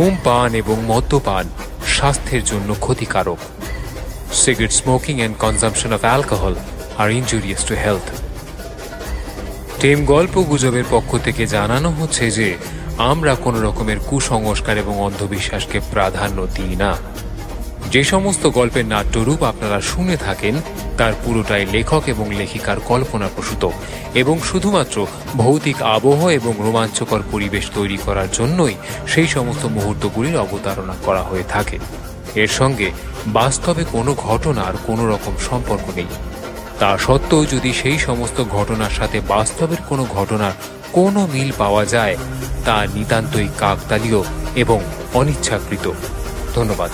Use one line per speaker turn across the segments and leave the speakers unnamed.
ধূমপান এবং মদ্যপান স্বাস্থ্যের জন্য ক্ষতিকারক। Cigarette smoking and consumption of alcohol are injurious to health. Team গল্প গুজবের পক্ষ থেকে জানানো হচ্ছে যে আমরা কোন রকমের কুসংস্কার এবং অন্ধবিশ্বাসকে প্রাধান্য দিই না। যে সমস্ত গল্পের নাট্যরূপ আপনারা শুনে থাকেন তার পুরোটাই লেখক এবং লেখিকার কল্পনাপ্রসূত এবং শুধুমাত্র ভৌতিক আবহ এবং রোমাঞ্চকর পরিবেশ তৈরি করার জন্যই সেই সমস্ত মুহূর্তগুলির অবতারণা করা হয়ে থাকে। এর সঙ্গে বাস্তবে কোনো ঘটনার কোনো রকম সম্পর্ক নেই। তা সত্ত্বেও যদি সেই সমস্ত ঘটনার সাথে বাস্তবের কোনো ঘটনার কোনো মিল পাওয়া যায় তা নিতান্তই কাকতালীয় এবং অনিচ্ছাকৃত। ধন্যবাদ।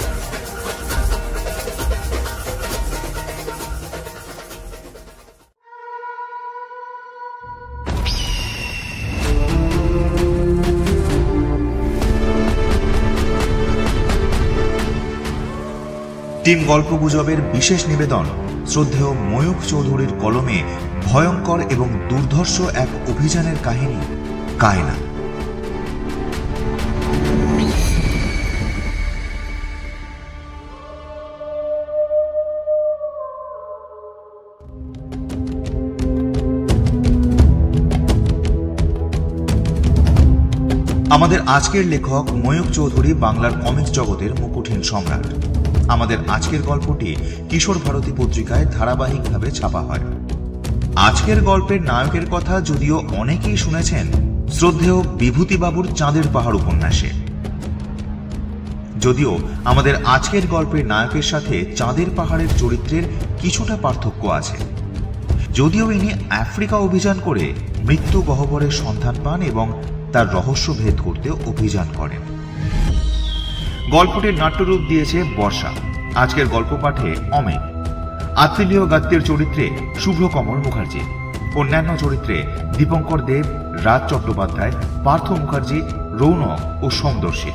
টিম গল্পগুজবের বিশেষ নিবেদন শ্রদ্ধেয় ময়ূখ চৌধুরীর কলমে ভয়ঙ্কর এবং দুর্ধর্ষ এক অভিযানের কাহিনী কায়না। আমাদের আজকের লেখক ময়ূখ চৌধুরী বাংলার কমিক্স জগতের মুকুটহীন সম্রাট। আমাদের আজকের গল্পটি কিশোর ভারতী পত্রিকায় ধারাবাহিকভাবে ছাপা হয়। আজকের গল্পের নায়কের কথা যদিও অনেকেই শুনেছেন শ্রদ্ধেয় বিভূতিবাবুর চাঁদের পাহাড় উপন্যাসে, যদিও আমাদের আজকের গল্পের নায়কের সাথে চাঁদের পাহাড়ের চরিত্রের কিছুটা পার্থক্য আছে। যদিও ইনি আফ্রিকা অভিযান করে মৃত্যু গহ্বরের সন্ধান পান এবং তার রহস্য ভেদ করতে অভিযান করেন। গল্পটির নাট্যরূপ দিয়েছে বর্ষা। আজকের গল্প পাঠে অমেন। আত্মীয় গাত্যের চরিত্রে শুভ্রকমল মুখার্জি, অন্যান্য চরিত্রে দীপঙ্কর দেব, রাজ চট্টোপাধ্যায়, পার্থ মুখার্জি, রৌনক ও সোমদর্শী।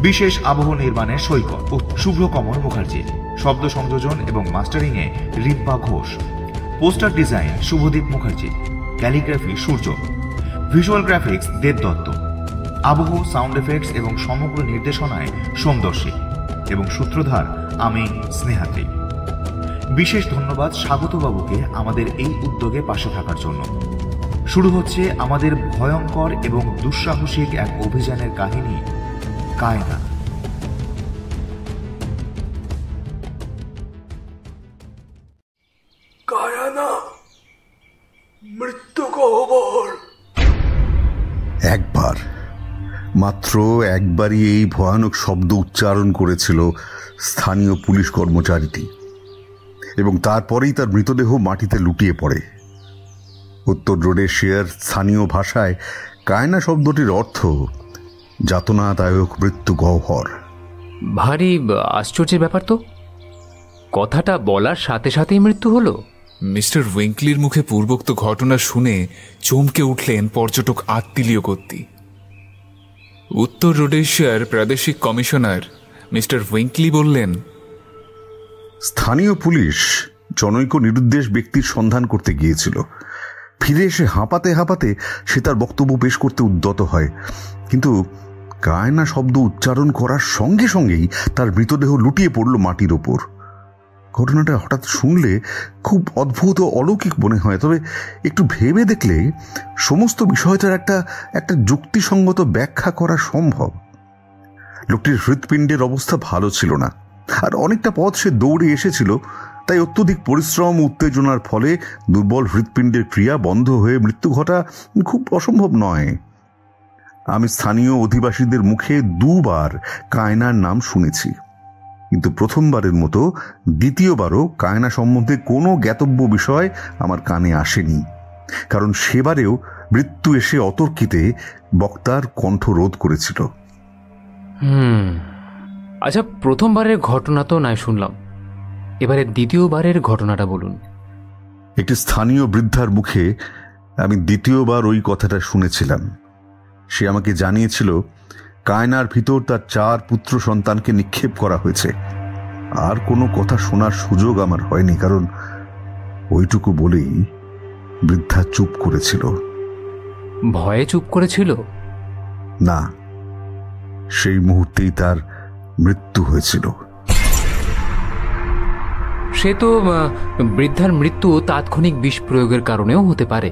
বিশেষ আবহ নির্মাণে সৈকত ও শুভ্রকমল মুখার্জি। শব্দ সংযোজন এবং মাস্টারিংয়ে Rimpa Ghosh. Poster design Shubhadeep Mukherjee. Calligraphy Surya. Visual graphics Dev Dutta. আবহ, সাউন্ড এফেক্টস এবং সমগ্র নির্দেশনায় সোমদর্শী এবং সূত্রধার আমি স্নেহাদ্রি। বিশেষ ধন্যবাদ স্বাগত বাবুকে আমাদের এই উদ্যোগে পাশে থাকার জন্য। শুরু হচ্ছে আমাদের ভয়ঙ্কর এবং দুঃসাহসিক এক অভিযানের কাহিনী কায়না।
কায়না, মৃত্যু গহ্বর।
একবার, মাত্র একবারই এই ভয়ানক শব্দ উচ্চারণ করেছিল স্থানীয় পুলিশ কর্মচারীটি এবং তারপরেই তার মৃতদেহ মাটিতে লুটিয়ে পড়ে। উত্তর রোডেশিয়ার স্থানীয় ভাষায় কায়না শব্দটির অর্থ যাতনাদায়ক মৃত্যু গহ্বর।
ভারী আশ্চর্যের ব্যাপার তো, কথাটা বলার সাথে সাথেই মৃত্যু হলো।
মিস্টার ওয়েঙ্কলির মুখে পূর্বোক্ত ঘটনা শুনে চমকে উঠলেন পর্যটক আত্মীয় কর্তী। উত্তর রোডেশিয়ার প্রাদেশিক কমিশনার মিস্টার ওয়েঙ্কলি বললেন,
স্থানীয় পুলিশ জনৈক নিরুদ্দেশ ব্যক্তির সন্ধান করতে গিয়েছিল। ফিরে এসে হাঁপাতে হাঁপাতে সে তার বক্তব্য পেশ করতে উদ্যত হয়, কিন্তু কায়না শব্দ উচ্চারণ করার সঙ্গে সঙ্গেই তার মৃতদেহ লুটিয়ে পড়ল মাটির ওপর। ঘটনাটা হঠাৎ শুনলে খুব অদ্ভুত ও অলৌকিক মনে হয়, তবে একটু ভেবে দেখলে সমস্ত বিষয়টার একটা যুক্তিসঙ্গত ব্যাখ্যা করা সম্ভব। লোকটির হৃৎপিণ্ডের অবস্থা ভালো ছিল না, আর অনেকটা পথ সে দৌড়ে এসেছিল, তাই অত্যধিক পরিশ্রম উত্তেজনার ফলে দুর্বল হৃৎপিণ্ডের ক্রিয়া বন্ধ হয়ে মৃত্যু ঘটা খুব অসম্ভব নয়। আমি স্থানীয় অধিবাসীদের মুখে দুবার কায়নার নাম শুনেছি, কিন্তু প্রথমবারের মতো দ্বিতীয়বারও কায়না সম্বন্ধে কোনো জ্ঞাতব্য বিষয় আমার কানে আসেনি, কারণ সেবারেও মৃত্যু এসে অতর্কিতে বক্তার কণ্ঠ রোধ করেছিল।
আচ্ছা, প্রথমবারের ঘটনা তো নাই শুনলাম, এবারে দ্বিতীয়বারের ঘটনাটা বলুন।
একটি স্থানীয় বৃদ্ধার মুখে আমি দ্বিতীয়বার ওই কথাটা শুনেছিলাম। সে আমাকে জানিয়েছিল কায়নার ভিতর তার 4 পুত্র সন্তানকে নিক্ষেপ করা হয়েছে। আর কোনো কথা শোনার সুযোগ আমার হয়নি, কারণ ওইটুকু বলেই বৃদ্ধা চুপ করেছিল।
ভয়ে চুপ করেছিল?
না, সেই মুহূর্তেই তার মৃত্যু হয়েছিল।
সে তো বৃদ্ধার মৃত্যু তাৎক্ষণিক বিষ প্রয়োগের কারণেও হতে পারে।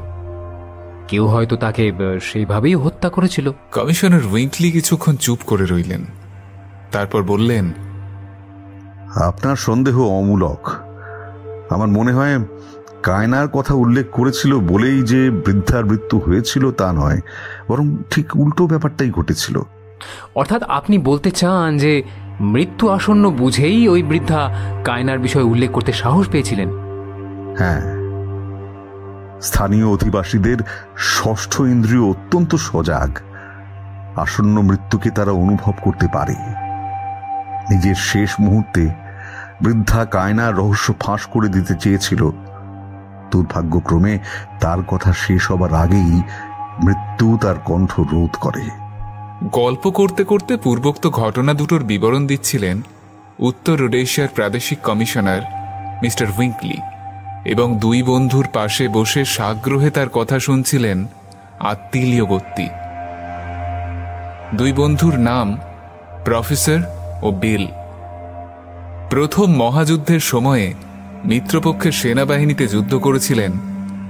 কেউ হয়তো তাকে সেইভাবেই হত্যা করেছিল।
কমিশনার উইঙ্কলি কিছুক্ষণ চুপ করে রইলেন, তারপর বললেন,
আপনার সন্দেহ অমূলক। আমার মনে হয় কায়নার কথা উল্লেখ করেছিল বলেই যে বৃদ্ধার মৃত্যু হয়েছিল তা নয়, বরং ঠিক উল্টো ব্যাপারটাই ঘটেছিল।
অর্থাৎ আপনি বলতে চান যে মৃত্যু আসন্ন বুঝেই ওই বৃদ্ধা কায়নার বিষয়ে উল্লেখ করতে সাহস পেয়েছিলেন?
হ্যাঁ, স্থানীয় অধিবাসীদের ষষ্ঠ ইন্দ্রিয় অত্যন্ত সজাগ। আসন্ন মৃত্যুকে তারা অনুভব করতে পারে। নিজের শেষ মুহূর্তে বৃদ্ধা কায়নার রহস্য ফাঁস করে দিতে চেয়েছিল। দুর্ভাগ্যক্রমে তার কথা শেষ হবার আগেই মৃত্যু তার কণ্ঠ রোধ করে।
গল্প করতে করতে পূর্বোক্ত ঘটনা দুটোর বিবরণ দিচ্ছিলেন উত্তর রোডেশিয়ার প্রাদেশিক কমিশনার মিস্টার উইঙ্কলি, এবং দুই বন্ধুর পাশে বসে সাগ্রহে তার কথা শুনছিলেন আত্তিলিও গত্তি। দুই বন্ধুর নাম প্রফেসর ও বিল। প্রথম মহাযুদ্ধের সময়ে মিত্রপক্ষের সেনাবাহিনীতে যুদ্ধ করেছিলেন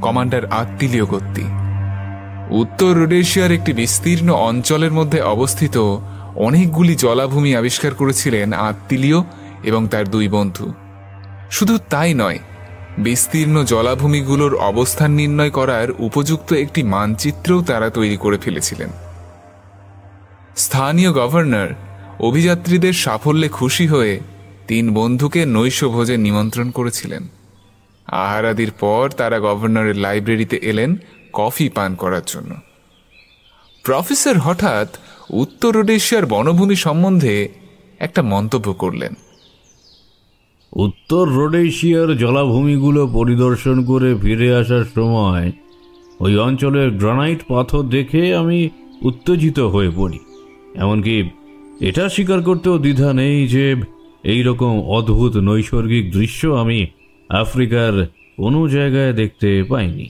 কমান্ডার আত্তিলিও গত্তি। উত্তর রোডেশিয়ার একটি বিস্তীর্ণ অঞ্চলের মধ্যে অবস্থিত অনেকগুলি জলাভূমি আবিষ্কার করেছিলেন আত্তিলিও এবং তার দুই বন্ধু। শুধু তাই নয়, বিস্তীর্ণ জলাভূমিগুলোর অবস্থান নির্ণয় করার উপযুক্ত একটি মানচিত্রও তারা তৈরি করে ফেলেছিলেন। স্থানীয় গভর্নর অভিযাত্রীদের সাফল্যে খুশি হয়ে তিন বন্ধুকে নৈশভোজে নিমন্ত্রণ করেছিলেন। আহারাদির পর তারা গভর্নরের লাইব্রেরিতে এলেন কফি পান করার জন্য। প্রফেসর হঠাৎ উত্তর রোডেশিয়ার বনভূমি সম্বন্ধে একটা মন্তব্য করলেন।
উত্তর রোডেশিয়ার জলাভূমিগুলো পরিদর্শন করে ফিরে আসার সময় ওই অঞ্চলের গ্রানাইট পাথর দেখে আমি উত্তেজিত হয়ে পড়ি। এমনকি এটা স্বীকার করতেও দ্বিধা নেই যে এই রকম অদ্ভুত নৈসর্গিক দৃশ্য আমি আফ্রিকার কোনো জায়গায় দেখতে পাইনি।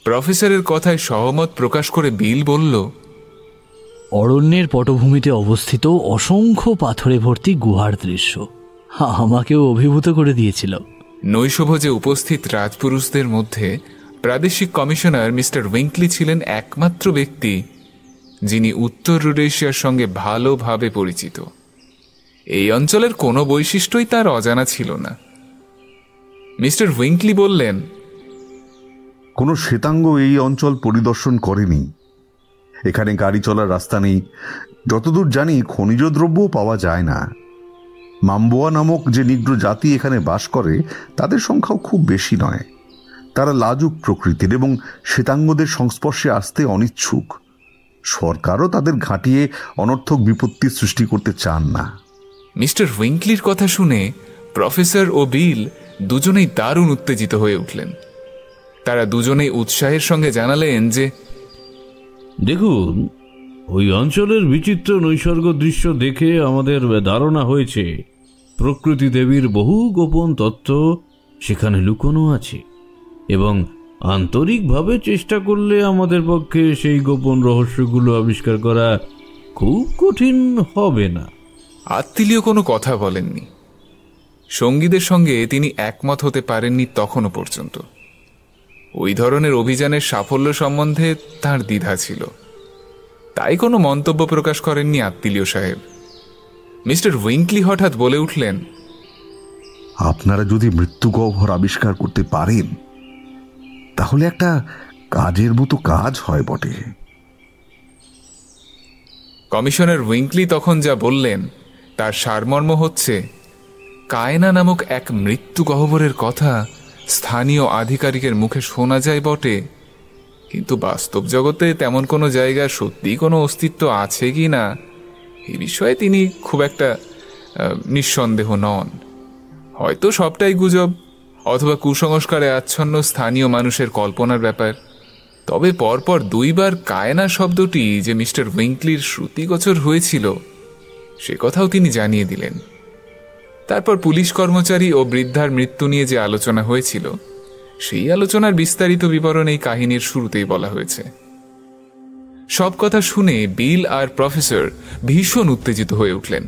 প্রফেসরের কথায় সহমত প্রকাশ করে বিল বলল,
অরণ্যের পটভূমিতে অবস্থিত অসংখ্য পাথরে ভর্তি গুহার দৃশ্য আমাকেও অভিভূত করে দিয়েছিল।
নৈশভোজে উপস্থিত রাজপুরুষদের মধ্যে প্রাদেশিক কমিশনার মিস্টার উইঙ্কলি ছিলেন একমাত্র ব্যক্তি যিনি উত্তর রোডেশিয়ার সঙ্গে ভালোভাবে পরিচিত। এই অঞ্চলের কোনো বৈশিষ্ট্যই তার অজানা ছিল না। মিস্টার উইঙ্কলি বললেন,
কোনো শ্বেতাঙ্গ এই অঞ্চল পরিদর্শন করেনি। এখানে গাড়ি চলার রাস্তা নেই। যতদূর জানি খনিজ দ্রব্যও পাওয়া যায় না। মাম্বোয়া নামক যে নিগ্র জাতি এখানে বাস করে তাদের সংখ্যাও খুব বেশি নয়। তারা লাজুক প্রকৃতির এবং শ্বেতাঙ্গদের সংস্পর্শে আসতে অনিচ্ছুক। সরকারও তাদের ঘাঁটিয়ে অনর্থক বিপত্তি সৃষ্টি করতে চান না।
মিস্টার উইঙ্কলির কথা শুনে প্রফেসর ও বিল দুজনেই দারুণ উত্তেজিত হয়ে উঠলেন। তারা দুজনেই উৎসাহের সঙ্গে জানালেন যে,
দেখুন, ওই অঞ্চলের বিচিত্র নৈসর্গ দৃশ্য দেখে আমাদের ধারণা হয়েছে প্রকৃতি দেবীর বহু গোপন তত্ত্ব সেখানে লুকোনো আছে, এবং আন্তরিকভাবে চেষ্টা করলে আমাদের পক্ষে সেই গোপন রহস্যগুলো আবিষ্কার করা খুব কঠিন হবে না।
আত্তিলিও কোনো কথা বলেননি। সঙ্গীদের সঙ্গে তিনি একমত হতে পারেননি তখনও পর্যন্ত। ওই ধরনের অভিযানের সাফল্য সম্বন্ধে তার দ্বিধা ছিল, তাই কোনো মন্তব্য প্রকাশ করেননি আত্তিলিও সাহেব। মিস্টার উইঙ্কলি হঠাৎ বলে উঠলেন,
আপনারা যদি মৃত্যুগহ্বর আবিষ্কার করতে পারেন তাহলে একটা কাজের মতো কাজ হয় বটে।
কমিশনার উইঙ্কলি তখন যা বললেন তার সারমর্ম হচ্ছে, কায়না নামক এক মৃত্যু গহ্বরের কথা স্থানীয় আধিকারিকের মুখে শোনা যায় বটে, কিন্তু বাস্তব জগতে তেমন কোনো জায়গার সত্যিই কোনো অস্তিত্ব আছে কি না এ বিষয়ে তিনি খুব একটা নিঃসন্দেহ নন। হয়তো সবটাই গুজব অথবা কুসংস্কারে আচ্ছন্ন স্থানীয় মানুষের কল্পনার ব্যাপার। তবে পরপর দুইবার কায়না শব্দটি যে মিস্টার উইঙ্কলির শ্রুতিগোচর হয়েছিল সে কথাও তিনি জানিয়ে দিলেন। তারপর পুলিশ কর্মচারী ও বৃদ্ধার মৃত্যু নিয়ে যে আলোচনা হয়েছিল সেই আলোচনার বিস্তারিত বিবরণ এই কাহিনীর শুরুতেই বলা হয়েছে। সব কথা শুনে বিল আর প্রফেসর ভীষণ উত্তেজিত হয়ে উঠলেন।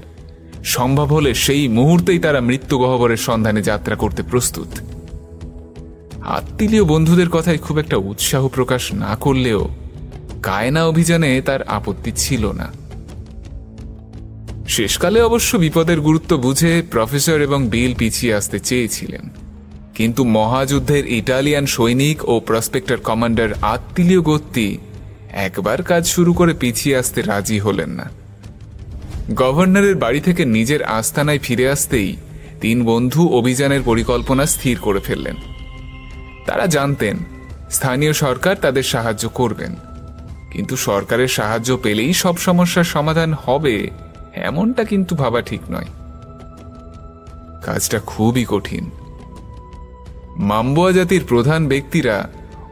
সম্ভব হলে সেই মুহূর্তেই তারা মৃত্যু গহ্বরের সন্ধানে যাত্রা করতে প্রস্তুত। আত্মীয় বন্ধুদের কথায় খুব একটা উৎসাহ প্রকাশ না করলেও কায়না অভিযানে তার আপত্তি ছিল না। শেষকালে অবশ্য বিপদের গুরুত্ব বুঝে প্রফেসর এবং বিল পিছিয়ে আসতে চেয়েছিলেন, কিন্তু মহাযুদ্ধের ইটালিয়ান সৈনিক ও প্রসপেক্টর কমান্ডার আত্মীয় গত্তি একবার কাজ শুরু করে পিছিয়ে আসতে রাজি হলেন না। গভর্নরের বাড়ি থেকে নিজের আস্তানায় ফিরে আসতেই তিন বন্ধু অভিযানের পরিকল্পনা স্থির করে ফেললেন। তারা জানতেন স্থানীয় সরকার তাদের সাহায্য করবেন, কিন্তু সরকারের সাহায্য পেলেই সব সমস্যার সমাধান হবে এমনটা কিন্তু ভাবা ঠিক নয়। কাজটা খুবই কঠিন। মাম্বোয়া জাতির প্রধান ব্যক্তিরা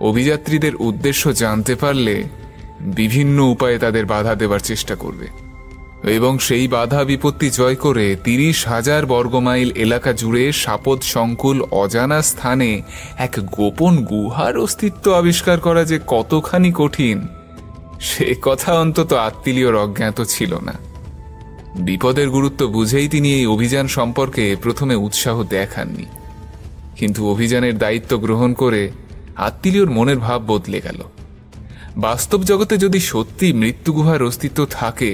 অভিযাত্রীদের উদ্দেশ্য জানতে পারলে বিভিন্ন উপায়ে তাদের বাধা দেবার চেষ্টা করবে এবং সেই বাধা বিপত্তি জয় করে 30,000 বর্গমাইল এলাকা জুড়ে সাপদ সংকুল অজানা স্থানে এক গোপন গুহার অস্তিত্ব আবিষ্কার করা যে কতখানি কঠিন সে কথা অন্তত আত্মীয়র অজ্ঞাত ছিল না। বিপদের গুরুত্ব বুঝেই তিনি এই অভিযান সম্পর্কে প্রথমে উৎসাহ দেখাননি, কিন্তু অভিযানের দায়িত্ব গ্রহণ করে আত্মীয়র মনের ভাব বদলে গেল। বাস্তব জগতে যদি সত্যি মৃত্যু গুহার অস্তিত্ব থাকে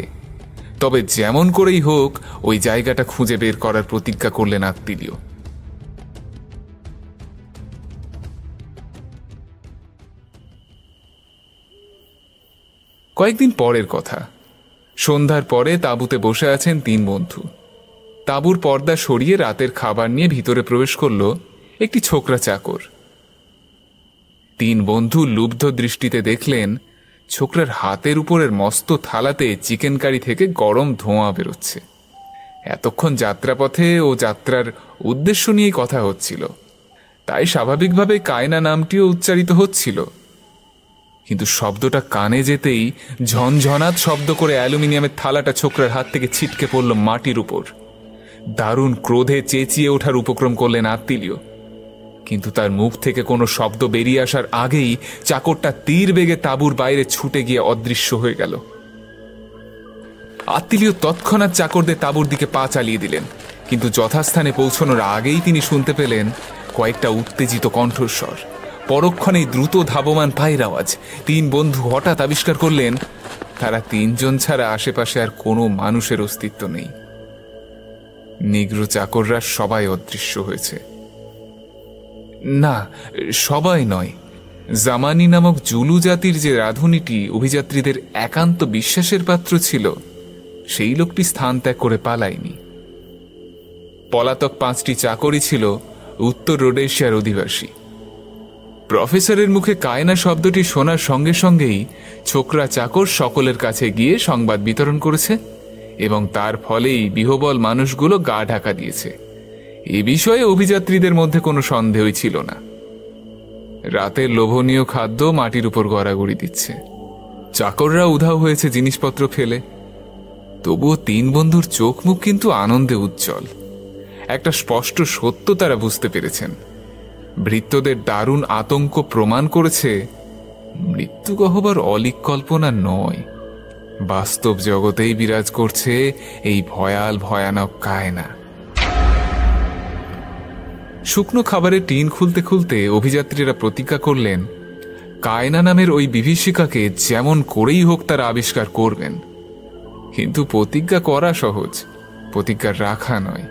তবে যেমন করেই হোক ওই জায়গাটা খুঁজে বের করার প্রতিজ্ঞা করলেন আত্মীয়। কয়েকদিন পরের কথা। সন্ধ্যার পরে তাঁবুতে বসে আছেন তিন বন্ধু। তাঁবুর পর্দা সরিয়ে রাতের খাবার নিয়ে ভিতরে প্রবেশ করল একটি ছোকরা চাকর। তিন বন্ধু লুব্ধ দৃষ্টিতে দেখলেন ছোকরার হাতের উপরের মস্ত থালাতে চিকেন কারি থেকে গরম ধোঁয়া বেরোচ্ছে। এতক্ষণ যাত্রাপথে ও যাত্রার উদ্দেশ্য নিয়েই কথা হচ্ছিল, তাই স্বাভাবিকভাবে কায়না নামটিও উচ্চারিত হচ্ছিল। কিন্তু শব্দটা কানে যেতেই ঝনঝনাত শব্দ করে অ্যালুমিনিয়ামের থালাটা ছোকরার হাত থেকে ছিটকে পড়ল মাটির উপর। দারুণ ক্রোধে চেঁচিয়ে ওঠার উপক্রম করলেন আত্মীয়, কিন্তু তার মুখ থেকে কোনো শব্দ বেরিয়ে আসার আগেই চাকরটা তীর বেগে তাঁবুর বাইরে ছুটে গিয়ে অদৃশ্য হয়ে গেল। আত্মীয় তৎক্ষণাৎ চাকরদের তাঁবুর দিকে পা চালিয়ে দিলেন, কিন্তু যথাস্থানে পৌঁছানোর আগেই তিনি শুনতে পেলেন কয়েকটা উত্তেজিত কণ্ঠস্বর, পরক্ষণেই দ্রুত ধাবমান পায়ের আওয়াজ। তিন বন্ধু হঠাৎ আবিষ্কার করলেন তারা তিনজন ছাড়া আশেপাশে আর কোনো মানুষের অস্তিত্ব নেই। নিগ্রো চাকররা সবাই অদৃশ্য হয়েছে। না, সবাই নয়। জামানি নামক জুলু জাতির যে রাঁধুনিটি অভিযাত্রীদের একান্ত বিশ্বাসের পাত্র ছিল সেই লোকটি স্থান ত্যাগ করে পালায়নি। পলাতক 5টি চাকরই ছিল উত্তর রোডেশিয়ার অধিবাসী। প্রফেসরের মুখে কায়না শব্দটি শোনার সঙ্গে সঙ্গেই ছোকরা চাকর সকলের কাছে গিয়ে সংবাদ বিতরণ করেছে এবং তার ফলেই বিহবল মানুষগুলো গা ঢাকা দিয়েছে। এ বিষয়ে অভিযাত্রীদের মধ্যে কোনো সন্দেহই ছিল না। রাতের লোভনীয় খাদ্য মাটির উপর গড়াগড়ি দিচ্ছে। চাকররা উধাও হয়েছে জিনিসপত্র ফেলে। তবুও তিন বন্ধুর চোখ মুখ কিন্তু আনন্দে উজ্জ্বল। একটা স্পষ্ট সত্য তারা বুঝতে পেরেছেন। ভৃত্যদের দারুণ আতঙ্ক প্রমাণ করেছে মৃত্যু গহ্বর অলীক কল্পনা নয়, বাস্তব জগতেই বিরাজ করছে এই ভয়াল ভয়ানক কায়না। শুকনো খাবারের টিন খুলতে খুলতে অভিযাত্রীরা প্রতিজ্ঞা করলেন কায়না নামের ওই বিভীষিকাকে যেমন করেই হোক তারা আবিষ্কার করবেন। কিন্তু প্রতিজ্ঞা করা সহজ, প্রতিজ্ঞা রাখা নয়।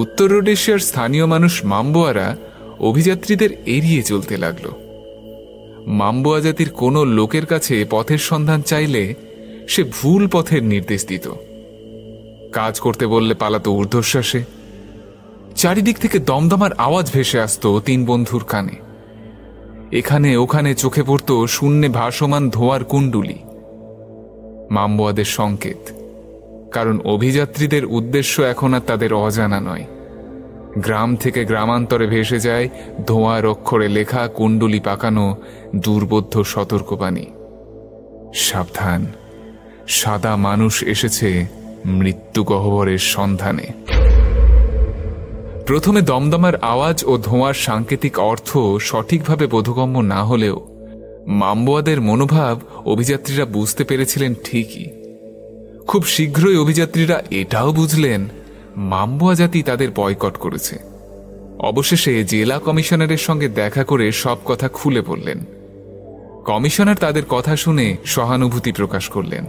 উত্তর রোডেশিয়ার স্থানীয় মানুষ মাম্বোয়ারা অভিযাত্রীদের এড়িয়ে চলতে লাগল। মাম্বোয়া জাতির কোনো লোকের কাছে পথের সন্ধান চাইলে সে ভুল পথের নির্দেশ দিত। কাজ করতে বললে পালাতো ঊর্ধ্বশ্বাসে। চারিদিক থেকে দমদমার আওয়াজ ভেসে আসত তিন বন্ধুর কানে। এখানে ওখানে চোখে পড়ত শূন্যে ভাসমান ধোঁয়ার কুণ্ডুলি। মাম্বোয়াদের সংকেত, কারণ অভিযাত্রীদের উদ্দেশ্য এখন আর তাদের অজানা নয়। গ্রাম থেকে গ্রামান্তরে ভেসে যায় ধোঁয়ার অক্ষরে লেখা কুণ্ডুলি পাকানো দুর্বোধ্য সতর্কবাণী। সাবধান, সাদা মানুষ এসেছে মৃত্যু গহ্বরের সন্ধানে। প্রথমে দমদমার আওয়াজ ও ধোঁয়ার সাংকেতিক অর্থ সঠিকভাবে বোধগম্য না হলেও মাম্বোয়াদের মনোভাব অভিযাত্রীরা বুঝতে পেরেছিলেন ঠিকই। খুব শীঘ্রই অভিযাত্রীরা এটাও বুঝলেন মাম্বোয়া জাতি তাদের বয়কট করেছে। অবশেষে জেলা কমিশনারের সঙ্গে দেখা করে সব কথা খুলে বললেন। কমিশনার তাদের কথা শুনে সহানুভূতি প্রকাশ করলেন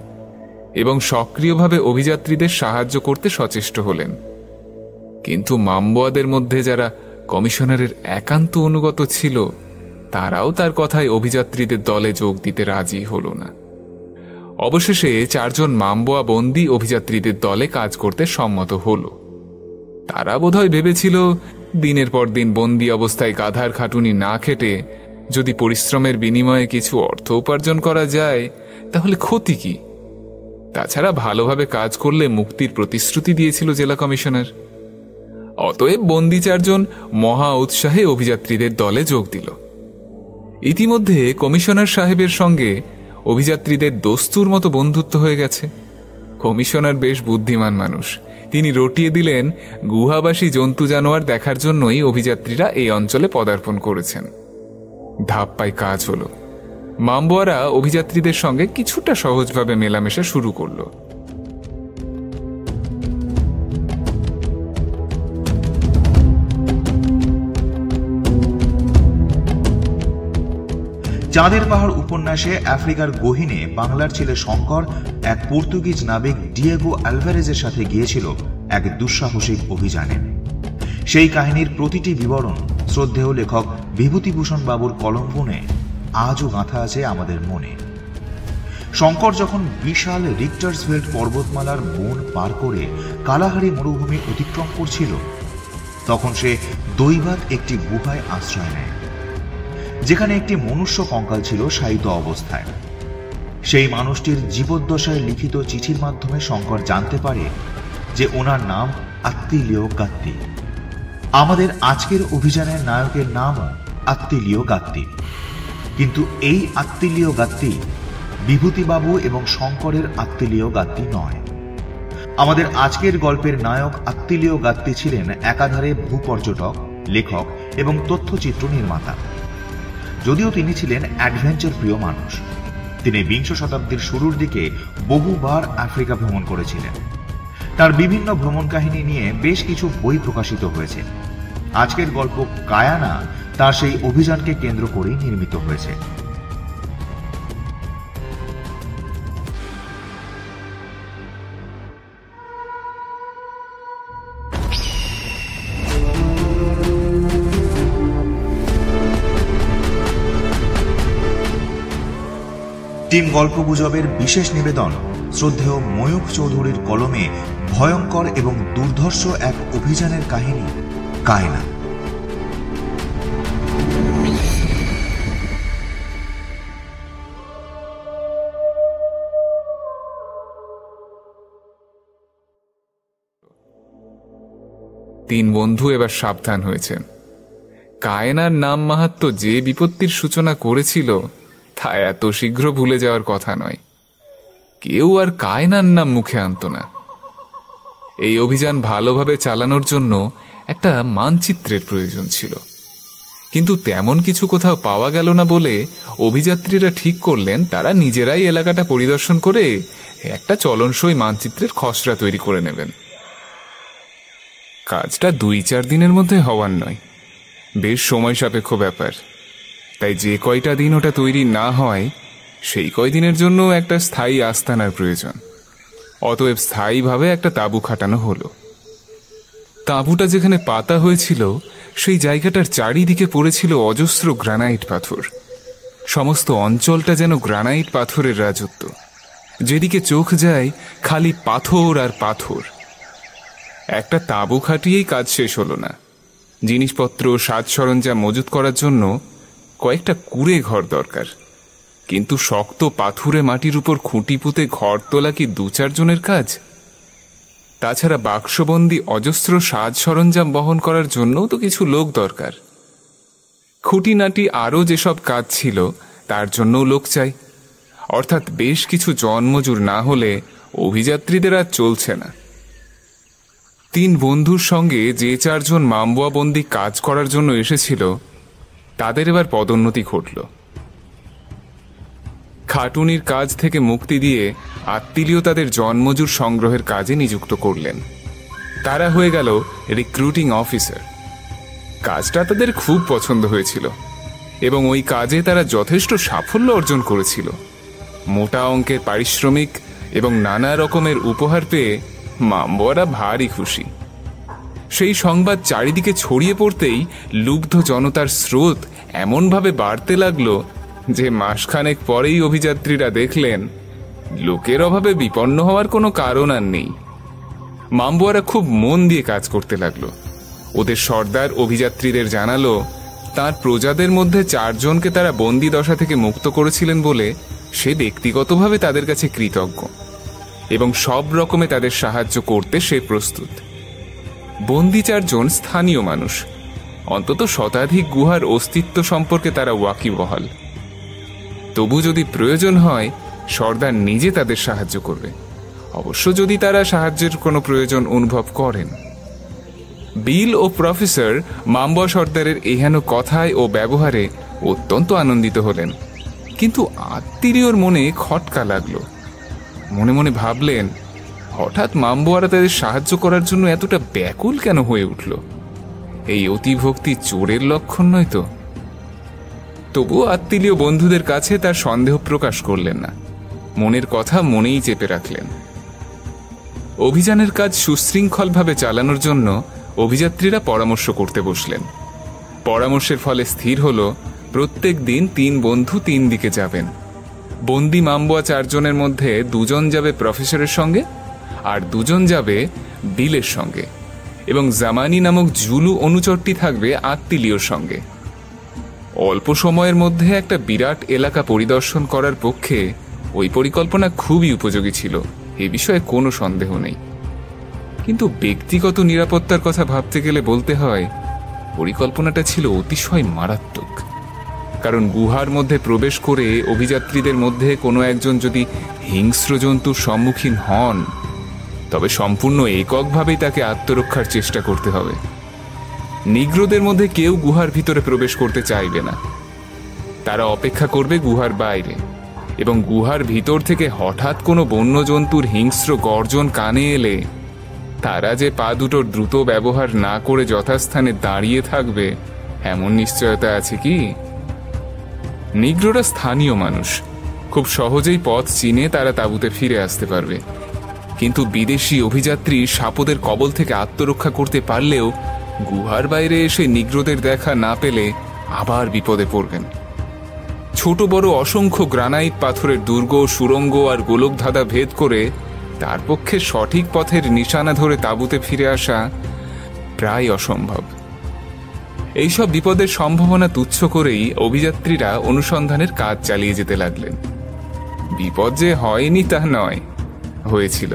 এবং সক্রিয়ভাবে অভিযাত্রীদের সাহায্য করতে সচেষ্ট হলেন। কিন্তু মাম্বোয়াদের মধ্যে যারা কমিশনারের একান্ত অনুগত ছিল, তারাও তার কথায় অভিযাত্রীদের দলে যোগ দিতে রাজি হল না। অবশেষে 4 জন মাম্বোয়া বন্দী অভিযাত্রীদের দলে কাজ করতে সম্মত হল। তারা বোধহয় ভেবেছিল দিনের পর দিন বন্দী অবস্থায় গাধার খাটুনি না খেটে যদি পরিশ্রমের বিনিময়ে কিছু অর্থ উপার্জন করা যায় তাহলে ক্ষতি কি। তাছাড়া ভালোভাবে কাজ করলে মুক্তির প্রতিশ্রুতি দিয়েছিল জেলা কমিশনার। অতএব বন্দী 4 জন মহা উৎসাহে অভিযাত্রীদের দলে যোগ দিল। ইতিমধ্যে কমিশনার সাহেবের সঙ্গে অভিযাত্রীদের দস্তুর মতো বন্ধুত্ব হয়ে গেছে। কমিশনার বেশ বুদ্ধিমান মানুষ। তিনি রটিয়ে দিলেন গুহাবাসী জন্তু জানোয়ার দেখার জন্যই অভিযাত্রীরা এই অঞ্চলে পদার্পণ করেছেন। ধাপ্পায় কাজ হলো। মাম্বোয়ারা অভিযাত্রীদের সঙ্গে কিছুটা সহজভাবে মেলামেশা শুরু করল।
চাঁদের পাহাড় উপন্যাসে আফ্রিকার গহীনে বাংলার ছেলে শঙ্কর এক পর্তুগিজ নাবিক ডিয়েগো আলভারেজের সাথে গিয়েছিল এক দুঃসাহসিক অভিযানে। সেই কাহিনীর প্রতিটি বিবরণ শ্রদ্ধেয় লেখক বিভূতিভূষণ বাবুর কলম বুনে আজও গাঁথা আছে আমাদের মনে। শঙ্কর যখন বিশাল রিক্টার্সভেল্ড পর্বতমালার বন পার করে কালাহারি মরুভূমি অতিক্রম করছিল, তখন সে দৈবাত একটি গুহায় আশ্রয় নেয়, যেখানে একটি মনুষ্য কঙ্কাল ছিল শায়িত অবস্থায়। সেই মানুষটির জীবদ্দশায় লিখিত চিঠির মাধ্যমে শঙ্কর জানতে পারে যে ওনার নাম আত্তিলিও গাত্তি। আমাদের আজকের অভিযানের নায়কের নামও আত্তিলিও গাত্তি। কিন্তু এই আত্তিলিও গাত্তি বিভূতিবাবু এবং শঙ্করের আত্তিলিও গাত্তি নয়। আমাদের আজকের গল্পের নায়ক আত্তিলিও গাত্তি ছিলেন একাধারে ভূপর্যটক, লেখক এবং তথ্যচিত্র নির্মাতা। যদিও তিনি ছিলেন অ্যাডভেঞ্চার প্রিয় মানুষ, তিনি 20 শতাব্দীর শুরুর দিকে বহুবার আফ্রিকা ভ্রমণ করেছিলেন। তার বিভিন্ন ভ্রমণ কাহিনী নিয়ে বেশ কিছু বই প্রকাশিত হয়েছে। আজকের গল্প কায়ানা তার সেই অভিযানকে কেন্দ্র করেই নির্মিত হয়েছে। টিম গল্পগুজবের বিশেষ নিবেদন শ্রদ্ধেয় ময়ূখ চৌধুরীর কলমে ভয়ঙ্কর এবং দুর্ধর্ষ এক অভিযানের কাহিনী কায়না।
তিন বন্ধু এবার সাবধান হয়েছেন। কায়নার নাম মাহাত্ম্য যে বিপত্তির সূচনা করেছিল তা এত শীঘ্র ভুলে যাওয়ার কথা নয়। কেউ আর কায়নার নাম মুখে আনত না। এই অভিযান ভালোভাবে চালানোর জন্য একটা মানচিত্রের প্রয়োজন ছিল, কিন্তু তেমন কিছু কোথাও পাওয়া গেল না বলে অভিযাত্রীরা ঠিক করলেন তারা নিজেরাই এলাকাটা পরিদর্শন করে একটা চলনসই মানচিত্রের খসড়া তৈরি করে নেবেন। কাজটা 2-4 দিনের মধ্যে হওয়ার নয়, বেশ সময় সাপেক্ষ ব্যাপার। তাই যে কয়টা দিন ওটা তৈরি না হয় সেই কয়দিনের জন্য একটা স্থায়ী আস্তানার প্রয়োজন। অতএব স্থায়ীভাবে একটা তাঁবু খাটানো হলো। তাঁবুটা যেখানে পাতা হয়েছিল সেই জায়গাটার চারিদিকে পড়েছিল অজস্র গ্রানাইট পাথর। সমস্ত অঞ্চলটা যেন গ্রানাইট পাথরের রাজত্ব। যেদিকে চোখ যায় খালি পাথর আর পাথর। একটা তাঁবু খাটিয়েই কাজ শেষ হলো না। জিনিসপত্র, সাজ সরঞ্জাম মজুত করার জন্য কয়েকটা কুঁড়ে ঘর দরকার। কিন্তু শক্ত পাথুরে মাটির উপর খুঁটি পুঁতে ঘর তোলা কি 2-4 জনের কাজ? তাছাড়া বাক্সবন্দি অজস্র সাজ সরঞ্জাম বহন করার জন্যও তো কিছু লোক দরকার। খুঁটিনাটি আরও যেসব কাজ ছিল তার জন্যও লোক চাই। অর্থাৎ বেশ কিছু জনমজুর না হলে অভিযাত্রীদের আর চলছে না। 3 বন্ধুর সঙ্গে যে 4 জন মাম্বোয়া বন্দী কাজ করার জন্য এসেছিল তাদের এবার পদোন্নতি ঘটল। খাটুনির কাজ থেকে মুক্তি দিয়ে আত্মীয় তাদের জন্মজুর সংগ্রহের কাজে নিযুক্ত করলেন। তারা হয়ে গেল রিক্রুটিং অফিসার। কাজটা তাদের খুব পছন্দ হয়েছিল এবং ওই কাজে তারা যথেষ্ট সাফল্য অর্জন করেছিল। মোটা অঙ্কের পারিশ্রমিক এবং নানা রকমের উপহার পেয়ে মাম্বোয়ারা ভারী খুশি। সেই সংবাদ চারিদিকে ছড়িয়ে পড়তেই লুব্ধ জনতার স্রোত এমনভাবে বাড়তে লাগলো যে মাসখানেক পরেই অভিযাত্রীরা দেখলেন লোকের অভাবে বিপন্ন হওয়ার কোনো কারণ আর নেই। মাম্বোয়ারা খুব মন দিয়ে কাজ করতে লাগলো। ওদের সর্দার অভিযাত্রীদের জানালো তার প্রজাদের মধ্যে 4 জনকে তারা বন্দি দশা থেকে মুক্ত করেছিলেন বলে সে ব্যক্তিগতভাবে তাদের কাছে কৃতজ্ঞ এবং সব রকমে তাদের সাহায্য করতে সে প্রস্তুত। বন্দি 4 জন স্থানীয় মানুষ, অন্তত শতাধিক গুহার অস্তিত্ব সম্পর্কে তারা ওয়াকিবহাল। তবু যদি প্রয়োজন হয় সর্দার নিজে তাদের সাহায্য করবে, অবশ্য যদি তারা সাহায্যের কোনো প্রয়োজন অনুভব করেন। বিল ও প্রফেসর মাম্বোয়া সর্দারের এহেন কথায় ও ব্যবহারে অত্যন্ত আনন্দিত হলেন, কিন্তু আত্মীয়র মনে খটকা লাগলো। মনে মনে ভাবলেন হঠাৎ মাম্বোয়ারা তাদের সাহায্য করার জন্য এতটা ব্যাকুল কেন হয়ে উঠল? এই অতিভক্তি চোরের লক্ষণ নয় তো? তবুও আত্মীয় বন্ধুদের কাছে তার সন্দেহ প্রকাশ করলেন না, মনের কথা মনেই চেপে রাখলেন। অভিযানের কাজ সুশৃঙ্খলভাবে চালানোর জন্য অভিযাত্রীরা পরামর্শ করতে বসলেন। পরামর্শের ফলে স্থির হলো প্রত্যেক দিন 3 বন্ধু 3 দিকে যাবেন। বন্দি মাম্বোয়া 4 জনের মধ্যে 2 জন যাবে প্রফেসরের সঙ্গে আর 2 জন যাবে বিলের সঙ্গে, এবং জামানি নামক জুলু অনুচরটি থাকবে আত্মীয়র সঙ্গে। অল্প সময়ের মধ্যে একটা বিরাট এলাকা পরিদর্শন করার পক্ষে ওই পরিকল্পনা খুবই উপযোগী ছিল, এ বিষয়ে কোনো সন্দেহ নেই। কিন্তু ব্যক্তিগত নিরাপত্তার কথা ভাবতে গেলে বলতে হয় পরিকল্পনাটা ছিল অতিশয় মারাত্মক। কারণ গুহার মধ্যে প্রবেশ করে অভিযাত্রীদের মধ্যে কোনো একজন যদি হিংস্র জন্তুর সম্মুখীন হন, তবে সম্পূর্ণ এককভাবেই তাকে আত্মরক্ষার চেষ্টা করতে হবে। নিগ্রোদের মধ্যে কেউ গুহার ভিতরে প্রবেশ করতে চাইবে না, তারা অপেক্ষা করবে গুহার বাইরে, এবং গুহার ভিতর থেকে হঠাৎ কোনো বন্য জন্তুর হিংস্র গর্জন কানে এলে তারা যে পা দুটোর দ্রুত ব্যবহার না করে যথাস্থানে দাঁড়িয়ে থাকবে এমন নিশ্চয়তা আছে কি? নিগ্রোরা স্থানীয় মানুষ, খুব সহজেই পথ চিনে তারা তাঁবুতে ফিরে আসতে পারবে, কিন্তু বিদেশি অভিযাত্রী সাপদের কবল থেকে আত্মরক্ষা করতে পারলেও গুহার বাইরে এসে নিগ্রোদের দেখা না পেলে আবার বিপদে পড়বেন। ছোট বড় অসংখ্য গ্রানাইট পাথরের দুর্গ, সুড়ঙ্গ আর গোলকধাঁধা ভেদ করে তার পক্ষে সঠিক পথের নিশানা ধরে তাঁবুতে ফিরে আসা প্রায় অসম্ভব। এইসব বিপদের সম্ভাবনা তুচ্ছ করেই অভিযাত্রীরা অনুসন্ধানের কাজ চালিয়ে যেতে লাগলেন। বিপদ যে হয়নি তা নয়, হয়েছিল।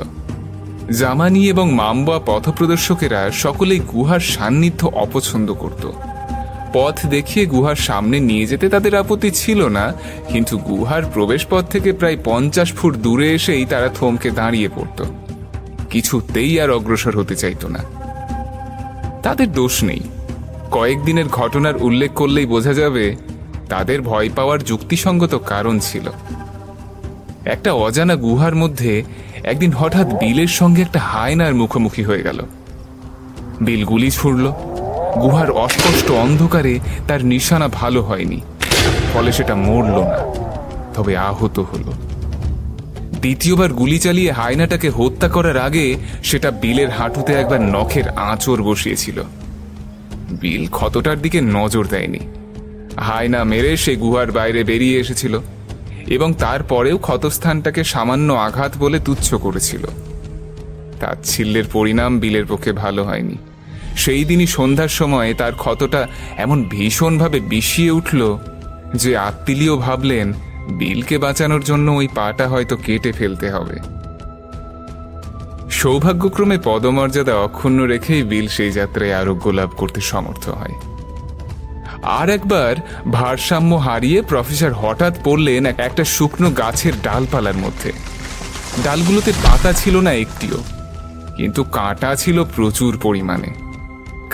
জামানি এবং মাম্বোয়া পথপ্রদর্শকেরা সকলেই গুহার সান্নিধ্য অপছন্দ করত। পথ দেখিয়ে গুহার সামনে নিয়ে যেতে তাদের আপত্তি ছিল না, কিন্তু গুহার প্রবেশপথ থেকে প্রায় 50 ফুট দূরে এসেই তারা থমকে দাঁড়িয়ে পড়ত, কিছুতেই আর অগ্রসর হতে চাইত না। তাদের দোষ নেই, কয়েকদিনের ঘটনার উল্লেখ করলেই বোঝা যাবে তাদের ভয় পাওয়ার যুক্তিসঙ্গত কারণ ছিল। একটা অজানা গুহার মধ্যে একদিন হঠাৎ বিলের সঙ্গে একটা হায়নার মুখোমুখি হয়ে গেল। বিল গুলি ছুড়ল। গুহার অস্পষ্ট অন্ধকারে তার নিশানা ভালো হয়নি, ফলে সেটা মরল না, তবে আহত হলো। দ্বিতীয়বার গুলি চালিয়ে হায়নাটাকে হত্যা করার আগে সেটা বিলের হাঁটুতে একবার নখের আঁচড় বসিয়েছিল। বিল ক্ষতটার দিকে নজর দেয়নি। হায়না মেরে সে গুহার বাইরে বেরিয়ে এসেছিল এবং তারপরেও ক্ষতস্থানটাকে সামান্য আঘাত বলে তুচ্ছ করেছিল। তাচ্ছিল্যের পরিণাম বিলের পক্ষে ভালো হয়নি। সেই দিনই সন্ধ্যার সময় তার ক্ষতটা এমন ভীষণভাবে বিষিয়ে উঠল যে আত্মীয় ভাবলেন বিলকে বাঁচানোর জন্য ওই পাটা হয়তো কেটে ফেলতে হবে। সৌভাগ্যক্রমে পদমর্যাদা অক্ষুণ্ণ রেখেই বিল সেই যাত্রায় আরোগ্য লাভ করতে সমর্থ হয়। আর একবার ভারসাম্য হারিয়ে প্রফেসর হঠাৎ পড়লেন একটা শুকনো গাছের ডালপালার মধ্যে। ডালগুলোতে পাতা ছিল না একটিও, কিন্তু কাঁটা ছিল প্রচুর পরিমাণে।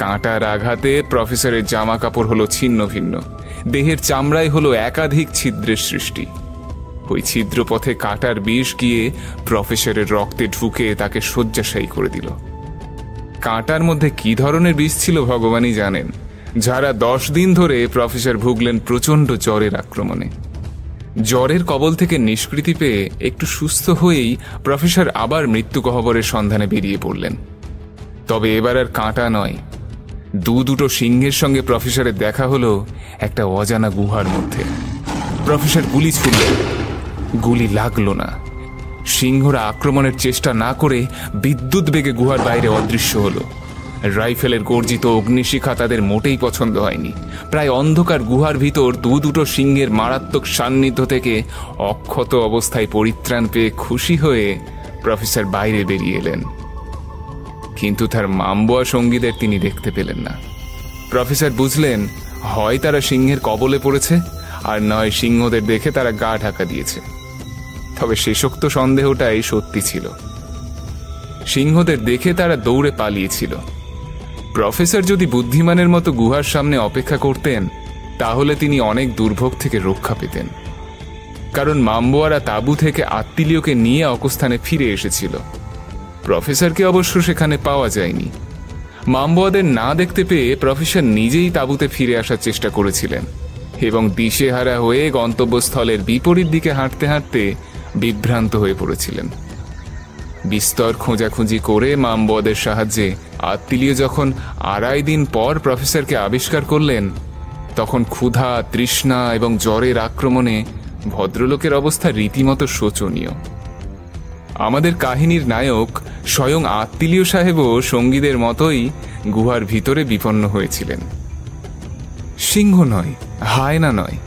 কাঁটার আঘাতে প্রফেসরের জামা কাপড় হলো ছিন্ন ভিন্ন, দেহের চামড়ায় হলো একাধিক ছিদ্রের সৃষ্টি। ওই ছিদ্রপথে কাটার বিষ গিয়ে প্রফেসরের রক্তে ঢুকে তাকে শয্যাশায়ী করে দিল। কাঁটার মধ্যে কি ধরনের বিষ ছিল ভগবানই জানেন। যারা 10 দিন ধরে প্রফেসর ভুগলেন প্রচণ্ড জ্বরের আক্রমণে। জ্বরের কবল থেকে নিষ্কৃতি পেয়ে একটু সুস্থ হয়েই প্রফেসর আবার মৃত্যু গহ্বরের সন্ধানে বেরিয়ে পড়লেন। তবে এবার আর কাঁটা নয়, দুটো সিংহের সঙ্গে প্রফেসরের দেখা হলো একটা অজানা গুহার মধ্যে। প্রফেসর গুলি ছুড়লেন, গুলি লাগলো না। সিংহরা আক্রমণের চেষ্টা না করে বিদ্যুৎ বেগে গুহার বাইরে অদৃশ্য হলো। রাইফেলের গর্জিত অগ্নিশিখা তাদের মোটেই পছন্দ হয়নি। প্রায় অন্ধকার গুহার ভিতর দুটো সিংহের মারাত্মক সান্নিধ্য থেকে অক্ষত অবস্থায় পরিত্রাণ পেয়ে খুশি হয়ে প্রফেসর বাইরে বেরিয়ে এলেন। কিন্তু তার মামবোয়া সঙ্গীদের তিনি দেখতে পেলেন না। প্রফেসর বুঝলেন, হয় তারা সিংহের কবলে পড়েছে, আর নয় সিংহদের দেখে তারা গা ঢাকা দিয়েছে। তবে শেষোক্ত সন্দেহটাই সত্যি ছিল। সিংহদের দেখে তারা দৌড়ে পালিয়েছিল। প্রফেসর যদি বুদ্ধিমানের মতো গুহার সামনে অপেক্ষা করতেন, তাহলে তিনি অনেক দুর্ভোগ থেকে রক্ষা পেতেন। কারণ মামবোয়ারা তাঁবু থেকে আত্মীয়কে নিয়ে অকস্থানে ফিরে এসেছিল। প্রফেসরকে অবশ্য সেখানে পাওয়া যায়নি। মামবোয়াদের না দেখতে পেয়ে প্রফেসর নিজেই তাঁবুতে ফিরে আসার চেষ্টা করেছিলেন এবং দিশেহারা হয়ে গন্তব্যস্থলের বিপরীত দিকে হাঁটতে হাঁটতে বিভ্রান্ত হয়ে পড়েছিলেন। বিস্তর খোঁজাখুঁজি করে মামবোয়াদের সাহায্যে আত্মীয় যখন 2.5 দিন পর প্রফেসরকে আবিষ্কার করলেন, তখন ক্ষুধা, তৃষ্ণা এবং জ্বরের আক্রমণে ভদ্রলোকের অবস্থা রীতিমতো শোচনীয়। আমাদের কাহিনীর নায়ক স্বয়ং আত্মীয় সাহেবও সঙ্গীদের মতোই গুহার ভিতরে বিপন্ন হয়েছিলেন। সিংহ নয়, হায়না নয়,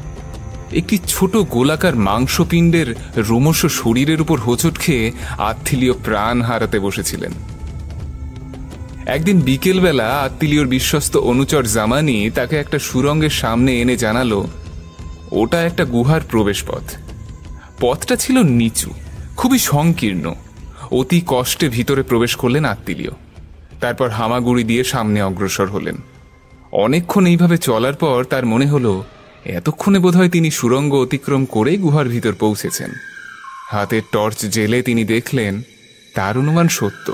একটি ছোট গোলাকার মাংসপিণ্ডের রোমশ শরীরের উপর হোঁচট খেয়ে আত্মীয় প্রাণ হারাতে বসেছিলেন। একদিন বিকেলবেলা আত্মীয়র বিশ্বস্ত অনুচর জামানি তাকে একটা সুরঙ্গের সামনে এনে জানালো ওটা একটা গুহার প্রবেশপথ। পথটা ছিল নিচু, খুবই সংকীর্ণ। অতি কষ্টে ভিতরে প্রবেশ করলেন আত্মীয়। তারপর হামাগুড়ি দিয়ে সামনে অগ্রসর হলেন। অনেকক্ষণ এইভাবে চলার পর তার মনে হলো এতক্ষণে বোধহয় তিনি সুরঙ্গ অতিক্রম করে গুহার ভিতর পৌঁছেছেন। হাতের টর্চ জেলে তিনি দেখলেন তার অনুমান সত্য।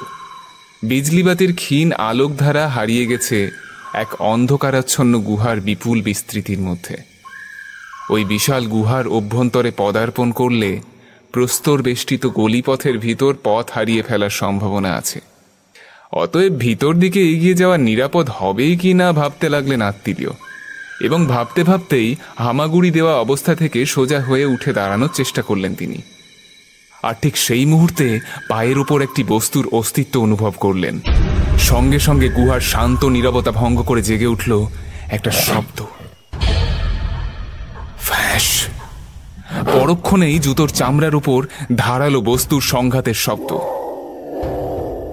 বিজলিবাতির ক্ষীণ আলোকধারা হারিয়ে গেছে এক অন্ধকারাচ্ছন্ন গুহার বিপুল বিস্তৃতির মধ্যে। ওই বিশাল গুহার অভ্যন্তরে পদার্পণ করলে প্রস্তর বেষ্টিত গলিপথের ভিতর পথ হারিয়ে ফেলার সম্ভাবনা আছে। অতএব ভিতর দিকে এগিয়ে যাওয়া নিরাপদ হবেই কি না ভাবতে লাগলেন আত্মীয়, এবং ভাবতে ভাবতেই হামাগুড়ি দেওয়া অবস্থা থেকে সোজা হয়ে উঠে দাঁড়ানোর চেষ্টা করলেন তিনি। আর ঠিক সেই মুহূর্তে পায়ের উপর একটি বস্তুর অস্তিত্ব অনুভব করলেন। সঙ্গে সঙ্গে গুহার শান্ত নীরবতা ভঙ্গ করে জেগে উঠল একটা শব্দ, ফ্যাশ। পরক্ষণেই জুতোর চামড়ার উপর ধারালো বস্তুর সংঘাতের শব্দ।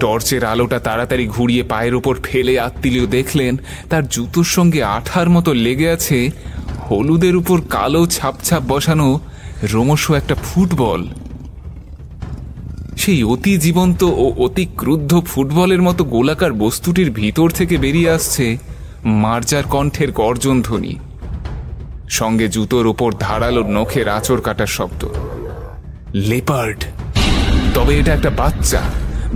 টর্চের আলোটা তাড়াতাড়ি ঘুরিয়ে পায়ের উপর ফেলে আত্মীয় দেখলেন তার জুতোর সঙ্গে আঠার মতো লেগে আছে হলুদের উপর কালো ছাপ ছাপ বসানো রোমশ একটা ফুটবল। সেই অতি জীবন্ত ও অতি ক্রুদ্ধ ফুটবলের মতো গোলাকার বস্তুটির ভিতর থেকে বেরিয়ে আসছে মার্জার কণ্ঠের গর্জন ধ্বনি, সঙ্গে জুতোর ওপর ধারালো নখের আঁচড় কাটার শব্দ। লেপার্ড, তবে এটা একটা বাচ্চা।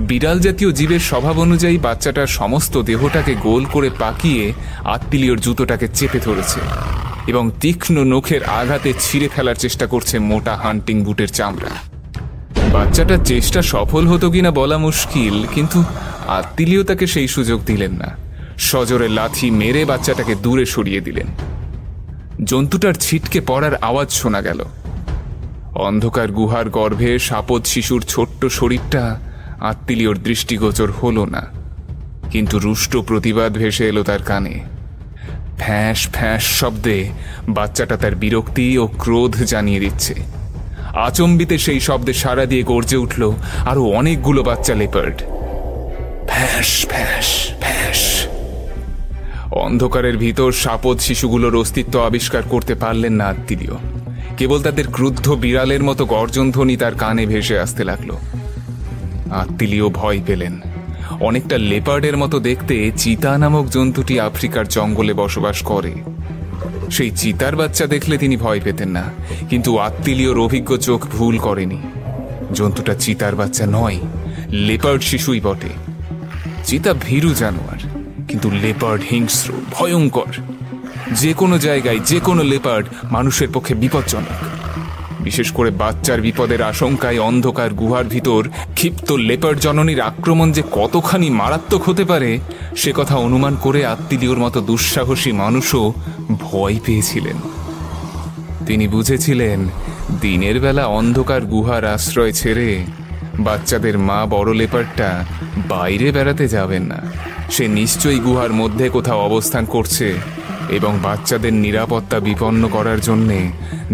বিড়াল জাতীয় জীবের স্বভাব অনুযায়ী বাচ্চাটার সমস্ত দেহটাকে গোল করে পাকিয়ে আত্মীয়র জুতোটাকে চেপে ধরেছে এবং তীক্ষ্ণ নখের আঘাতে ছিঁড়ে ফেলার চেষ্টা করছে মোটা হান্টিং বুটের চামড়া। বাচ্চাটার চেষ্টা সফল হতো কিনা বলা মুশকিল, কিন্তু আত্মীয় তাকে সেই সুযোগ দিলেন না। সজোরে লাথি মেরে বাচ্চাটাকে দূরে সরিয়ে দিলেন। জন্তুটার ছিটকে পড়ার আওয়াজ শোনা গেল। অন্ধকার গুহার গর্ভে শাপদ শিশুর ছোট্ট শরীরটা আত্মীয়র দৃষ্টিগোচর হলো না, কিন্তু রুষ্ট প্রতিবাদ ভেসে এলো তার কানে। ফ্যাঁস ফ্যাঁস শব্দে বাচ্চাটা তার বিরক্তি ও ক্রোধ জানিয়ে দিচ্ছে। আচম্বিতে সেই শব্দে সাড়া দিয়ে গর্জে উঠল আরো অনেকগুলো বাচ্চা লেপার্ড। ফ্যাঁস ফ্যাঁস ফ্যাঁস। অন্ধকারের ভিতর শাপদ শিশুগুলোর অস্তিত্ব আবিষ্কার করতে পারলেন না আত্মীয়। কেবল তাদের ক্রুদ্ধ বিড়ালের মতো গর্জন ধ্বনি তার কানে ভেসে আসতে লাগলো। আত্মীয় ভয় পেলেন। অনেকটা লেপার্ডের মতো দেখতে চিতা নামক জন্তুটি আফ্রিকার জঙ্গলে বসবাস করে। সেই চিতার বাচ্চা দেখলে তিনি ভয় পেতেন না, কিন্তু আত্মিলিওর অভিজ্ঞ চোখ ভুল করেনি। জন্তুটা চিতার বাচ্চা নয়, লেপার্ড শিশুই বটে। চিতা ভীরু জানোয়ার, কিন্তু লেপার্ড হিংস্র, ভয়ঙ্কর। যে কোনো জায়গায় যে কোনো লেপার্ড মানুষের পক্ষে বিপজ্জনক। বিশেষ করে বাচ্চার বিপদের আশঙ্কায় অন্ধকার গুহার ভিতর ক্ষিপ্ত লেপার্ড জননীর আক্রমণ যে কতখানি মারাত্মক হতে পারে সে কথা অনুমান করে আত্মিলিওর মতো দুঃসাহসী মানুষও ভয় পেয়েছিলেন। তিনি বুঝেছিলেন দিনের বেলা অন্ধকার গুহার আশ্রয় ছেড়ে বাচ্চাদের মা বড় লেপার্ডটা বাইরে বেড়াতে যাবেন না। সে নিশ্চয়ই গুহার মধ্যে কোথাও অবস্থান করছে এবং বাচ্চাদের নিরাপত্তা বিপন্ন করার জন্যে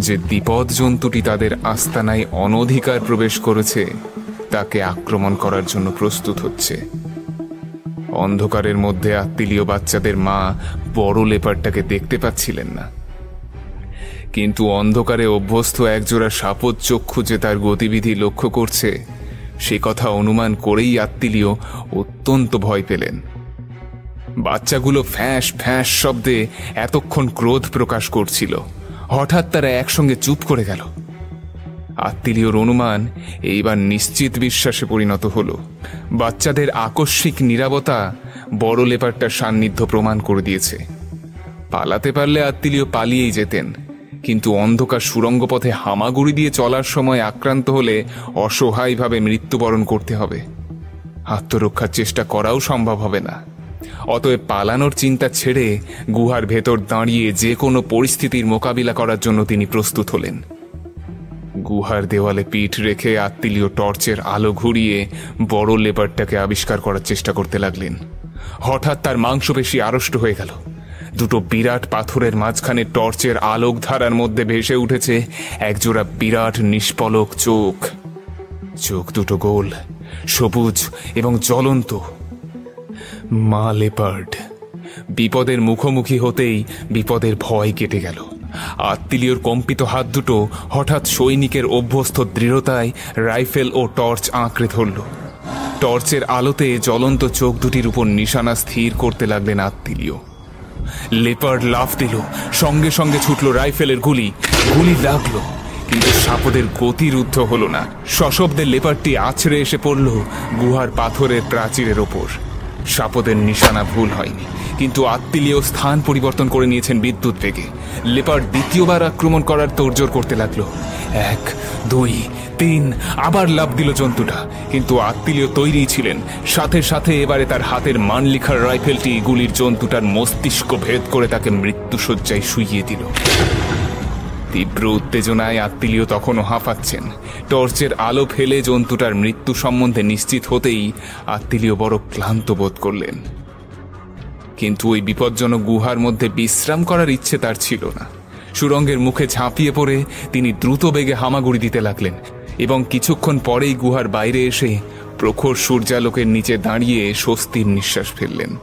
যে বিপদ জন্তুটি তাদের আস্তানায় অনধিকার প্রবেশ করেছে তাকে আক্রমণ করার জন্য প্রস্তুত হচ্ছে। অন্ধকারের মধ্যে আত্মিলিও বাচ্চাদের মা বড় লেপার্ডটাকে দেখতে পাচ্ছিলেন না, কিন্তু অন্ধকারে অভ্যস্ত একজোড়া সাপদ চক্ষু যে তার গতিবিধি লক্ষ্য করছে সে কথা অনুমান করেই আত্মিলিও অত্যন্ত ভয় পেলেন। বাচ্চাগুলো ফ্যাঁস ফ্যাঁস শব্দে এতক্ষণ ক্রোধ প্রকাশ করছিল, হঠাৎ তারা একসঙ্গে চুপ করে গেল। আত্মিলিওর অনুমান এইবার নিশ্চিত বিশ্বাসে পরিণত হল। বাচ্চাদের আকস্মিক নীরবতা বড় লেপারটার সান্নিধ্য প্রমাণ করে দিয়েছে। পালাতে পারলে আত্মিলিও পালিয়েই যেতেন, কিন্তু অন্ধকার সুড়ঙ্গ পথে হামাগুড়ি দিয়ে চলার সময় আক্রান্ত হলে অসহায়ভাবে মৃত্যুবরণ করতে হবে। আত্মরক্ষার চেষ্টা করাও সম্ভব হবে না। অতএব পালানোর চিন্তা ছেড়ে গুহার ভেতর দাঁড়িয়ে যে কোনো পরিস্থিতির মোকাবিলা করার জন্য তিনি প্রস্তুত হলেন। গুহার দেওয়ালে পিঠ রেখে আত্মিলিও টর্চের আলো ঘুরিয়ে বড় লেপার্ডটাকে আবিষ্কার করার চেষ্টা করতে লাগলেন। হঠাৎ তার মাংসপেশি আড়ষ্ট হয়ে গেল। দুটো বিরাট পাথরের মাঝখানে টর্চের আলোক ধারার মধ্যে ভেসে উঠেছে একজোড়া বিরাট নিষ্পলক চোখ। চোখ দুটো গোল, সবুজ এবং জ্বলন্ত। মা লেপার্ড। বিপদের মুখোমুখি হতেই বিপদের ভয় কেটে গেল। আত্মিলিওর কম্পিত হাত দুটো হঠাৎ সৈনিকের অভ্যস্ত দৃঢ়তায় রাইফেল ও টর্চ আঁকড়ে ধরল। টর্চের আলোতে জ্বলন্ত চোখ দুটির উপর নিশানা স্থির করতে লাগলেন আত্মিলিও। লেপার্ড লাফ দিল, সঙ্গে সঙ্গে ছুটল রাইফেলের গুলি। গুলি লাগলো, কিন্তু সাপদের গতিরুদ্ধ হল না। সশব্দে লেপার্ডটি আছড়ে এসে পড়ল গুহার পাথরের প্রাচীরের ওপর। সাপদের নিশানা ভুল হয়নি, কিন্তু আত্মিলিও স্থান পরিবর্তন করে নিয়েছেন বিদ্যুৎ বেগে। লেপার্ড দ্বিতীয়বার আক্রমণ করার তোড়জোড় করতে লাগলো। 1, 2, 3 আবার লাফ দিল জন্তুটা, কিন্তু আত্মিলিও তৈরি ছিলেন। সাথে সাথে এবারে তার হাতের মানলিখার রাইফেলটি গুলির জন্তুটার মস্তিষ্ক ভেদ করে তাকে মৃত্যুশয্যায় শুইয়ে দিল। তীব্র উত্তেজনায় আত্মিলিও তখনও হাঁপাচ্ছেন। টর্চের আলো ফেলে জন্তুটার মৃত্যু সম্বন্ধে নিশ্চিত হতেই আত্মিলিও বড় ক্লান্ত বোধ করলেন। কিন্তু ওই বিপজ্জনক গুহার মধ্যে বিশ্রাম করার ইচ্ছে তার ছিল না। সুড়ঙ্গের মুখে ঝাঁপিয়ে পড়ে তিনি দ্রুত বেগে হামাগুড়ি দিতে লাগলেন এবং কিছুক্ষণ পরেই গুহার বাইরে এসে প্রখর সূর্যালোকের নিচে দাঁড়িয়ে স্বস্তির নিঃশ্বাস ফেললেন।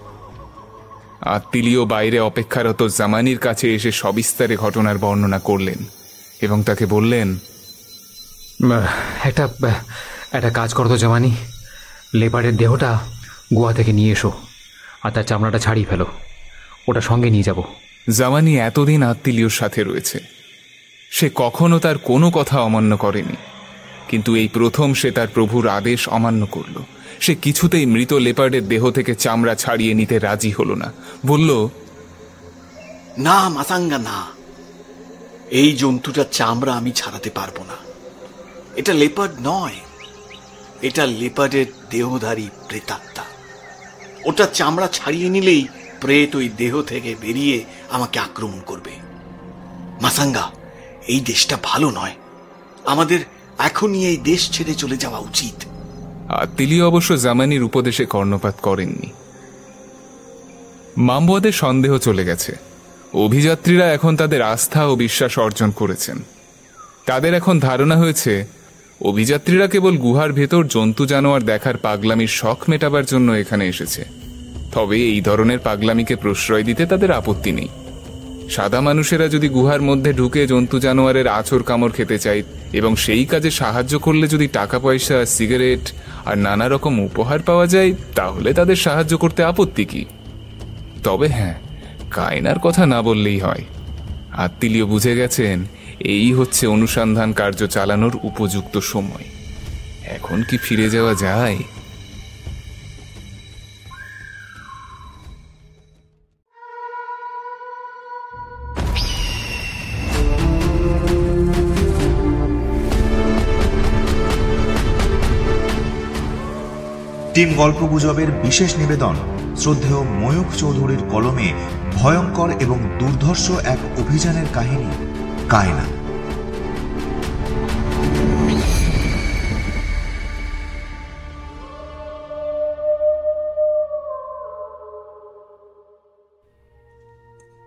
আত্মিলিও বাইরে অপেক্ষারত জামানির কাছে এসে সবিস্তারে ঘটনার বর্ণনা করলেন এবং তাকে বললেন,
একটা কাজ করতো জামানি, লেপার্ডের দেহটা গুহা থেকে নিয়ে এসো আর তার চামড়াটা ছাড়িয়ে ফেলো, ওটা সঙ্গে নিয়ে যাব।
জামানি এতদিন আত্মিলিওর সাথে রয়েছে। সে কখনো তার কোনো কথা অমান্য করেনি, কিন্তু এই প্রথম সে তার প্রভুর আদেশ অমান্য করল। সে কিছুতেই মৃত লেপার্ডের দেহ থেকে চামড়া ছাড়িয়ে নিতে রাজি হল না। বলল,
না মাসাঙ্গা, না, এই জন্তুটার চামড়া আমি ছাড়াতে পারবো না। এটা লেপার্ড নয়, এটা লেপার্ডের দেহধারী প্রেতাত্মা। ওটা চামড়া ছাড়িয়ে নিলেই প্রেত ওই দেহ থেকে বেরিয়ে আমাকে আক্রমণ করবে। মাসাঙ্গা, এই দেশটা ভালো নয়, আমাদের এখনই এই দেশ ছেড়ে চলে যাওয়া উচিত।
আত্মিলিও অবশ্য জামানির উপদেশে কর্ণপাত করেননি। মামবুয়াদের সন্দেহ চলে গেছে। অভিযাত্রীরা এখন তাদের আস্থা ও বিশ্বাস অর্জন করেছেন। তাদের এখন ধারণা হয়েছে অভিযাত্রীরা কেবল গুহার ভেতর জন্তু জানোয়ার দেখার পাগলামির শখ মেটাবার জন্য এখানে এসেছে। তবে এই ধরনের পাগলামিকে প্রশ্রয় দিতে তাদের আপত্তি নেই। সাদা মানুষেরা যদি গুহার মধ্যে ঢুকে জন্তু জানোয়ারের আঁচড় কামড় খেতে চায় এবং সেই কাজে সাহায্য করলে যদি টাকা পয়সা, সিগারেট আর নানা রকম উপহার পাওয়া যায়, তাহলে তাদের সাহায্য করতে আপত্তি কি? তবে হ্যাঁ, কায়নার কথা না বললেই হয়। আত্মীয় বুঝে গেছেন এই হচ্ছে অনুসন্ধান কার্য চালানোর উপযুক্ত সময়। এখন কি ফিরে যাওয়া যায়?
টিম গল্পগুজবের বিশেষ নিবেদন শ্রদ্ধেয় ময়ূখ চৌধুরীর কলমে ভয়ঙ্কর এবং দুর্ধর্ষ এক অভিযানের কাহিনী কায়না।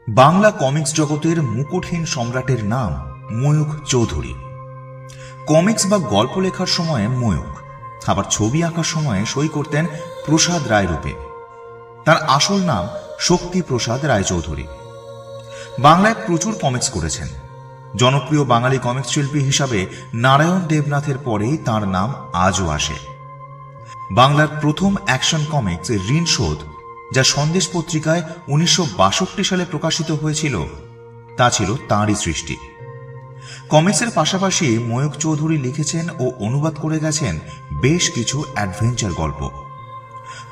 বাংলা কমিক্স জগতের মুকুটহীন সম্রাটের নাম ময়ূখ চৌধুরী। কমিক্স বা গল্প লেখার সময় ময়ূখ, আবার ছবি আঁকার সময় সই করতেন প্রসাদ রায় রূপে। তার আসল নাম শক্তি প্রসাদ রায়চৌধুরী। বাংলায় প্রচুর কমিক্স করেছেন। জনপ্রিয় বাঙালি কমিক্স শিল্পী হিসাবে নারায়ণ দেবনাথের পরেই তার নাম আজও আসে। বাংলার প্রথম অ্যাকশন কমিক্স ঋণ শোধ, যা সন্দেশ পত্রিকায় 1962 সালে প্রকাশিত হয়েছিল, তা ছিল তাঁরই সৃষ্টি। কমিক্সের পাশাপাশি ময়ূখ চৌধুরী লিখেছেন ও অনুবাদ করে গেছেন বেশ কিছু অ্যাডভেঞ্চার গল্প।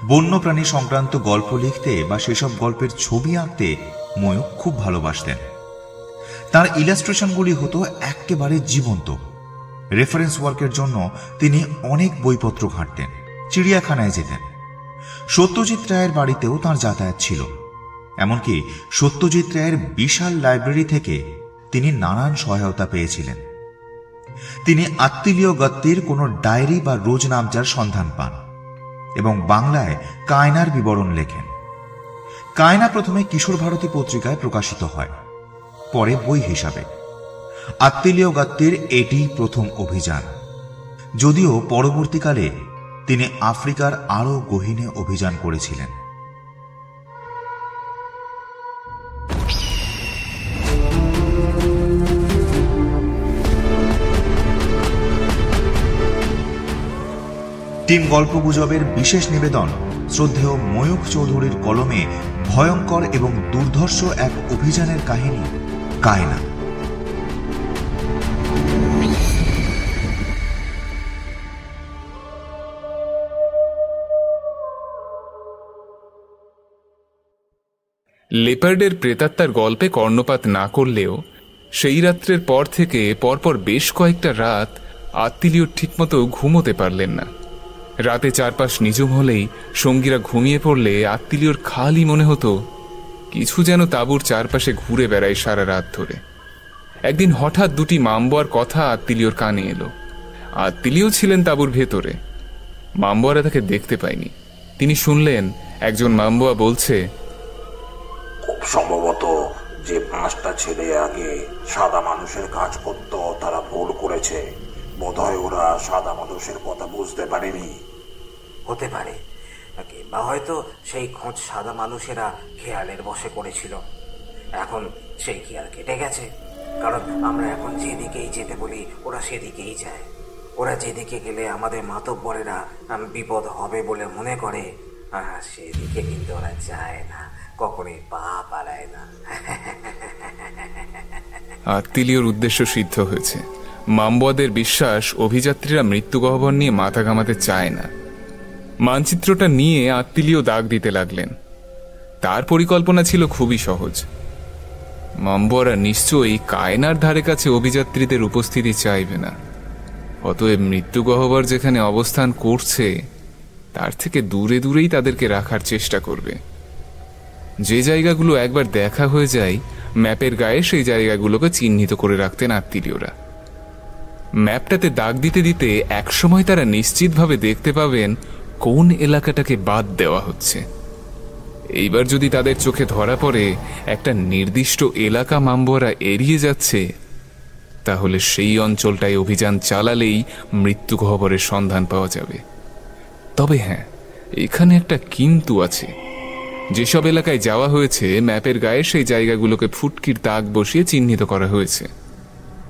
বন্যপ্রাণী সংক্রান্ত গল্প লিখতে বা সেসব গল্পের ছবি আঁকতে ময়ূখ খুব ভালোবাসতেন। তার ইলাস্ট্রেশনগুলি হতো একেবারে জীবন্ত। রেফারেন্স ওয়ার্কের জন্য তিনি অনেক বইপত্র ঘাঁটতেন, চিড়িয়াখানায় যেতেন। সত্যজিৎ রায়ের বাড়িতেও তাঁর যাতায়াত ছিল। এমনকি সত্যজিৎ রায়ের বিশাল লাইব্রেরি থেকে তিনি নানান সহায়তা পেয়েছিলেন। তিনি আত্মীয় গত্তির কোনো ডায়েরি বা রোজনামচার সন্ধান পান এবং বাংলায় কায়নার বিবরণ লেখেন। কায়না প্রথমে কিশোর ভারতী পত্রিকায় প্রকাশিত হয়, পরে বই হিসাবে। আত্মীয় গত্তির এটি প্রথম অভিযান, যদিও পরবর্তীকালে তিনি আফ্রিকার আরও গহীনে অভিযান করেছিলেন। টিম গল্পগুজবের বিশেষ নিবেদন শ্রদ্ধেয় ময়ূখ চৌধুরীর কলমে ভয়ঙ্কর এবং দুর্ধর্ষ এক অভিযানের কাহিনী কায়না।
লেপার্ডের প্রেতাত্মার গল্পে কর্ণপাত না করলেও সেই রাত্রের পর থেকে পরপর বেশ কয়েকটা রাত আত্মীয় ঠিকমতো ঘুমোতে পারলেন না। রাতে চারপাশ নিঝুম হলেই সঙ্গীরা ঘুমিয়ে পড়লে আত্মীয়র খালি মনে হতো কিছু যেন তাঁবুর চারপাশে ঘুরে বেড়ায় সারা রাত ধরে। একদিন হঠাৎ দুটি মামবোয়ার কথা আত্মীয়র কানে এলো। আত্মীয় ছিলেন তাঁবুর ভেতরে। মামবোয়ারা তাকে দেখতে পায়নি। তিনি শুনলেন একজন মামবোয়া বলছে,
খুব সম্ভবত যে 5টা ছেলে আগে সাদা মানুষের কাজ করত তারা ভুল করেছে। বোধহয় ওরা সাদা মানুষের কথা বুঝতে পারেনি।
হতে পারে, কিংবা হয়তো সেই খোঁজ সাদা মানুষেরা খেয়ালের বশে করেছিল। এখন সেই খেয়াল কেটে গেছে, কারণ আমরা এখন যেদিকেই যেতে বলি ওরা সেদিকেই যায়। ওরা যেদিকে গেলে আমাদের মাতব্বরেরা বিপদ হবে বলে মনে করে, সেদিকে কিন্তু ওরা যায় না, কখনোই পা পালায় না।
আত্মীয়র উদ্দেশ্য সিদ্ধ হয়েছে। মামবোয়াদের বিশ্বাস অভিযাত্রীরা মৃত্যু গহ্বর নিয়ে মাথা ঘামাতে চায় না। মানচিত্রটা নিয়ে আত্মীয় দাগ দিতে লাগলেন। তার পরিকল্পনা ছিল খুবই সহজ। মামবোয়ারা নিশ্চয়ই কায়নার ধারে কাছে অভিযাত্রীদের উপস্থিতি চাইবে না। অতএব মৃত্যু গহ্বর যেখানে অবস্থান করছে তার থেকে দূরে দূরেই তাদেরকে রাখার চেষ্টা করবে। যে জায়গাগুলো একবার দেখা হয়ে যায় ম্যাপের গায়ে সেই জায়গাগুলোকে চিহ্নিত করে রাখতেন আত্মীয়রা। ম্যাপটাতে দাগ দিতে দিতে একসময় তারা নিশ্চিতভাবে দেখতে পাবেন কোন এলাকাটাকে বাদ দেওয়া হচ্ছে। এইবার যদি তাদের চোখে ধরা পড়ে একটা নির্দিষ্ট এলাকা মামবোয়ারা এড়িয়ে যাচ্ছে, তাহলে সেই অঞ্চলটায় অভিযান চালালেই মৃত্যু গহ্বরের সন্ধান পাওয়া যাবে। তবে হ্যাঁ, এখানে একটা কিন্তু আছে। যেসব এলাকায় যাওয়া হয়েছে ম্যাপের গায়ে সেই জায়গাগুলোকে ফুটকির দাগ বসিয়ে চিহ্নিত করা হয়েছে।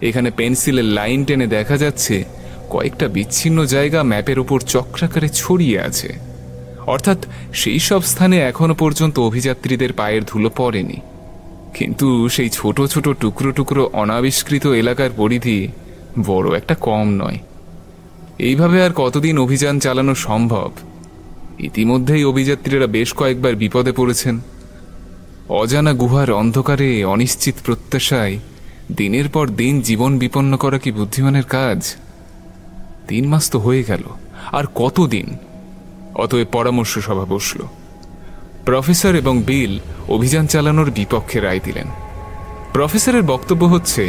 এখানে পেন্সিলের লাইন টেনে দেখা যাচ্ছে কয়েকটা বিচ্ছিন্ন জায়গা ম্যাপের উপর চক্রাকারে ছড়িয়ে আছে। অর্থাৎ সেই সব স্থানে এখনো পর্যন্ত অভিযাত্রীদের পায়ের ধুলো পড়েনি। কিন্তু সেই ছোট ছোট টুকরো টুকরো অনাবিষ্কৃত এলাকার পরিধি বড় একটা কম নয়। এইভাবে আর কতদিন অভিযান চালানো সম্ভব? ইতিমধ্যেই অভিযাত্রীরা বেশ কয়েকবার বিপদে পড়েছেন। অজানা গুহার অন্ধকারে অনিশ্চিত প্রত্যাশায় দিনের পর দিন জীবন বিপন্ন করা কি বুদ্ধিমানের কাজ? 3 মাস তো হয়ে গেল, আর কতদিন? অতএব পরামর্শ সভা বসল। প্রফেসর এবং বিল অভিযান চালানোর বিপক্ষে রায় দিলেন। প্রফেসরের বক্তব্য হচ্ছে,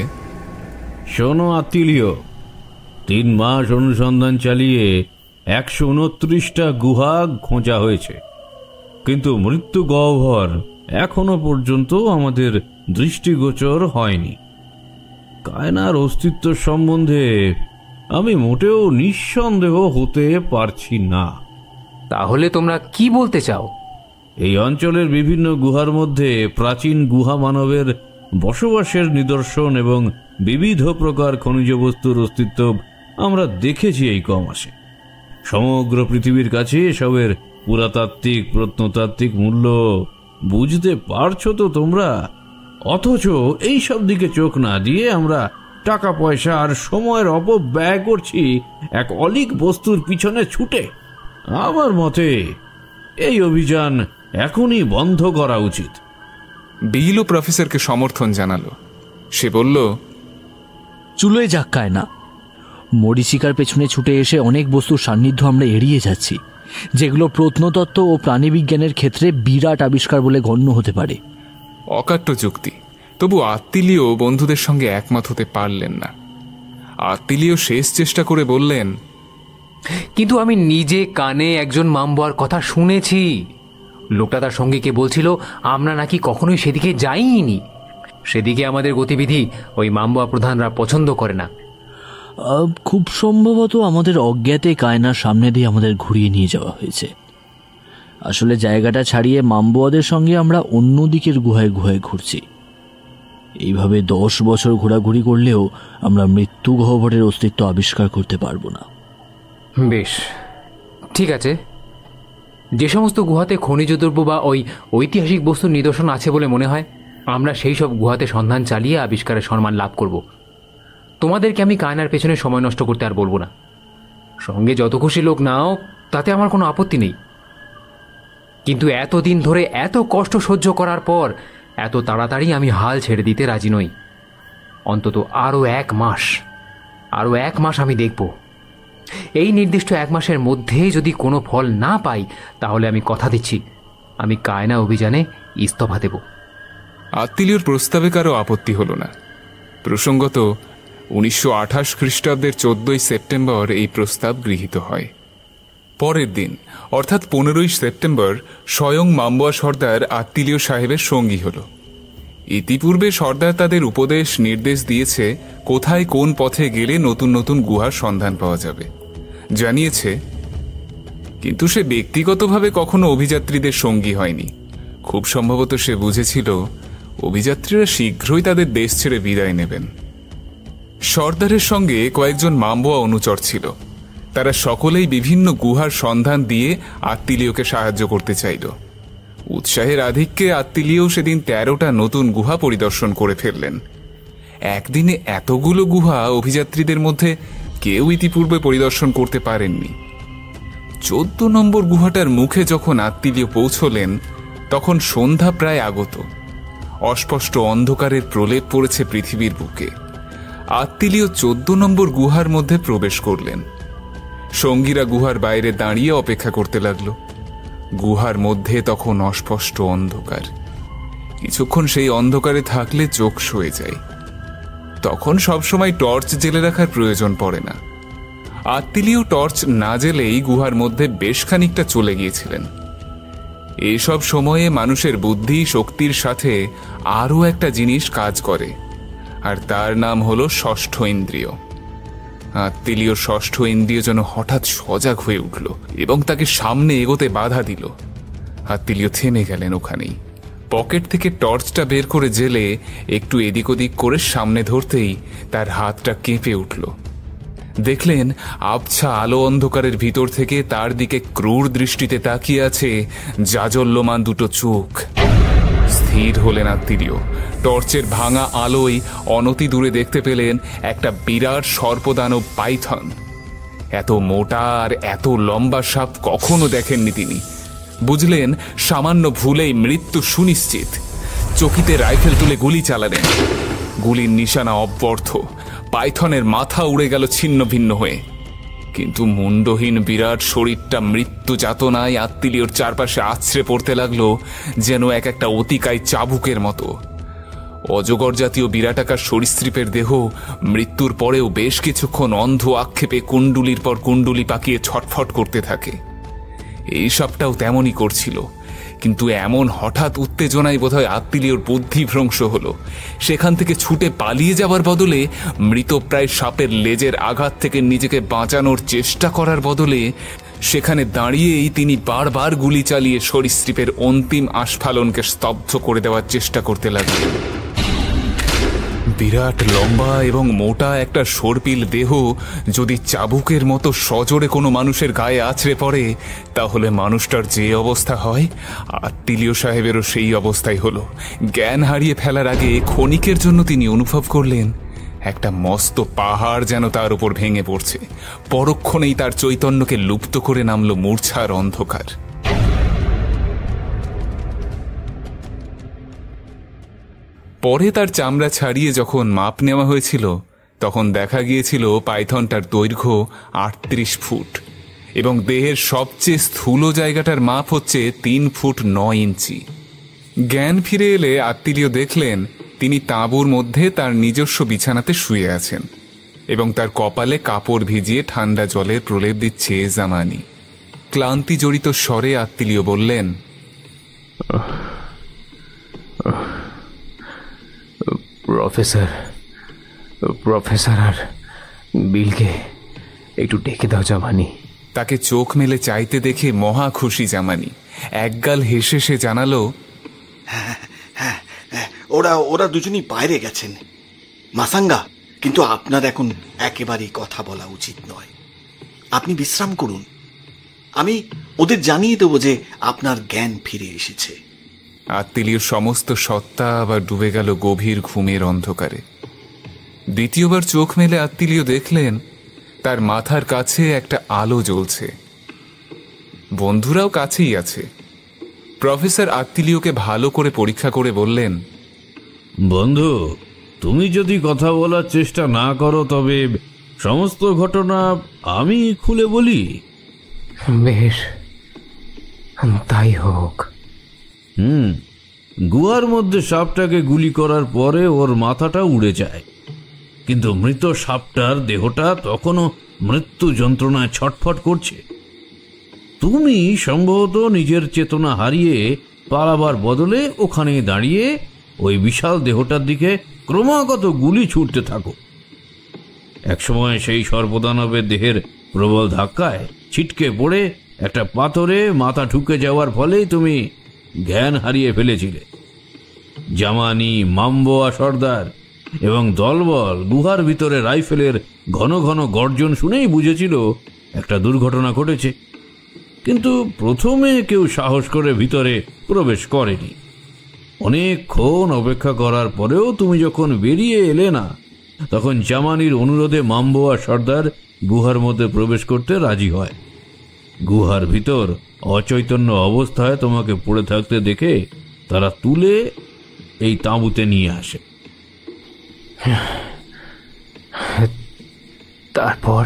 শোনো আত্মীয়, 3 মাস অনুসন্ধান চালিয়ে 129টা গুহা খোঁজা হয়েছে, কিন্তু মৃত্যু গহ্বর এখনো পর্যন্ত আমাদের দৃষ্টিগোচর হয়নি। কায়নার অস্তিত্ব সম্বন্ধে আমি মোটেও নিঃসন্দেহ হতে পারছি না।
তাহলে তোমরা কি বলতে চাও?
এই অঞ্চলের বিভিন্ন গুহার মধ্যে প্রাচীন গুহা মানবের বসবাসের নিদর্শন এবং বিবিধ প্রকার খনিজ বস্তুর অস্তিত্ব আমরা দেখেছি এই কমাসে। সমগ্র পৃথিবীর কাছে এসবের পুরাতাত্ত্বিক প্রত্নতাত্ত্বিক মূল্য বুঝতে পারছো তো তোমরা? অথচ এই সব দিকে চোখ না দিয়ে আমরা টাকা পয়সা আর সময়ের অপব্যয় করছি এক অলীক বস্তুর পিছনে ছুটে। আমার মতে এই অভিযান এখনই বন্ধ করা উচিত।
বিলও প্রফেসরকে সমর্থন জানালো। সে বলল,
চুলোয় যাক কায়না, মরীচিকার পেছনে ছুটে এসে অনেক বস্তুর সান্নিধ্য আমরা এড়িয়ে যাচ্ছি, যেগুলো প্রত্নতত্ত্ব ও প্রাণীবিজ্ঞানের ক্ষেত্রে বিরাট আবিষ্কার বলে গণ্য হতে পারে।
অকাট্য যুক্তি। তবু আত্মীয় বন্ধুদের সঙ্গে একমত হতে পারলেন না। আত্মীয় শেষ চেষ্টা করে বললেন,
কিন্তু আমি নিজে কানে একজন মামবোয়ার কথা শুনেছি। লোকটা তার সঙ্গীকে বলছিল আমরা নাকি কখনোই সেদিকে যাইনি। সেদিকে আমাদের গতিবিধি ওই মামবোয়া প্রধানরা পছন্দ করে না।
খুব সম্ভবত আমাদের অজ্ঞাতে কায়নার সামনে দিয়ে আমাদের ঘুরিয়ে নিয়ে যাওয়া হয়েছে। আসলে জায়গাটা ছাড়িয়ে মামবোয়াদের সঙ্গে আমরা অন্য দিকের গুহায় গুহায় ঘুরছি। এইভাবে 10 বছর ঘোরাঘুরি করলেও আমরা মৃত্যু গহ্বরের অস্তিত্ব আবিষ্কার করতে পারবো না।
বেশ, ঠিক আছে। যে সমস্ত গুহাতে খনিজ দ্রব্য বা ওই ঐতিহাসিক বস্তুর নিদর্শন আছে বলে মনে হয়, আমরা সেই সব গুহাতে সন্ধান চালিয়ে আবিষ্কারের সম্মান লাভ করব। তোমাদেরকে আমি কায়নার পেছনে সময় নষ্ট করতে আর বলবো না। সঙ্গে যত খুশি লোক নাও, তাতে আমার কোনো আপত্তি নেই। কিন্তু এতদিন ধরে এত কষ্ট সহ্য করার পর এত তাড়াতাড়ি আমি হাল ছেড়ে দিতে রাজি নই। অন্তত আরও 1 মাস, আরও 1 মাস আমি দেখব। এই নির্দিষ্ট 1 মাসের মধ্যে যদি কোনো ফল না পাই, তাহলে আমি কথা দিচ্ছি আমি কায়না অভিযানে ইস্তফা দেব।
আত্মীয়র প্রস্তাবে কারো আপত্তি হল না। প্রসঙ্গত 1928 খ্রিস্টাব্দের 14ই সেপ্টেম্বর এই প্রস্তাব গৃহীত হয়। পরের দিন অর্থাৎ 15ই সেপ্টেম্বর স্বয়ং মামবোয়া সর্দার আত্মীয় সাহেবের সঙ্গী হল। ইতিপূর্বে সর্দার তাদের উপদেশ নির্দেশ দিয়েছে কোথায় কোন পথে গেলে নতুন নতুন গুহার সন্ধান পাওয়া যাবে, জানিয়েছে। কিন্তু সে ব্যক্তিগতভাবে কখনো অভিযাত্রীদের সঙ্গী হয়নি। খুব সম্ভবত সে বুঝেছিল অভিযাত্রীরা শীঘ্রই তাদের দেশ ছেড়ে বিদায় নেবেন। সর্দারের সঙ্গে কয়েকজন মামবোয়া অনুচর ছিল। তারা সকলেই বিভিন্ন গুহার সন্ধান দিয়ে আত্মীয়কে সাহায্য করতে চাইল। উৎসাহের আধিক্যে আত্মীয় সেদিন 13টা নতুন গুহা পরিদর্শন করে ফেললেন। একদিনে এতগুলো গুহা অভিযাত্রীদের মধ্যে কেউ ইতিপূর্বে পরিদর্শন করতে পারেননি। 14 নম্বর গুহাটার মুখে যখন আত্মীয় পৌঁছলেন, তখন সন্ধ্যা প্রায় আগত। অস্পষ্ট অন্ধকারের প্রলেপ পড়েছে পৃথিবীর বুকে। আত্মীয় 14 নম্বর গুহার মধ্যে প্রবেশ করলেন। সঙ্গীরা গুহার বাইরে দাঁড়িয়ে অপেক্ষা করতে লাগলো। গুহার মধ্যে তখন অস্পষ্ট অন্ধকার। কিছুক্ষণ সেই অন্ধকারে থাকলে চোখ সয়ে যায়। তখন সবসময় টর্চ জেলে রাখার প্রয়োজন পড়ে না। আত্মীয় টর্চ না জেলেই গুহার মধ্যে বেশ খানিকটা চলে গিয়েছিলেন। এসব সময়ে মানুষের বুদ্ধি শক্তির সাথে আরও একটা জিনিস কাজ করে, আর তার নাম হলো ষষ্ঠ ইন্দ্রিয়। আত্মীয় ষষ্ঠ ইন্দ্রিয় যেন হঠাৎ সজাগ হয়ে উঠল এবং তাকে সামনে এগোতে বাধা দিল। আত্মীয় থেমে গেলেন ওখানেই। পকেট থেকে টর্চটা বের করে জেলে একটু এদিক ওদিক করে সামনে ধরতেই তার হাতটা কেঁপে উঠল। দেখলেন আবছা আলো অন্ধকারের ভিতর থেকে তার দিকে ক্রূর দৃষ্টিতে তাকিয়ে আছে জাজল্যমান দুটো চোখ। স্থির হলেন আত্মীয়। টর্চের ভাঙা আলোয় অনতি দূরে দেখতে পেলেন একটা বিরাট সর্পদানব পাইথন। এত মোটা আর এত লম্বা সাপ কখনো দেখেননি তিনি। বুঝলেন সামান্য ভুলেই মৃত্যু সুনিশ্চিত। চকিতে রাইফেল তুলে গুলি চালালেন। গুলির নিশানা অব্যর্থ। পাইথনের মাথা উড়ে গেল ছিন্ন ভিন্ন হয়ে। কিন্তু মুন্ডহীন বিরাট শরীরটা মৃত্যু যাতনায় আত্মীয়র চারপাশে আছড়ে পড়তে লাগলো, যেন এক একটা অতিকায় চাবুকের মতো। অজগর জাতীয় বিরাটাকার সরীসৃপের দেহ মৃত্যুর পরেও বেশ কিছুক্ষণ অন্ধ আক্ষেপে কুণ্ডুলির পর কুণ্ডুলি পাকিয়ে ছটফট করতে থাকে। এই সাপটাও তেমনই করছিল। কিন্তু এমন হঠাৎ উত্তেজনায় বোধহয় আত্মীয়র বুদ্ধিভ্রংশ হলো। সেখান থেকে ছুটে পালিয়ে যাবার বদলে, মৃতপ্রায় সাপের লেজের আঘাত থেকে নিজেকে বাঁচানোর চেষ্টা করার বদলে সেখানে দাঁড়িয়েই তিনি বারবার গুলি চালিয়ে সরীসৃপের অন্তিম আস্ফালনকে স্তব্ধ করে দেওয়ার চেষ্টা করতে লাগলেন। বিরাট লম্বা এবং মোটা একটা সর্পিল দেহ যদি চাবুকের মতো সজোরে কোনো মানুষের গায়ে আছড়ে পড়ে, তাহলে মানুষটার যে অবস্থা হয়, আত্মীয় সাহেবেরও সেই অবস্থাই হলো। জ্ঞান হারিয়ে ফেলার আগে ক্ষণিকের জন্য তিনি অনুভব করলেন একটা মস্ত পাহাড় যেন তার উপর ভেঙে পড়ছে। পরক্ষণেই তার চৈতন্যকে লুপ্ত করে নামল মূর্ছার অন্ধকার। পরে তার চামড়া ছাড়িয়ে যখন মাপ নেওয়া হয়েছিল, তখন দেখা গিয়েছিল পাইথনটার দৈর্ঘ্য 38 ফুট এবং দেহের সবচেয়ে স্থূল জায়গাটার মাপ হচ্ছে 3 ফুট 9 ইঞ্চি। জ্ঞান ফিরে এলে আত্মীয় দেখলেন তিনি তাঁবুর মধ্যে তার নিজস্ব বিছানাতে শুয়ে আছেন এবং তার কপালে কাপড় ভিজিয়ে ঠান্ডা জলের প্রলেপ দিচ্ছে জামানি। ক্লান্তি জড়িত স্বরে আত্মীয় বললেন,
প্রফেসর আর বিলকে একটু ডেকে দাও জামানি।
তাকে চোখ মেলে চাইতে দেখে মহা খুশি জামানি। একগাল হেসে সে জানালো,
হ্যাঁ, ওরা দুজনই বাইরে গেছেন মাসাঙ্গা, কিন্তু আপনার এখন একেবারেই কথা বলা উচিত নয়। আপনি বিশ্রাম করুন। আমি ওদের জানিয়ে দেবো যে আপনার জ্ঞান ফিরে এসেছে।
আত্মীয় সমস্ত সত্তা আবার ডুবে গেল গভীর ঘুমের অন্ধকারে। দ্বিতীয়বার চোখ মেলে আত্মীয় দেখলেন তার মাথার কাছে একটা আলো জ্বলছে। বন্ধুরাও কাছেই আছে। প্রফেসর আত্মীয়কে ভালো করে পরীক্ষা করে বললেন,
বন্ধু, তুমি যদি কথা বলার চেষ্টা না করো তবে সমস্ত ঘটনা আমি খুলে বলি।
বেশ, তাই হোক।
গুহার মধ্যে সাপটাকে গুলি করার পরে ওর মাথাটা উড়ে যায়, কিন্তু মৃত সাপটার দেহটা তখনও মৃত্যু যন্ত্রণায় ছটফট করছে। তুমি সম্ভবত নিজের চেতনা হারিয়ে পালাবার বদলে ওখানে দাঁড়িয়ে ওই বিশাল দেহটার দিকে ক্রমাগত গুলি ছুটতে থাকো। একসময় সেই সর্বদানবের দেহের প্রবল ধাক্কায় ছিটকে পড়ে একটা পাথরে মাথা ঠুকে যাওয়ার ফলেই তুমি জ্ঞান হারিয়ে ফেলেছিলে। জামানি, মাম্বোয়া সর্দার এবং দলবল গুহার ভিতরে রাইফেলের ঘন ঘন গর্জন শুনেই বুঝেছিল একটা দুর্ঘটনা ঘটেছে, কিন্তু প্রথমে কেউ সাহস করে ভিতরে প্রবেশ করেনি। অনেকক্ষণ অপেক্ষা করার পরেও তুমি যখন বেরিয়ে এলে না, তখন জামানির অনুরোধে মাম্বোয়া সর্দার গুহার মধ্যে প্রবেশ করতে রাজি হয়। গুহার ভিতর অচৈতন্য অবস্থায় তোমাকে পড়ে থাকতে দেখে তারা তুলে এই তাঁবুতে নিয়ে আসে।
তারপর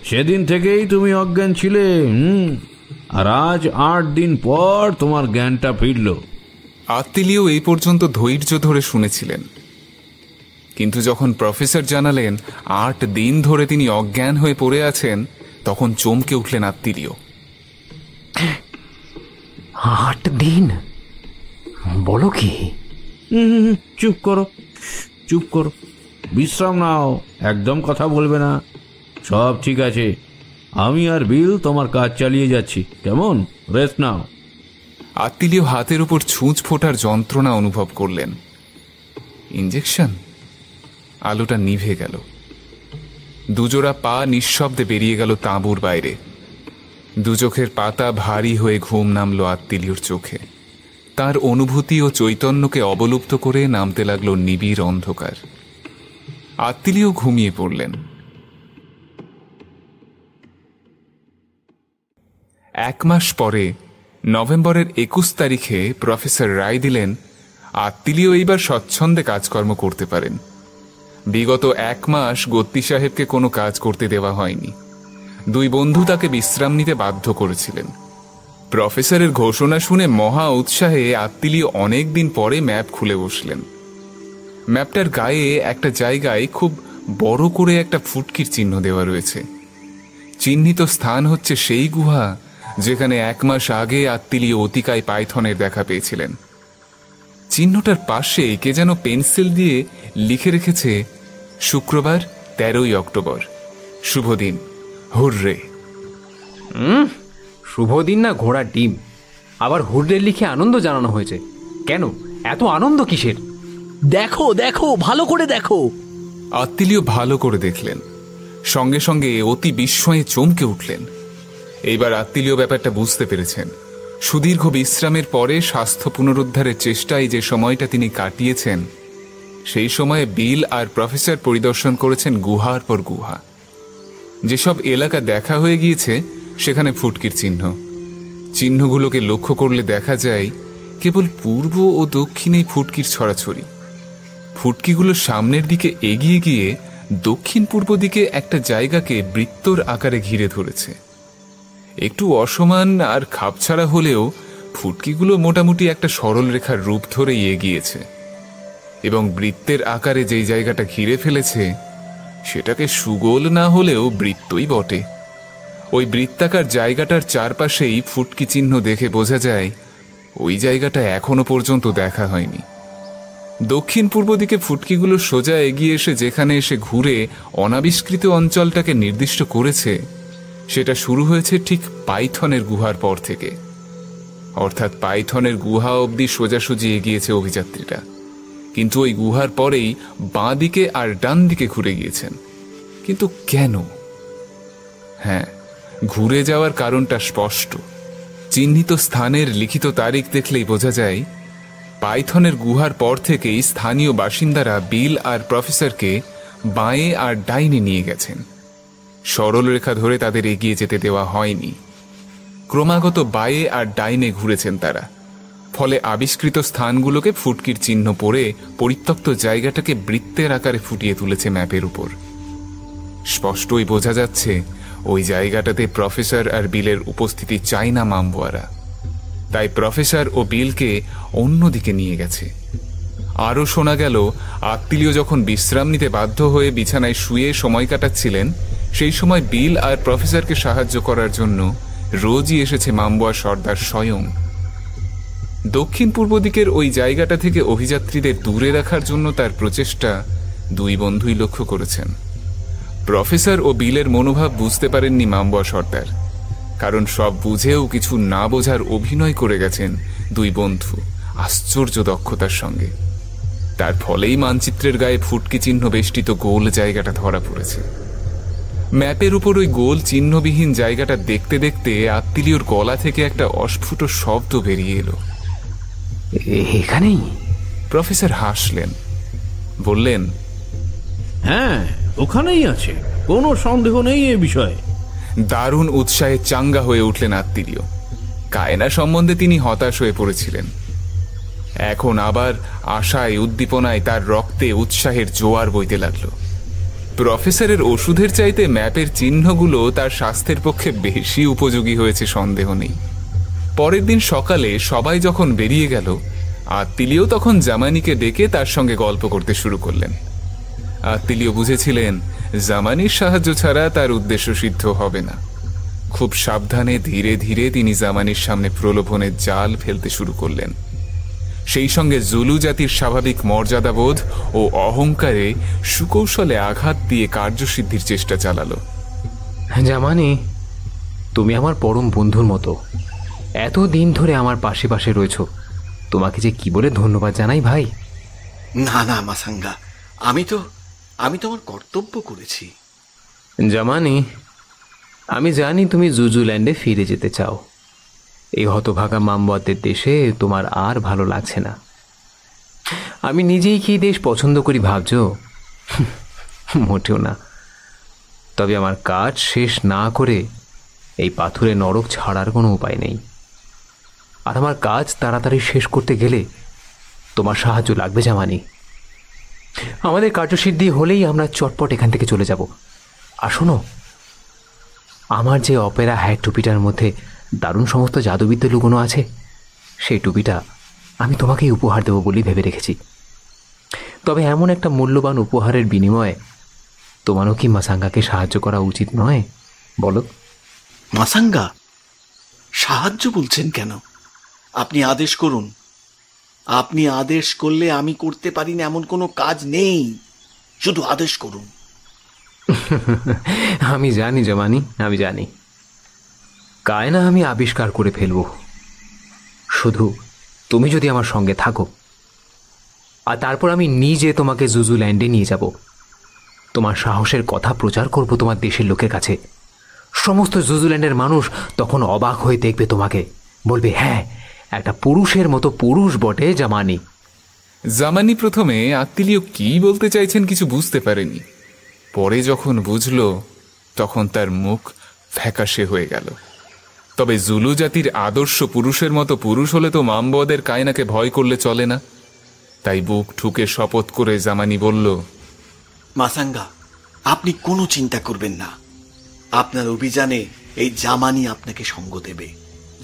সেদিন থেকেই তুমি অজ্ঞান ছিলে, আর আজ 8 দিন পর তোমার জ্ঞানটা ফিরল।
আত্মীয় এই পর্যন্ত ধৈর্য ধরে শুনেছিলেন, কিন্তু যখন প্রফেসর জানালেন 8 দিন ধরে তিনি অজ্ঞান হয়ে পড়ে আছেন, তখন চমকে উঠলেন আত্মীয়।
8 দিন? বলো কি?
চুপ করো, চুপ করো, বিশ্রাম নাও, একদম কথা বলবে না। সব ঠিক আছে, আমি আর বিল তোমার কাজ চালিয়ে যাচ্ছি, কেমন? রেস্ট নাও।
আত্মীয় হাতের উপর ছুঁচ ফোটার যন্ত্রণা অনুভব করলেন। ইঞ্জেকশন? আলোটা নিভে গেল। দুজোড়া পা নিঃশব্দে বেরিয়ে গেল তাঁবুর বাইরে। দু চোখের পাতা ভারী হয়ে ঘুম নামল আত্মীয়র চোখে। তার অনুভূতি ও চৈতন্যকে অবলুপ্ত করে নামতে লাগলো নিবিড় অন্ধকার। আত্মিলিও ঘুমিয়ে পড়লেন। 1 মাস পরে নভেম্বরের 21 তারিখে প্রফেসর রায় দিলেন আত্মিলিও এইবার স্বচ্ছন্দে কাজকর্ম করতে পারেন। বিগত 1 মাস গত্তি সাহেবকে কোনো কাজ করতে দেওয়া হয়নি। 2 বন্ধু তাকে বিশ্রাম নিতে বাধ্য করেছিলেন। প্রফেসরের ঘোষণা শুনে মহা উৎসাহে আত্মিলিও অনেকদিন পরে ম্যাপ খুলে বসলেন। ম্যাপটার গায়ে একটা জায়গায় খুব বড় করে একটা ফুটকির চিহ্ন দেওয়া রয়েছে। চিহ্নিত স্থান হচ্ছে সেই গুহা যেখানে 1 মাস আগে আত্মিলিও অতিকায় পাইথনের দেখা পেয়েছিলেন। চিহ্নটার পাশে কে যেন পেন্সিল দিয়ে লিখে রেখেছে শুক্রবার 13ই অক্টোবর, শুভ দিন, হুররে।
শুভ দিন না ঘোড়ার ডিম, আবার হুররে লিখে আনন্দ জানানো হয়েছে। কেন এত আনন্দ কিসের?
দেখো দেখো, ভালো করে দেখো।
আত্মিলিও ভালো করে দেখলেন, সঙ্গে সঙ্গে অতি বিস্ময়ে চমকে উঠলেন। এইবার আত্মিলিও ব্যাপারটা বুঝতে পেরেছেন। সুদীর্ঘ বিশ্রামের পরে স্বাস্থ্য পুনরুদ্ধারের চেষ্টায় যে সময়টা তিনি কাটিয়েছেন, সেই সময়ে বিল আর প্রফেসর পরিদর্শন করেছেন গুহার পর গুহা। যেসব এলাকা দেখা হয়ে গিয়েছে সেখানে ফুটকির চিহ্ন। চিহ্নগুলোকে লক্ষ্য করলে দেখা যায় কেবল পূর্ব ও দক্ষিণেই ফুটকির ছড়াছড়ি। ফুটকিগুলো সামনের দিকে এগিয়ে গিয়ে দক্ষিণ পূর্ব দিকে একটা জায়গাকে বৃত্তর আকারে ঘিরে ধরেছে। একটু অসমান আর খাপছাড়া হলেও ফুটকিগুলো মোটামুটি একটা সরল রেখার রূপ ধরেই এগিয়েছে এবং বৃত্তের আকারে যেই জায়গাটা ঘিরে ফেলেছে সেটাকে সুগোল না হলেও বৃত্তই বটে। ওই বৃত্তাকার জায়গাটার চারপাশেই ফুটকি চিহ্ন দেখে বোঝা যায় ওই জায়গাটা এখনো পর্যন্ত দেখা হয়নি। দক্ষিণ পূর্ব দিকে ফুটকিগুলো সোজা এগিয়ে এসে যেখানে এসে ঘুরে অনাবিষ্কৃত অঞ্চলটাকে নির্দিষ্ট করেছে সেটা শুরু হয়েছে ঠিক পাইথনের গুহার পর থেকে। অর্থাৎ পাইথনের গুহা অবধি সোজাসুজি এগিয়েছে অভিযাত্রীরা, কিন্তু ওই গুহার পরেই বাঁ দিকে আর ডান দিকে ঘুরে গিয়েছেন। কিন্তু কেন? হ্যাঁ, ঘুরে যাওয়ার কারণটা স্পষ্ট। চিহ্নিত স্থানের লিখিত তারিখ দেখলেই বোঝা যায় পাইথনের গুহার পর থেকেই স্থানীয় বাসিন্দারা বিল আর প্রফেসরকে বাঁয়ে আর ডাইনে নিয়ে গেছেন। সরল রেখা ধরে তাদের এগিয়ে যেতে দেওয়া হয়নি। ক্রমাগত বাঁয়ে আর ডাইনে ঘুরেছেন তারা। ফলে আবিষ্কৃত স্থানগুলোকে ফুটকির চিহ্ন পরে পরিত্যক্ত জায়গাটাকে বৃত্তের আকারে ফুটিয়ে তুলেছে ম্যাপের উপর। স্পষ্টই বোঝা যাচ্ছে ওই জায়গাটাতে প্রফেসর আর বিলের উপস্থিতি চায় না মামবুয়ারা। তাই প্রফেসর ও বিলকে অন্যদিকে নিয়ে গেছে। আরও শোনা গেল আত্মিলিও যখন বিশ্রাম নিতে বাধ্য হয়ে বিছানায় শুয়ে সময় কাটাচ্ছিলেন, সেই সময় বিল আর প্রফেসরকে সাহায্য করার জন্য রোজই এসেছে মামবুয়া সর্দার স্বয়ং। দক্ষিণ পূর্ব দিকের ওই জায়গাটা থেকে অভিযাত্রীদের দূরে রাখার জন্য তার প্রচেষ্টা 2 বন্ধুই লক্ষ্য করেছেন। প্রফেসর ও বিলের মনোভাব বুঝতে পারেননি মামবুয়া সর্দার, কারণ সব বুঝেও কিছু না বোঝার অভিনয় করে গেছেন 2 বন্ধু আশ্চর্য দক্ষতার সঙ্গে। তার ফলেই মানচিত্রের গায়ে ফুটকি চিহ্ন বেষ্টিত গোল জায়গাটা ধরা পড়েছে। ম্যাপের উপর ওই গোল চিহ্নবিহীন জায়গাটা দেখতে দেখতে আত্মিলিওর গলা থেকে একটা অস্ফুট শব্দ বেরিয়ে এলো।
এখানেই?
প্রফেসর হাসলেন, বললেন,
হ্যাঁ, ওখানেই আছে, কোনো সন্দেহ নেই এ বিষয়ে।
দারুণ উৎসাহে চাঙ্গা হয়ে উঠলেন আত্মিলিও। কায়না সম্বন্ধে তিনি হতাশ হয়ে পড়েছিলেন। এখন আবার আশায় উদ্দীপনায় তার রক্তে উৎসাহের জোয়ার বইতে লাগলো। প্রফেসরের ওষুধের চাইতে ম্যাপের চিহ্নগুলো তার স্বাস্থ্যের পক্ষে বেশি উপযোগী হয়েছে সন্দেহ নেই। পরের দিন সকালে সবাই যখন বেরিয়ে গেল, আত্মিলিও তখন জামানিকে ডেকে তার সঙ্গে গল্প করতে শুরু করলেন। আত্মিলিও বুঝেছিলেন জামানির সাহায্য ছাড়া তার উদ্দেশ্য সিদ্ধ হবে না। খুব সাবধানে ধীরে ধীরে তিনি জামানির সামনে প্রলোভনের জাল ফেলতে শুরু করলেন। সেই সঙ্গে জুলু জাতির স্বাভাবিক মর্যাদাবোধ ও অহংকারে সুকৌশলে আঘাত দিয়ে কার্যসিদ্ধির চেষ্টা চালালো।
জামানি, তুমি আমার পরম বন্ধুর মতো, এতদিন ধরে আমার পাশে পাশে রয়েছ। তোমাকে যে কি বলে ধন্যবাদ জানাই ভাই।
না না মাসাঙ্গা, আমি তো আমার কর্তব্য করেছি।
জামানি, আমি জানি তুমি জুজুল্যান্ডে ফিরে যেতে চাও। এই হতভাগা মামবদের দেশে তোমার আর ভালো লাগছে না। আমি নিজেই কি দেশ পছন্দ করি ভাবছো? মোটেও না। তবে আমার কাজ শেষ না করে এই পাথুরে নরক ছাড়ার কোনো উপায় নেই। আর আমার কাজ তাড়াতাড়ি শেষ করতে গেলে তোমার সাহায্য লাগবে জামানি। আমাদের কার্যসিদ্ধি হলেই আমরা চটপট এখান থেকে চলে যাব। আর শোনো, আমার যে অপেরা হ্যাট টুপিটার মধ্যে দারুণ সমস্ত জাদুবিদ্যা লুকোনো আছে, সেই টুপিটা আমি তোমাকেই উপহার দেবো বলেই ভেবে রেখেছি। তবে এমন একটা মূল্যবান উপহারের বিনিময়ে তোমারও কি মাসাঙ্গাকে সাহায্য করা উচিত নয় বলো?
মাসাঙ্গা সাহায্য বলছেন কেন? আপনি আদেশ করুন। আপনি আদেশ করলে আমি করতে পারি না এমন কোনো কাজ নেই, শুধু আদেশ করুন।
আমি জানি জামানি, আমি জানি কায়না আমি আবিষ্কার করে ফেলব, শুধু তুমি যদি আমার সঙ্গে থাকো। আর তারপর আমি নিজে তোমাকে জুজুল্যান্ডে নিয়ে যাব। তোমার সাহসের কথা প্রচার করব তোমার দেশের লোকের কাছে। সমস্ত জুজুল্যান্ডের মানুষ তখন অবাক হয়ে দেখবে তোমাকে, বলবে হ্যাঁ, একটা পুরুষের মতো পুরুষ বটে জামানি।
জামানি প্রথমে আত্মীয় কি বলতে চাইছেন কিছু বুঝতে পারেনি। পরে যখন বুঝল তখন তার মুখ ফ্যাকাশে হয়ে গেল। তবে জুলু জাতির আদর্শ পুরুষের মতো পুরুষ হলে তো মামবদের কায়নাকে ভয় করলে চলে না। তাই বুক ঠুকে শপথ করে জামানি বলল,
মাসাঙ্গা আপনি কোনো চিন্তা করবেন না। আপনার অভিযানে এই জামানি আপনাকে সঙ্গ দেবে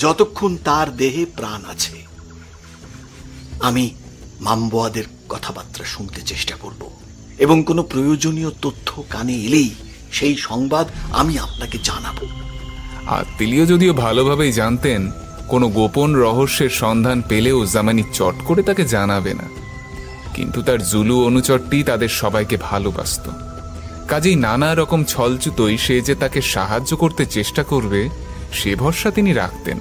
যতক্ষণ তার দেহে প্রাণ আছে। আমি মামবদের কথাবার্তা শুনতে চেষ্টা করব এবং কোনো প্রয়োজনীয় তথ্য কানে এলেই সেই সংবাদ আমি আপনাকে জানাবো।
আত্মীয় যদিও ভালোভাবেই জানতেন কোনো গোপন রহস্যের সন্ধান পেলেও জামানি চট করে তাকে জানাবে না, কিন্তু তার জুলু অনুচরটি তাদের সবাইকে ভালোবাসত। কাজেই নানা রকম ছলচুতোই সে যে তাকে সাহায্য করতে চেষ্টা করবে সে ভরসা তিনি রাখতেন।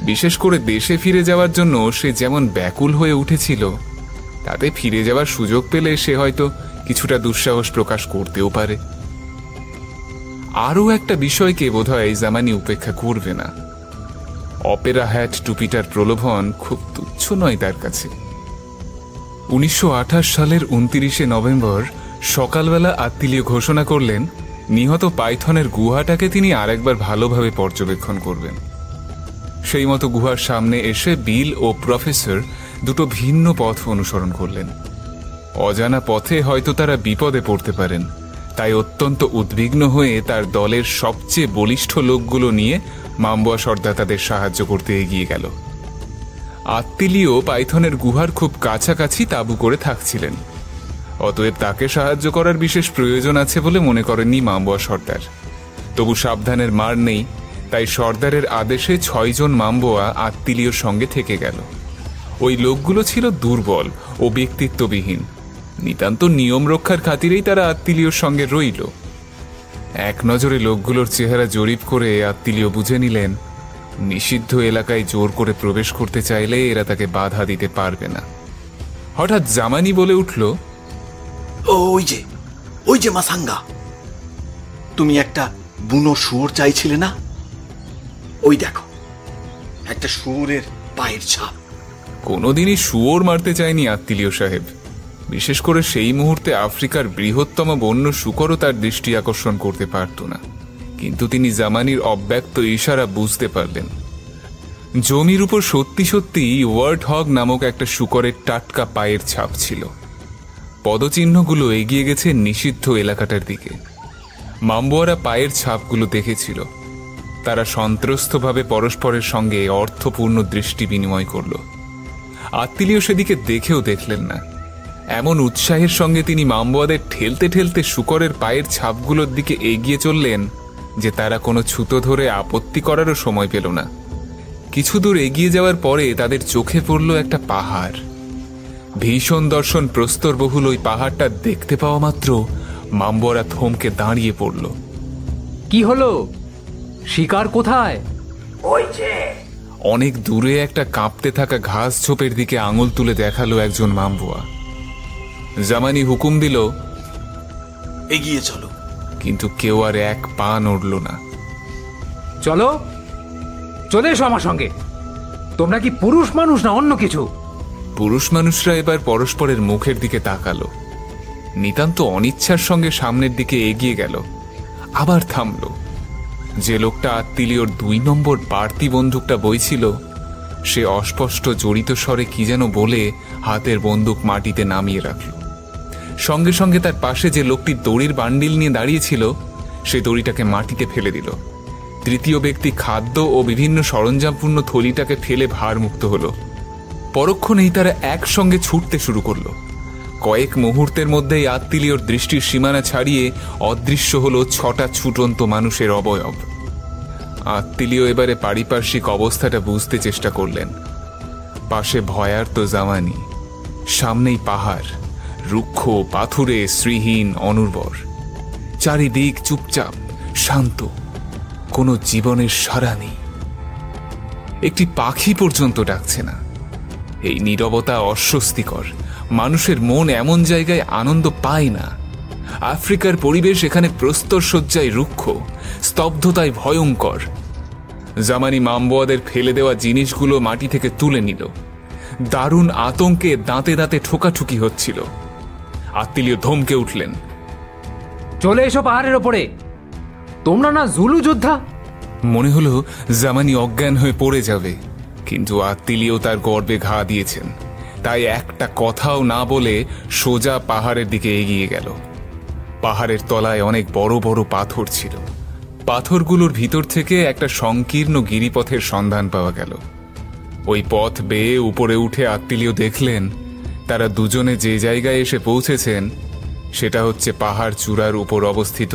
বিশেষ করে দেশে ফিরে যাওয়ার জন্য সে যেমন ব্যাকুল হয়ে উঠেছিল, তাতে ফিরে যাওয়ার সুযোগ পেলে সে হয়তো কিছুটা দুঃসাহস প্রকাশ করতেও পারে। আরও একটা বিষয়কে বোধহয় জামানি উপেক্ষা করবে না। অপেরা হ্যাট টুপিটার প্রলোভন খুব তুচ্ছ নয় তার কাছে। 1928 সালের 29শে নভেম্বর সকালবেলা আত্মীয় ঘোষণা করলেন নিহত পাইথনের গুহাটাকে তিনি আরেকবার ভালোভাবে পর্যবেক্ষণ করবেন। সেই মতো গুহার সামনে এসে বিল ও প্রফেসর দুটো ভিন্ন পথ অনুসরণ করলেন। অজানা পথে হয়তো তারা বিপদে পড়তে পারেন, তাই অত্যন্ত উদ্বিগ্ন হয়ে তার দলের সবচেয়ে বলিষ্ঠ লোকগুলো নিয়ে মামবুয়া সর্দার তাদের সাহায্য করতে এগিয়ে গেল। আত্মীয় পাইথনের গুহার খুব কাছাকাছি তাঁবু করে থাকছিলেন, অতএব তাকে সাহায্য করার বিশেষ প্রয়োজন আছে বলে মনে করেননি মামবুয়া সর্দার। তবু সাবধানের মার নেই, তাই সর্দারের আদেশে 6 জন মামবুয়া আত্মীয়র সঙ্গে থেকে গেল। ওই লোকগুলো ছিল দুর্বল ও ব্যক্তিত্ববিহীন। নিতান্ত নিয়ম রক্ষার খাতিরেই তারা আত্মীয়র সঙ্গে রইল। এক নজরে লোকগুলোর চেহারা জরিপ করে আত্মীয় বুঝে নিলেন নিষিদ্ধ এলাকায় জোর করে প্রবেশ করতে চাইলে এরা তাকে বাধা দিতে পারবে না। হঠাৎ জামানি বলে উঠল,
ওই যে মাসাঙ্গা, তুমি একটা বুনো শুয়োর চাইছিলে না? ওই দেখো, একটা শুয়োরের পায়ের ছাপ।
কোনোদিনই শুয়োর মারতে চায়নি আত্মীয় সাহেব। বিশেষ করে সেই মুহূর্তে আফ্রিকার বৃহত্তম বন্য শূকরও তার দৃষ্টি আকর্ষণ করতে পারত না, কিন্তু তিনি জামানির অব্যক্ত ইশারা বুঝতে পারলেন। জমির উপর সত্যি সত্যি ওয়ার্ড হগ নামক একটা শূকরের টাটকা পায়ের ছাপ ছিল। পদচিহ্নগুলো এগিয়ে গেছে নিষিদ্ধ এলাকাটার দিকে। মামবুয়ারা পায়ের ছাপগুলো দেখেছিল। তারা সন্ত্রস্তভাবে পরস্পরের সঙ্গে অর্থপূর্ণ দৃষ্টি বিনিময় করল। আত্মীয় সেদিকে দেখেও দেখলেন না। এমন উৎসাহের সঙ্গে তিনি মামবুয়াদের ঠেলতে ঠেলতে শূকরের পায়ের ছাপগুলোর দিকে এগিয়ে চললেন যে তারা কোনো ছুতো ধরে আপত্তি করারও সময় পেল না। কিছু দূর এগিয়ে যাওয়ার পরে তাদের চোখে পড়ল একটা পাহাড়। ভীষণ দর্শন প্রস্তরবহুল ওই পাহাড়টা দেখতে পাওয়া মাত্র মামবুয়ারা থমকে দাঁড়িয়ে পড়ল।
কি হলো? শিকার কোথায়?
ওই যে
অনেক দূরে একটা কাঁপতে থাকা ঘাস ঝোপের দিকে আঙুল তুলে দেখালো একজন মামবুয়া। জামানি হুকুম দিল,
এগিয়ে চলো।
কিন্তু কেউ আর এক পা নড়ল না।
চলো চলে এসো আমার সঙ্গে। তোমরা কি পুরুষ মানুষ না অন্য কিছু?
পুরুষ মানুষরা এবার পরস্পরের মুখের দিকে তাকালো। নিতান্ত অনিচ্ছার সঙ্গে সামনের দিকে এগিয়ে গেল, আবার থামল। যে লোকটা আত্মীয়র 2 নম্বর বাড়তি বন্দুকটা বইছিল সে অস্পষ্ট জড়িত স্বরে কি যেন বলে হাতের বন্দুক মাটিতে নামিয়ে রাখল। সঙ্গে সঙ্গে তার পাশে যে লোকটি দড়ির বান্ডিল নিয়ে দাঁড়িয়েছিল সে দড়িটাকে মাটিতে ফেলে দিল। তৃতীয় ব্যক্তি খাদ্য ও বিভিন্ন সরঞ্জামপূর্ণ থলিটাকে ফেলে ভারমুক্ত হলো। পরক্ষণেই তারা একসঙ্গে ছুটতে শুরু করলো। কয়েক মুহূর্তের মধ্যেই আত্মীয়র দৃষ্টির সীমানা ছাড়িয়ে অদৃশ্য হলো 6টা ছুটন্ত মানুষের অবয়ব। আত্মীয় এবারে পারিপার্শ্বিক অবস্থাটা বুঝতে চেষ্টা করলেন। পাশে ভয়ার্ত জামানি, সামনেই পাহাড়, রুক্ষ, পাথুরে, শ্রীহীন, অনুর্বর। চারিদিক চুপচাপ, শান্ত, কোনো জীবনের সাড়া নেই। একটি পাখি পর্যন্ত ডাকছে না। এই নীরবতা অস্বস্তিকর। মানুষের মন এমন জায়গায় আনন্দ পায় না। আফ্রিকার পরিবেশ এখানে প্রস্তরসজ্জায় রুক্ষ, স্তব্ধতায় ভয়ঙ্কর। জামানি মাম্বোয়াদের ফেলে দেওয়া জিনিসগুলো মাটি থেকে তুলে নিল। দারুণ আতঙ্কে দাঁতে দাঁতে ঠোকাঠুকি হচ্ছিল। আত্মীয় ধমকে উঠলেন,
চলে এসো পাহাড়ের ওপরে। তোমরা না জুলু যোদ্ধা?
মনে হলো জামানি অজ্ঞান হয়ে পড়ে যাবে, কিন্তু আত্মীয় তার গর্বে ঘা দিয়েছেন, তাই একটা কথাও না বলে সোজা পাহাড়ের দিকে এগিয়ে গেল। পাহাড়ের তলায় অনেক বড় বড় পাথর ছিল। পাথরগুলোর ভিতর থেকে একটা সংকীর্ণ গিরিপথের সন্ধান পাওয়া গেল। ওই পথ বেয়ে উপরে উঠে আত্মীয় দেখলেন তারা দুজনে যে জায়গায় এসে পৌঁছেছেন সেটা হচ্ছে পাহাড় চূড়ার উপর অবস্থিত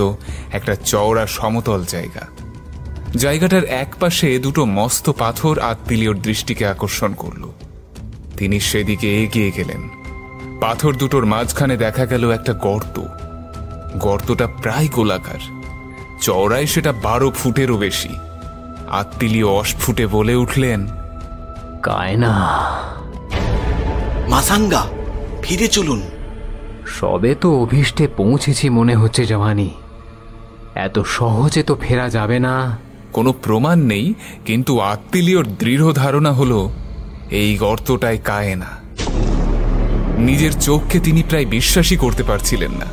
একটা চওড়া সমতল জায়গা। জায়গাটার একপাশে 2টো মস্ত পাথর আত্মীয়র দৃষ্টিকে আকর্ষণ করল। তিনি সেদিকে এগিয়ে গেলেন। পাথর দুটোর মাঝখানে দেখা গেল একটা গর্ত। গর্তটা প্রায় গোলাকার, চওড়ায় সেটা 12 ফুটেরও বেশি। আত্মীয় অস্ফুটে বলে উঠলেন,
কায়না।
মাসাঙ্গা, ফিরে চলুন।
সবে তো অভীষ্টে পৌঁছেছি মনে হচ্ছে জামানি। এত সহজে তো ফেরা যাবে না।
কোনো প্রমাণ নেই, কিন্তু আত্মীয়র দৃঢ় ধারণা হলো এই গর্তটাই কায়না। নিজের চোখকে তিনি প্রায় বিশ্বাসই করতে পারছিলেন না।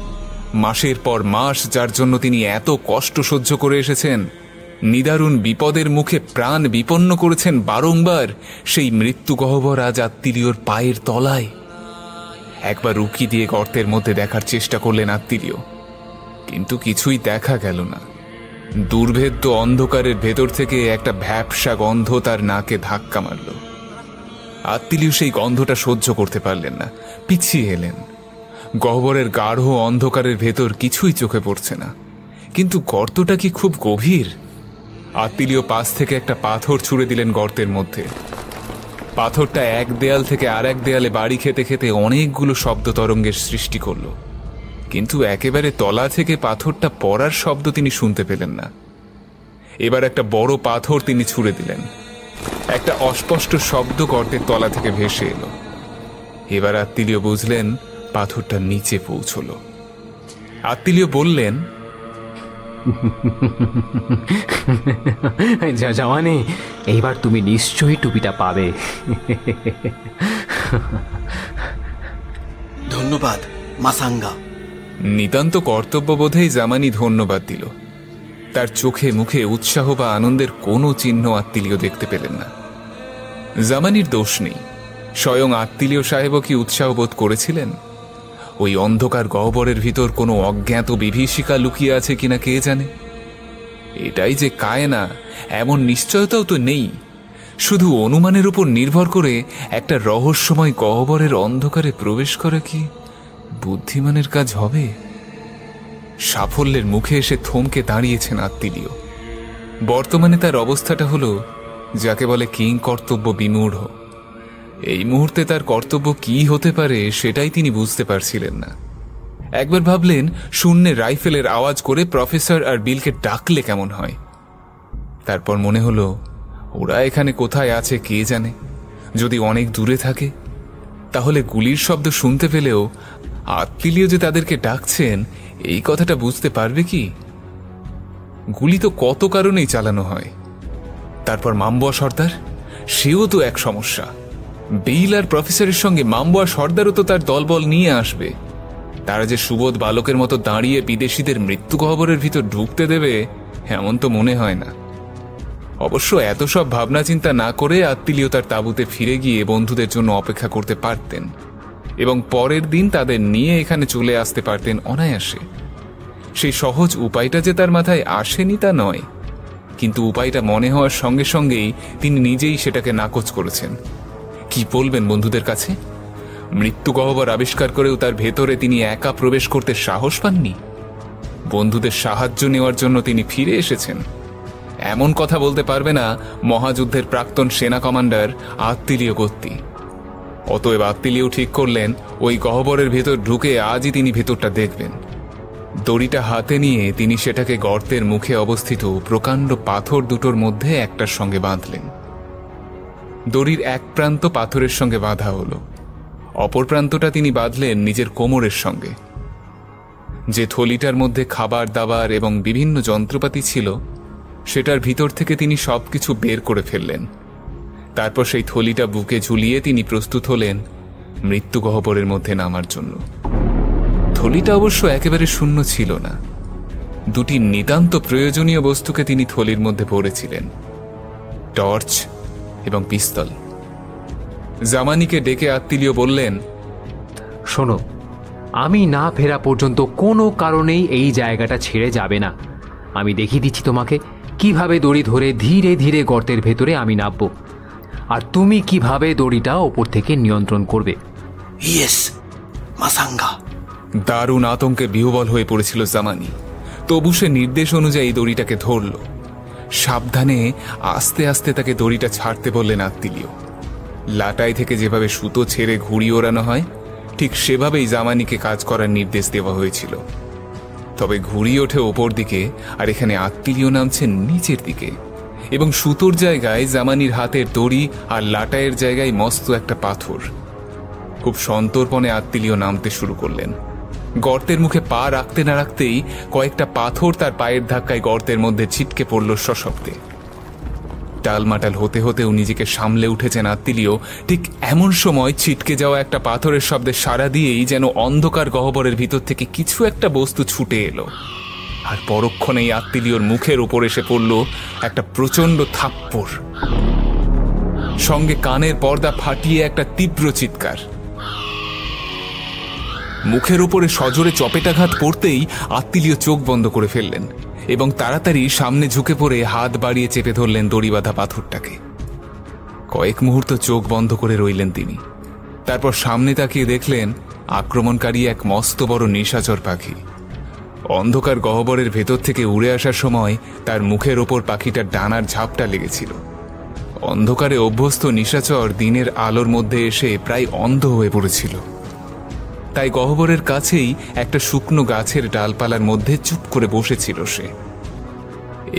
মাসের পর মাস যার জন্য তিনি এত কষ্ট সহ্য করে এসেছেন, নিদারুণ বিপদের মুখে প্রাণ বিপন্ন করেছেন বারংবার, সেই মৃত্যু গহ্বর আজ আত্মীয়র পায়ের তলায়। একবার উকি দিয়ে গর্তের মধ্যে দেখার চেষ্টা করলেন আত্মীয়, কিন্তু কিছুই দেখা গেল না। দুর্ভেদ্য অন্ধকারের ভেতর থেকে একটা ভ্যাপসা গন্ধ তার নাকে ধাক্কা মারল। আত্মীয় সেই গন্ধটা সহ্য করতে পারলেন না, পিছিয়ে এলেন। গহ্বরের গাঢ় অন্ধকারের ভেতর কিছুই চোখে পড়ছে না, কিন্তু গর্তটা কি খুব গভীর? আত্মীয় পাশ থেকে একটা পাথর ছুঁড়ে দিলেন গর্তের মধ্যে। পাথরটা এক দেয়াল থেকে আর এক দেয়ালে বাড়ি খেতে খেতে অনেকগুলো শব্দ তরঙ্গের সৃষ্টি করল, কিন্তু একেবারে তলা থেকে পাথরটা পড়ার শব্দ তিনি শুনতে পেলেন না। এবার একটা বড় পাথর তিনি ছুঁড়ে দিলেন। একটা অস্পষ্ট শব্দ গর্তের তলা থেকে ভেসে এলো। এবার আত্মীয় বুঝলেন পাথরটা নিচে পৌঁছল। আত্মীয় বললেন,
জামানি, এইবার তুমি নিশ্চয়ই টুপিটা পাবে।
ধন্যবাদ মাসাঙ্গা।
নিতান্ত কর্তব্যবোধেই জামানি ধন্যবাদ দিল। তার চোখে মুখে উৎসাহ বা আনন্দের কোনো চিহ্ন আত্মীয় দেখতে পেলেন না। জামানির দোষ নেই, স্বয়ং আত্মীয় সাহেবও কি উৎসাহ বোধ করেছিলেন? ওই অন্ধকার গহ্বরের ভিতর কোনো অজ্ঞাত বিভীষিকা লুকিয়ে আছে কিনা কে জানে। এটাই যে কায়না এমন নিশ্চয়তাও তো নেই। শুধু অনুমানের উপর নির্ভর করে একটা রহস্যময় গহ্বরের অন্ধকারে প্রবেশ করা কি বুদ্ধিমানের কাজ হবে? সাফল্যের মুখে এসে থমকে দাঁড়িয়েছেন আত্মীয়। বর্তমানে তার অবস্থাটা হলো যাকে বলে কিং কর্তব্য বিমূঢ়। এই মুহূর্তে তার কর্তব্য কি হতে পারে সেটাই তিনি বুঝতে পারছিলেন না। একবার ভাবলেন শূন্যে রাইফেলের আওয়াজ করে প্রফেসর আর বিলকে ডাকলে কেমন হয়। তারপর মনে হলো ওরা এখানে কোথায় আছে কে জানে। যদি অনেক দূরে থাকে তাহলে গুলির শব্দ শুনতে পেলেও আত্মীয় যে তাদেরকে ডাকছেন এই কথাটা বুঝতে পারবে কি? গুলি তো কত কারণেই চালানো হয়, তারপর মামবুয়া সর্দার, সেও তো এক সমস্যা। বেইল আর প্রফেসরের সঙ্গে মামবুয়া সর্দারও তো তার দলবল নিয়ে আসবে। তারা যে সুবোধ বালকের মতো দাঁড়িয়ে বিদেশিদের মৃত্যু গহ্বরের ভিতর ঢুকতে দেবে এমন তো মনে হয় না। অবশ্য এত সব ভাবনা চিন্তা না করে আত্মীয় তার তাঁবুতে ফিরে গিয়ে বন্ধুদের জন্য অপেক্ষা করতে পারতেন এবং পরের দিন তাদের নিয়ে এখানে চলে আসতে পারতেন অনায়াসে। সেই সহজ উপায়টা যে তার মাথায় আসেনি তা নয়, কিন্তু উপায়টা মনে হওয়ার সঙ্গে সঙ্গেই তিনি নিজেই সেটাকে নাকচ করেছেন। কি বলবেন বন্ধুদের কাছে? মৃত্যু গহ্বর আবিষ্কার করেও তার ভেতরে তিনি একা প্রবেশ করতে সাহস পাননি। বন্ধুদের সাহায্য নেওয়ার জন্য তিনি ফিরে এসেছেন, এমন কথা বলতে পারবে না মহাযুদ্ধের প্রাক্তন সেনা কমান্ডার আত্মীয় গত্তি। অতএব আত্মীয় ঠিক করলেন ওই গহ্বরের ভেতর ঢুকে আজই তিনি ভেতরটা দেখবেন। দড়িটা হাতে নিয়ে তিনি সেটাকে গর্তের মুখে অবস্থিত প্রকাণ্ড পাথর দুটোর মধ্যে একটার সঙ্গে বাঁধলেন। দড়ির এক প্রান্ত পাথরের সঙ্গে বাঁধা হলো, অপর প্রান্তটা তিনি বাঁধলেন নিজের কোমরের সঙ্গে। যে থলিটার মধ্যে খাবার দাবার এবং বিভিন্ন যন্ত্রপাতি ছিল সেটার ভিতর থেকে তিনি সবকিছু বের করে ফেললেন। তারপর সেই থলিটা বুকে ঝুলিয়ে তিনি প্রস্তুত হলেন মৃত্যু গহ্বরের মধ্যে নামার জন্য। থলিটা অবশ্য একেবারে শূন্য ছিল না। দুটি নিতান্ত প্রয়োজনীয় বস্তুকে তিনি থলির মধ্যে ভরেছিলেন, টর্চ এবং পিস্তল। জামানিকে ডেকে আত্মীয় বললেন,
শোনো, আমি না ফেরা পর্যন্ত কোনো কারণেই এই জায়গাটা ছেড়ে যাবে না। আমি দেখিয়ে দিচ্ছি তোমাকে কিভাবে দড়ি ধরে ধীরে ধীরে গর্তের ভেতরে আমি নামবো, আর তুমি কিভাবে দড়িটা ওপর থেকে নিয়ন্ত্রণ করবে।
ইয়েস মাসাঙ্গা।
দারুণ আতঙ্কে বিহ্বল হয়ে পড়েছিল জামানি। তবু সে নির্দেশ অনুযায়ী দড়িটাকে ধরল। সাবধানে আস্তে আস্তে তাকে দড়িটা ছাড়তে বললেন আত্মীয়। লাটাই থেকে যেভাবে সুতো ছেড়ে ঘুড়ি ওড়ানো হয় ঠিক সেভাবেই জামানিকে কাজ করার নির্দেশ দেওয়া হয়েছিল। তবে ঘুড়ি ওঠে ওপর দিকে আর এখানে আত্মীয় নামছেন নিচের দিকে, এবং সুতোর জায়গায় জামানির হাতের দড়ি আর লাটাইয়ের জায়গায় মস্ত একটা পাথর। খুব সন্তর্পণে আত্মীয় নামতে শুরু করলেন। গর্তের মুখে পা রাখতে না রাখতেই কয়েকটা পাথর তার পায়ের ধাক্কায় গর্তের মধ্যে ছিটকে পড়ল সশব্দে। টালমাটাল হতে হতেও নিজেকে সামলে উঠেছেন আত্মীয়। ঠিক এমন সময় ছিটকে যাওয়া একটা পাথরের শব্দে সাড়া দিয়েই যেন অন্ধকার গহ্বরের ভিতর থেকে কিছু একটা বস্তু ছুটে এলো, আর পরক্ষণেই আত্মীয়র মুখের উপর এসে পড়ল একটা প্রচন্ড থাপ্পড়, সঙ্গে কানের পর্দা ফাটিয়ে একটা তীব্র চিৎকার। মুখের উপরে সজোরে চপেটাঘাত পড়তেই আত্মীয় চোখ বন্ধ করে ফেললেন এবং তাড়াতাড়ি সামনে ঝুঁকে পড়ে হাত বাড়িয়ে চেপে ধরলেন দড়ি বাঁধা পাথরটাকে। কয়েক মুহূর্ত চোখ বন্ধ করে রইলেন তিনি। তারপর সামনে তাকিয়ে দেখলেন আক্রমণকারী এক মস্ত বড় নিশাচর পাখি। অন্ধকার গহ্বরের ভেতর থেকে উড়ে আসার সময় তার মুখের ওপর পাখিটার ডানার ঝাপটা লেগেছিল। অন্ধকারে অভ্যস্ত নিশাচর দিনের আলোর মধ্যে এসে প্রায় অন্ধ হয়ে পড়েছিল। তাই গহ্বরের কাছেই একটা শুকনো গাছের ডালপালার মধ্যে চুপ করে বসেছিল সে।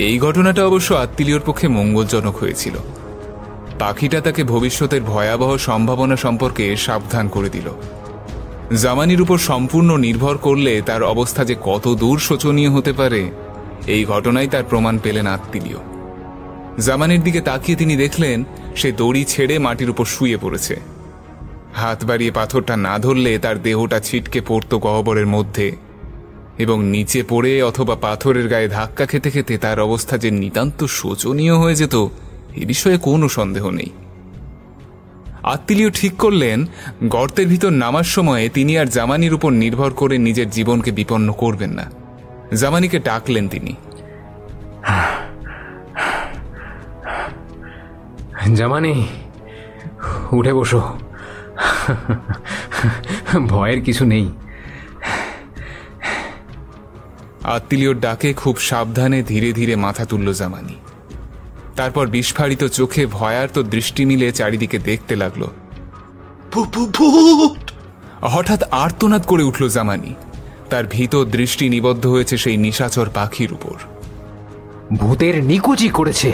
এই ঘটনাটা অবশ্য আত্মীয়র পক্ষে মঙ্গলজনক হয়েছিল। পাখিটা তাকে ভবিষ্যতের ভয়াবহ সম্ভাবনা সম্পর্কে সাবধান করে দিল। জামানির উপর সম্পূর্ণ নির্ভর করলে তার অবস্থা যে কত দূর শোচনীয় হতে পারে এই ঘটনায় তার প্রমাণ পেলেন আত্মীয়। জামানির দিকে তাকিয়ে তিনি দেখলেন সে দড়ি ছেড়ে মাটির উপর শুয়ে পড়েছে। হাত বাড়িয়ে পাথরটা না ধরলে তার দেহটা ছিটকে পড়ত গহ্বরের মধ্যে এবং নিচে পড়ে অথবা পাথরের গায়ে ধাক্কা খেতে খেতে তার অবস্থা যে নিতান্ত শোচনীয় হয়ে যেত এ বিষয়ে কোনো সন্দেহ নেই। আত্মীয় ঠিক করলেন গর্তের ভিতর নামার সময়ে তিনি আর জামানির উপর নির্ভর করে নিজের জীবনকে বিপন্ন করবেন না। জামানিকে ডাকলেন তিনি।
জামানি, উঠে বসো, ভয়ের কিছু নেই।
আত্মীয়র ডাকে খুব সাবধানে ধীরে ধীরে মাথা তুলল জামানি। তারপর বিস্ফারিত চোখে ভয়ার্ত দৃষ্টি মিলে চারিদিকে দেখতে লাগলো। হঠাৎ আর্তনাদ করে উঠল জামানি। তার ভীত দৃষ্টি নিবদ্ধ হয়েছে সেই নিশাচর পাখির উপর।
ভূতের নিকুচি করেছে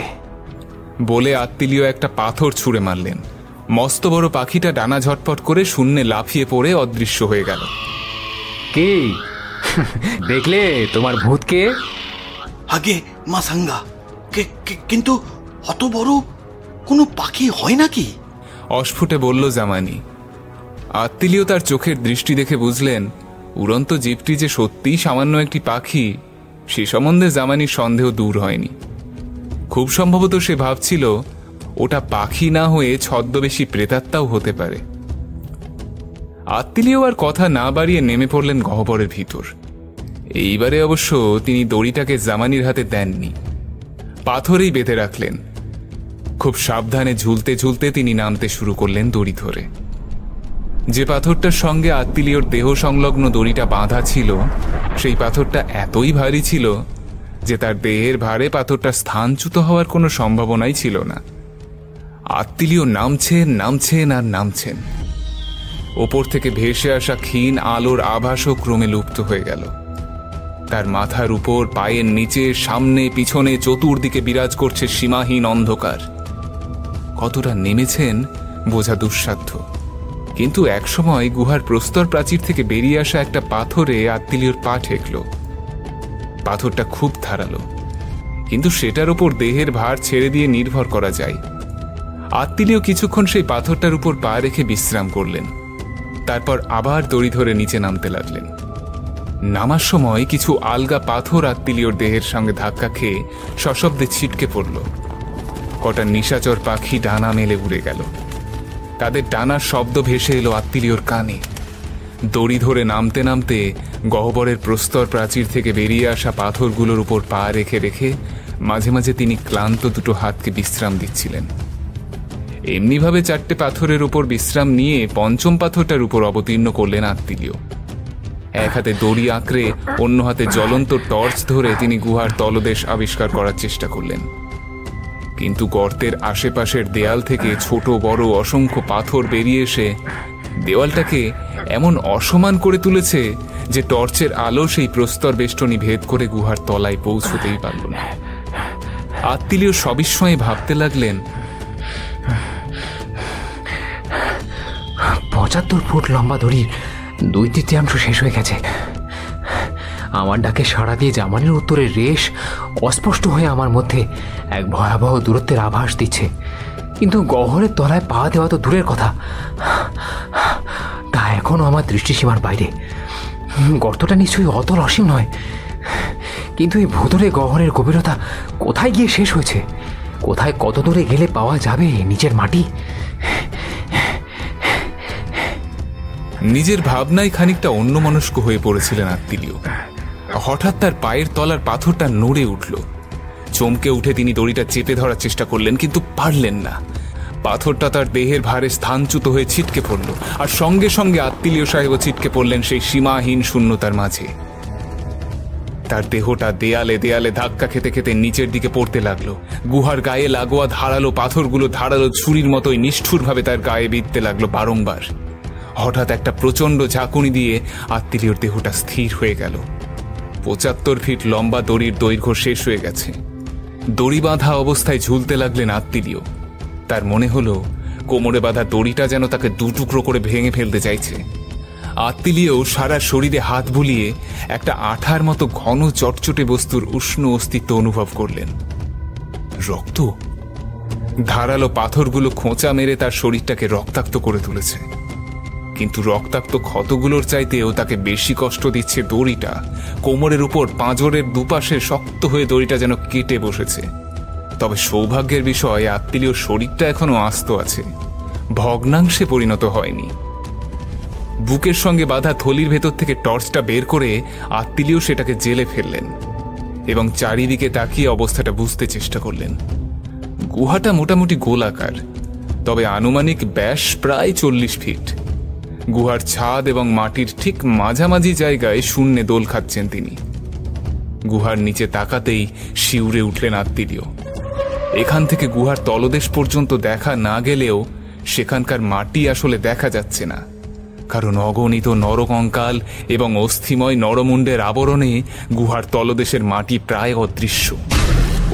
বলে আত্মীয় একটা পাথর ছুঁড়ে মারলেন। মস্ত বড় পাখিটা ডানা ঝটপট করে শূন্যে লাফিয়ে পড়ে অদৃশ্য হয়ে গেল।
কে দেখলে তোমার ভূতকে?
আগে মাসাঙ্গা, কিন্তু অত বড় কোনো পাখি হয় নাকি?
অস্ফুটে বলল জামানি। আত্মিলিও তার চোখের দৃষ্টি দেখে বুঝলেন উড়ন্ত জীবটি যে সত্যিই সামান্য একটি পাখি, সে সম্বন্ধে জামানির সন্দেহ দূর হয়নি। খুব সম্ভবত সে ভাবছিল ওটা পাখি না হয়ে ছদ্মবেশী প্রেতাত্মাও হতে পারে। আত্মিলিও আর কথা না বাড়িয়ে নেমে পড়লেন গহ্বরের ভিতর। এইবারে অবশ্য তিনি দড়িটাকে জামানির হাতে দেননি, পাথরেই বেঁধে রাখলেন। খুব সাবধানে ঝুলতে ঝুলতে তিনি নামতে শুরু করলেন দড়ি ধরে। যে পাথরটার সঙ্গে আত্মিলিওর দেহ সংলগ্ন দড়িটা বাঁধা ছিল, সেই পাথরটা এতই ভারী ছিল যে তার দেহের ভারে পাথরটা স্থানচ্যুত হওয়ার কোনো সম্ভাবনাই ছিল না। আত্মিলিও নামছেন নামছেন আর নামছেন। ওপর থেকে ভেসে আসা ক্ষীণ আলোর আভাসও ক্রমে লুপ্ত হয়ে গেল। তার মাথার উপর, পায়ের নিচে, সামনে পিছনে চতুর্দিকে বিরাজ করছে সীমাহীন অন্ধকার। কতটা নেমেছেন বোঝা দুঃসাধ্য, কিন্তু একসময় গুহার প্রস্তর প্রাচীর থেকে বেরিয়ে আসা একটা পাথরে আত্মিলিওর পা ঠেকল। পাথরটা খুব ধারালো, কিন্তু সেটার উপর দেহের ভার ছেড়ে দিয়ে নির্ভর করা যায়। আত্মিলিও কিছুক্ষণ সেই পাথরটার উপর পা রেখে বিশ্রাম করলেন, তারপর আবার দড়ি ধরে নিচে নামতে লাগলেন। নামার সময় কিছু আলগা পাথর আত্মিলিওর দেহের সঙ্গে ধাক্কা খেয়ে সশব্দে ছিটকে পড়ল। কটা নিশাচর পাখি ডানা মেলে উড়ে গেল। তাদের ডানার শব্দ ভেসে এলো আত্মিলিওর কানে। দড়ি ধরে নামতে নামতে গহ্বরের প্রস্তর প্রাচীর থেকে বেরিয়ে আসা পাথরগুলোর উপর পা রেখে রেখে মাঝে মাঝে তিনি ক্লান্ত দুটো হাতকে বিশ্রাম দিচ্ছিলেন। এমনিভাবে 4টে পাথরের উপর বিশ্রাম নিয়ে পঞ্চম পাথরটার উপর অবতীর্ণ করলেন আত্মিলিও। এক হাতে দড়ি আঁকড়ে অন্য হাতে জ্বলন্ত টর্চ ধরে তিনি গুহার তলদেশ আবিষ্কার করার চেষ্টা করলেন, কিন্তু গর্তের আশেপাশের দেয়াল থেকে ছোট বড় অসংখ্য পাথর বেরিয়ে এসে দেওয়ালটাকে এমন অসমান করে তুলেছে যে টর্চের আলো সেই প্রস্তর বেষ্টনী ভেদ করে গুহার তলায় পৌঁছতেই পারল না। আত্মিলিও সবিস্ময়ে ভাবতে লাগলেন,
75 ফুট লম্বা দড়ির 2/3 শেষ হয়ে গেছে। আমার ডাকে সাড়া দিয়ে জামানের উত্তরের রেশ অস্পষ্ট হয়ে আমার মধ্যে এক ভয়াবহ দূরত্বের আভাস দিচ্ছে, কিন্তু গহ্বরের তলায় পা দেওয়া তো দূরের কথা, তা এখনো আমার দৃষ্টিসীমার বাইরে। গর্তটা নিশ্চয়ই অতল অসীম নয়, কিন্তু এই ভূতরে গহ্বরের গভীরতা কোথায় গিয়ে শেষ হয়েছে? কোথায় কত দূরে গেলে পাওয়া যাবে নিচের মাটি?
নিজের ভাবনায় খানিকটা অন্যমনস্ক হয়ে পড়েছিলেন আত্মিলিও। হঠাৎ তার পায়ের তলার পাথরটা নড়ে উঠল। চমকে উঠে তিনি দড়িটা চেপে ধরার চেষ্টা করলেন, কিন্তু পারলেন না। পাথরটা তার দেহের ভারে স্থানচ্যুত হয়ে ছিটকে পড়ল, আর সঙ্গে সঙ্গে আত্মিলিও সাহেবও ছিটকে পড়লেন সেই সীমাহীন শূন্যতার মাঝে। তার দেহটা দেয়ালে দেয়ালে ধাক্কা খেতে খেতে নিচের দিকে পড়তে লাগলো। গুহার গায়ে লাগোয়া ধারালো পাথরগুলো ধারালো ছুরির মতোই নিষ্ঠুরভাবে তার গায়ে বিঁধতে লাগলো বারংবার। হঠাৎ একটা প্রচণ্ড ঝাঁকুনি দিয়ে আত্মিলিওর দেহটা স্থির হয়ে গেল। 75 ফিট লম্বা দড়ির দৈর্ঘ্য শেষ হয়ে গেছে। দড়ি বাঁধা অবস্থায় ঝুলতে লাগলেন আত্মিলিও। তার মনে হলো কোমরে বাঁধা দড়িটা যেন তাকে 2 টুকরো করে ভেঙে ফেলতে চাইছে। আত্মিলিও সারা শরীরে হাত বুলিয়ে একটা আঠার মতো ঘন চটচটে বস্তুর উষ্ণ অস্তিত্ব অনুভব করলেন। রক্ত! ধারালো পাথরগুলো খোঁচা মেরে তার শরীরটাকে রক্তাক্ত করে তুলেছে, কিন্তু রক্তাক্ত ক্ষতগুলোর চাইতেও তাকে বেশি কষ্ট দিচ্ছে দড়িটা। কোমরের উপর পাঁজরের দুপাশে শক্ত হয়ে দড়িটা যেন কেটে বসেছে। তবে সৌভাগ্যের বিষয়, আত্মিলিওর শরীরটা এখনো আস্ত আছে, ভগ্নাংশে পরিণত হয়নি। বুকের সঙ্গে বাঁধা থলির ভেতর থেকে টর্চটা বের করে আত্মিলিও সেটাকে জেলে ফেললেন এবং চারিদিকে তাকিয়ে অবস্থাটা বুঝতে চেষ্টা করলেন। গুহাটা মোটামুটি গোলাকার, তবে আনুমানিক ব্যাস প্রায় 40 ফিট। গুহার ছাদ এবং মাটির ঠিক মাঝামাঝি জায়গায় শূন্যে দোল খাচ্ছেন তিনি। গুহার নিচে তাকাতেই শিউরে উঠলেন আত্মিলিও। এখান থেকে গুহার তলদেশ পর্যন্ত দেখা না গেলেও সেখানকার মাটি আসলে দেখা যাচ্ছে না, কারণ অগণিত নরকঙ্কাল এবং অস্থিময় নরমুণ্ডের আবরণে গুহার তলদেশের মাটি প্রায় অদৃশ্য।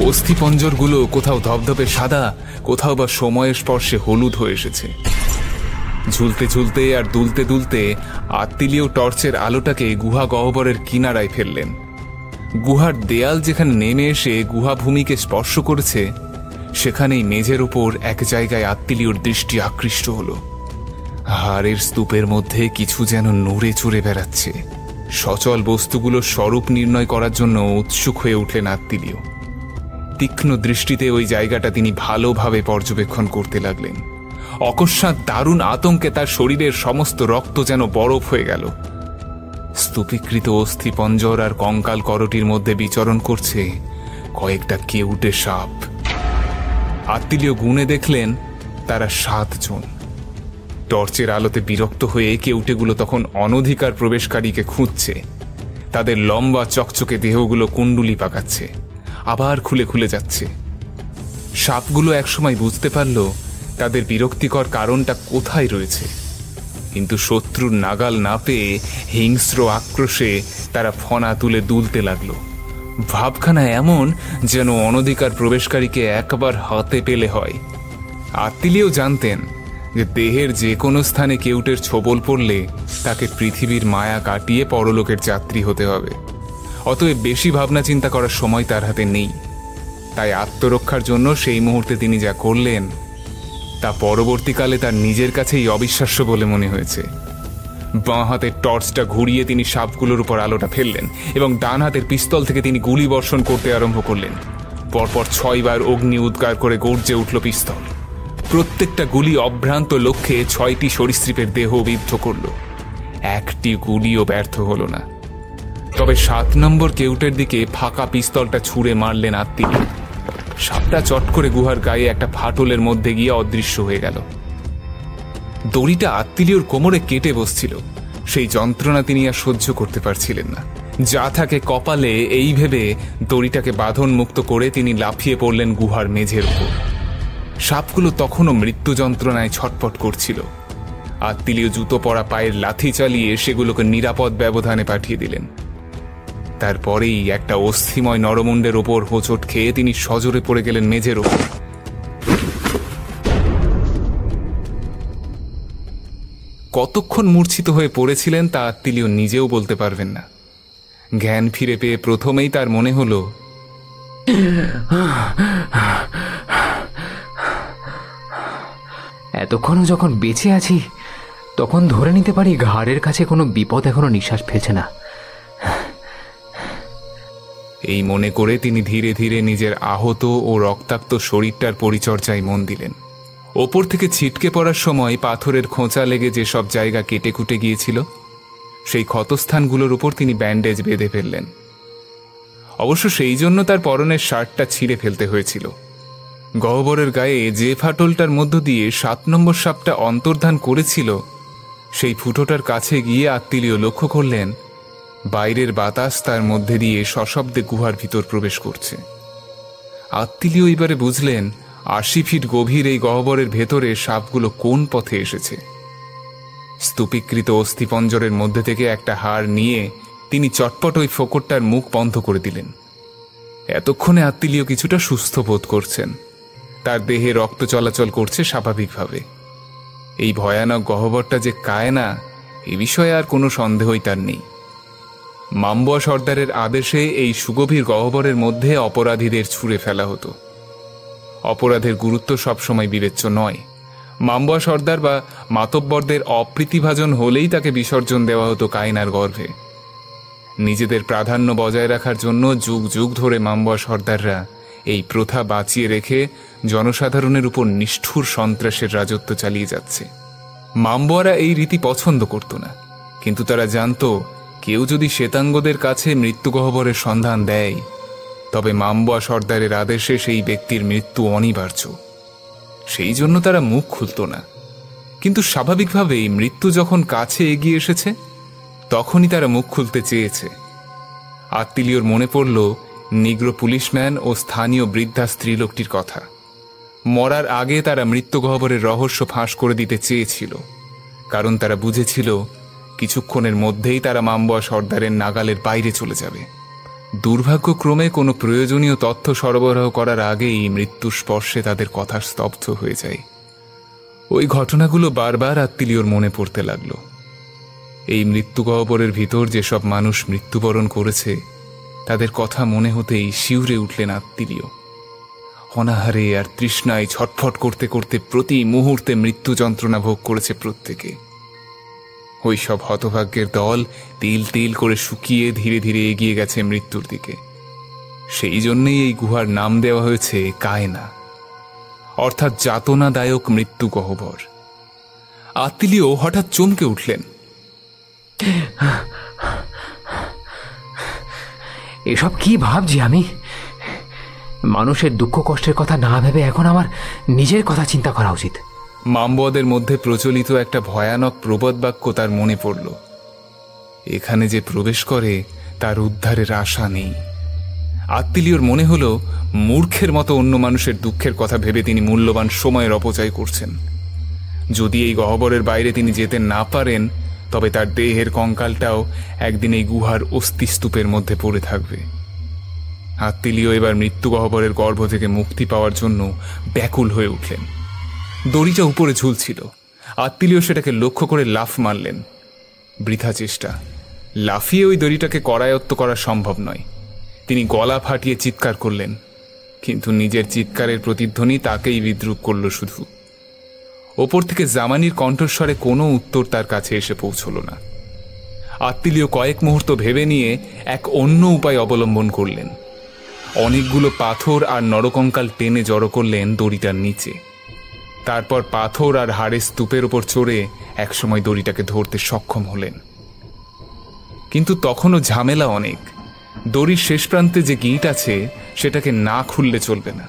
অস্থিপঞ্জরগুলো কোথাও ধবধবে সাদা, কোথাও বা সময়ের স্পর্শে হলুদ হয়ে এসেছে। ঝুলতে ঝুলতে আর দুলতে দুলতে আত্মিলিও টর্চের আলোটাকে গুহা গহ্বরের কিনারায় ফেললেন। গুহার দেয়াল যেখানে নেমে এসে গুহা ভূমিকে স্পর্শ করেছে, সেখানেই মেঝের উপর এক জায়গায় আত্মিলিওর দৃষ্টি আকৃষ্ট হলো। হাড়ের স্তূপের মধ্যে কিছু যেন নড়ে চড়ে বেড়াচ্ছে। সচল বস্তুগুলোর স্বরূপ নির্ণয় করার জন্য উৎসুক হয়ে উঠলেন আত্মিলিও। তীক্ষ্ণ দৃষ্টিতে ওই জায়গাটা তিনি ভালোভাবে পর্যবেক্ষণ করতে লাগলেন। অকস্মাৎ দারুণ আতঙ্কে তার শরীরের সমস্ত রক্ত যেন বরফ হয়ে গেল। স্তূপীকৃত অস্থিপঞ্জর আর কঙ্কাল করটির মধ্যে বিচরণ করছে কয়েকটা কেউটে সাপ। আত্মিলিও গুণে দেখলেন তারা 7 জন। টর্চের আলোতে বিরক্ত হয়ে কেউটেগুলো তখন অনধিকার প্রবেশকারীকে খুঁজছে। তাদের লম্বা চকচকে দেহগুলো কুণ্ডুলি পাকাচ্ছে, আবার খুলে খুলে যাচ্ছে। সাপগুলো একসময় বুঝতে পারল তাদের বিরক্তিকর কারণটা কোথায় রয়েছে, কিন্তু শত্রুর নাগাল না পেয়ে হিংস্র আক্রোশে তারা ফনা তুলে দুলতে লাগলো। ভাবখানা এমন যেন অনধিকার প্রবেশকারীকে একবার হাতে পেলে হয়। আত্মিলিও জানতেন যে দেহের যে কোনো স্থানে কেউটের ছোবল পড়লে তাকে পৃথিবীর মায়া কাটিয়ে পরলোকের যাত্রী হতে হবে। অতএব বেশি ভাবনা চিন্তা করার সময় তার হাতে নেই। তাই আত্মরক্ষার জন্য সেই মুহূর্তে তিনি যা করলেন তা পরবর্তীকালে তার নিজের কাছেই অবিশ্বাস্য বলে মনে হয়েছে। বাঁ হাতের টর্চটা ঘুরিয়ে তিনি সাপগুলোর উপর আলোটা ফেললেন এবং ডান হাতের পিস্তল থেকে তিনি গুলি বর্ষণ করতে আরম্ভ করলেন। পরপর 6 বার অগ্নি উদ্গার করে গর্জে উঠল পিস্তল। প্রত্যেকটা গুলি অভ্রান্ত লক্ষ্যে 6টি সরীসৃপের দেহ বিদ্ধ করল। একটি গুলিও ব্যর্থ হল না। তবে 7 নম্বর কেউটের দিকে ফাঁকা পিস্তলটা ছুঁড়ে মারলেন আত্মিলিও। সাপটা চট করে গুহার গায়ে একটা ফাটলের মধ্যে গিয়ে অদৃশ্য হয়ে গেল। দড়িটা আত্মিলিওর কোমরে কেটে বসছিল। সেই যন্ত্রণা তিনি আর সহ্য করতে পারছিলেন না। যা থাকে কপালে এই ভেবে দড়িটাকে বাঁধন মুক্ত করে তিনি লাফিয়ে পড়লেন গুহার মেঝের উপর। সাপগুলো তখনও মৃত্যু যন্ত্রণায় ছটপট করছিল। আত্মিলিও জুতো পরা পায়ের লাথি চালিয়ে সেগুলোকে নিরাপদ ব্যবধানে পাঠিয়ে দিলেন। তারপরেই একটা অস্থিময় নরমুণ্ডের ওপর হোঁচট খেয়ে তিনি সজোরে পড়ে গেলেন মেঝের ওপর। কতক্ষণ মূর্ছিত হয়ে পড়েছিলেন তা আত্মিলিও নিজেও বলতে পারবেন না। জ্ঞান ফিরে পেয়ে প্রথমেই তার মনে হলো
এতক্ষণ যখন বেঁচে আছি তখন ধরে নিতে পারি ঘাড়ের কাছে কোনো বিপদ এখনো নিঃশ্বাস ফেলছে না।
এই মনে করে তিনি ধীরে ধীরে নিজের আহত ও রক্তাক্ত শরীরটার পরিচর্যায় মন দিলেন। ওপর থেকে ছিটকে পড়ার সময় পাথরের খোঁচা লেগে যেসব জায়গা কেটে কুটে গিয়েছিল সেই ক্ষতস্থানগুলোর উপর তিনি ব্যান্ডেজ বেঁধে ফেললেন। অবশ্য সেই জন্য তার পরনের শার্টটা ছিঁড়ে ফেলতে হয়েছিল। গহ্বরের গায়ে যে ফাটলটার মধ্য দিয়ে 7 নম্বর সাপটা অন্তর্ধান করেছিল সেই ফুটোটার কাছে গিয়ে আত্মিলিও লক্ষ্য করলেন বাইরের বাতাস তার মধ্যে দিয়ে সশব্দে গুহার ভিতর প্রবেশ করছে। আত্মিলিও এবারে বুঝলেন 80 ফিট গভীর এই গহ্বরের ভেতরে সাপগুলো কোন পথে এসেছে। স্তূপীকৃত অস্থিপঞ্জরের মধ্যে থেকে একটা হাড় নিয়ে তিনি চটপট ওই ফোকরটার মুখ বন্ধ করে দিলেন। এতক্ষণে আত্মিলিও কিছুটা সুস্থ বোধ করছেন। তার দেহে রক্ত চলাচল করছে স্বাভাবিকভাবে। এই ভয়ানক গহ্বরটা যে কায়না এ বিষয়ে আর কোনো সন্দেহই তার নেই। মাম্বুয়া সর্দারের আদেশে এই সুগভীর গহ্বরের মধ্যে অপরাধীদের ছুঁড়ে ফেলা হতো। অপরাধের গুরুত্ব সবসময় বিবেচ্য নয়। মাম্বুয়া সর্দার বা মাতব্বরদের অপ্রীতিভাজন হলেই তাকে বিসর্জন দেওয়া হতো কায়নার গর্ভে। নিজেদের প্রাধান্য বজায় রাখার জন্য যুগ যুগ ধরে মাম্বুয়া সর্দাররা এই প্রথা বাঁচিয়ে রেখে জনসাধারণের উপর নিষ্ঠুর সন্ত্রাসের রাজত্ব চালিয়ে যাচ্ছে। মাম্বুয়ারা এই রীতি পছন্দ করত না, কিন্তু তারা জানত কেউ যদি শ্বেতাঙ্গদের কাছে মৃত্যু গহ্বরের সন্ধান দেয় তবে মাম্বুয়া সর্দারের আদেশে সেই ব্যক্তির মৃত্যু অনিবার্য। সেই জন্য তারা মুখ খুলত না। কিন্তু স্বাভাবিকভাবেই মৃত্যু যখন কাছে এগিয়ে এসেছে তখনই তারা মুখ খুলতে চেয়েছে। আত্মিলিওর মনে পড়ল নিগ্রো পুলিশম্যান ও স্থানীয় বৃদ্ধা স্ত্রীলোকটির কথা। মরার আগে তারা মৃত্যু গহ্বরের রহস্য ফাঁস করে দিতে চেয়েছিল, কারণ তারা বুঝেছিল কিছুক্ষণের মধ্যেই তারা মাম্বুয়া সর্দারের নাগালের বাইরে চলে যাবে। দুর্ভাগ্যক্রমে কোনো প্রয়োজনীয় তথ্য সরবরাহ করার আগেই মৃত্যুর স্পর্শে তাদের কথা স্তব্ধ হয়ে যায়। ওই ঘটনাগুলো বারবার আত্মিলিওর মনে পড়তে লাগলো। এই মৃত্যু গহ্বরের ভিতর যেসব মানুষ মৃত্যুবরণ করেছে তাদের কথা মনে হতেই শিউরে উঠলেন আত্মিলিও। অনাহারে আর তৃষ্ণায় ছটফট করতে করতে প্রতি মুহূর্তে মৃত্যু যন্ত্রণা ভোগ করেছে প্রত্যেকে। ওই সব হতভাগ্যের দল তিল তিল করে শুকিয়ে ধীরে ধীরে এগিয়ে গেছে মৃত্যুর দিকে। সেই জন্যই এই গুহার নাম দেওয়া হয়েছে কায়না, অর্থাৎ যাতনাদায়ক মৃত্যু গহ্বর। আত্মীয় হঠাৎ চমকে উঠলেন।
এসব কি ভাবছি আমি? মানুষের দুঃখ কষ্টের কথা না ভেবে এখন আমার নিজের কথা চিন্তা করা উচিত।
মামবদের মধ্যে প্রচলিত একটা ভয়ানক প্রবাদ বাক্য তার মনে পড়ল। এখানে যে প্রবেশ করে তার উদ্ধারের আশা নেই। আত্মীয়র মনে হলো মূর্খের মতো অন্য মানুষের দুঃখের কথা ভেবে তিনি মূল্যবান সময়ের অপচয় করছেন। যদি এই গহ্বরের বাইরে তিনি যেতে না পারেন, তবে তার দেহের কঙ্কালটাও একদিন এই গুহার অস্থিস্তূপের মধ্যে পড়ে থাকবে। আত্মীয় এবার মৃত্যু গহ্বরের গর্ভ থেকে মুক্তি পাওয়ার জন্য ব্যাকুল হয়ে উঠলেন। দড়িটা উপরে ঝুলছিল। আত্মীয় সেটাকে লক্ষ্য করে লাফ মারলেন। বৃথা চেষ্টা। লাফিয়ে ওই দড়িটাকে করায়ত্ত করা সম্ভব নয়। তিনি গলা ফাটিয়ে চিৎকার করলেন, কিন্তু নিজের চিৎকারের প্রতিধ্বনি তাকেই বিদ্রুপ করল শুধু। ওপর থেকে জামানির কণ্ঠস্বরে কোনো উত্তর তার কাছে এসে পৌঁছল না। আত্মীয় কয়েক মুহূর্ত ভেবে নিয়ে এক অন্য উপায় অবলম্বন করলেন। অনেকগুলো পাথর আর নরকঙ্কাল টেনে জড়ো করলেন দড়িটার নিচে। তারপর পাথর আর হাড়ের স্তূপের ওপর চড়ে একসময় দড়িটাকে ধরতে সক্ষম হলেন। কিন্তু তখনও ঝামেলা অনেক। দড়ির শেষ প্রান্তে যে গিঁট আছে সেটাকে না খুললে চলবে না।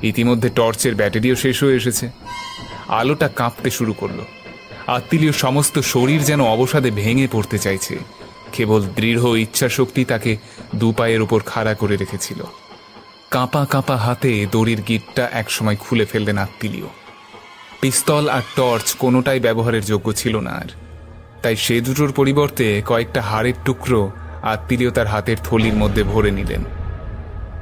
ইতিমধ্যে টর্চের ব্যাটারিও শেষ হয়ে এসেছে। আলোটা কাঁপতে শুরু করল। আত্মীয় সমস্ত শরীর যেন অবসাদে ভেঙে পড়তে চাইছে। কেবল দৃঢ় ইচ্ছাশক্তি তাকে দু পায়ের উপর খাড়া করে রেখেছিল। কাঁপা কাঁপা হাতে দড়ির গিঁটটা একসময় খুলে ফেললেন আত্মীয়। পিস্তল আর টর্চ কোনোটাই ব্যবহারের যোগ্য ছিল না আর। তাই সে দুটোর পরিবর্তে কয়েকটা হাড়ের টুকরো আত্মীয় তার হাতের থলির মধ্যে ভরে নিলেন।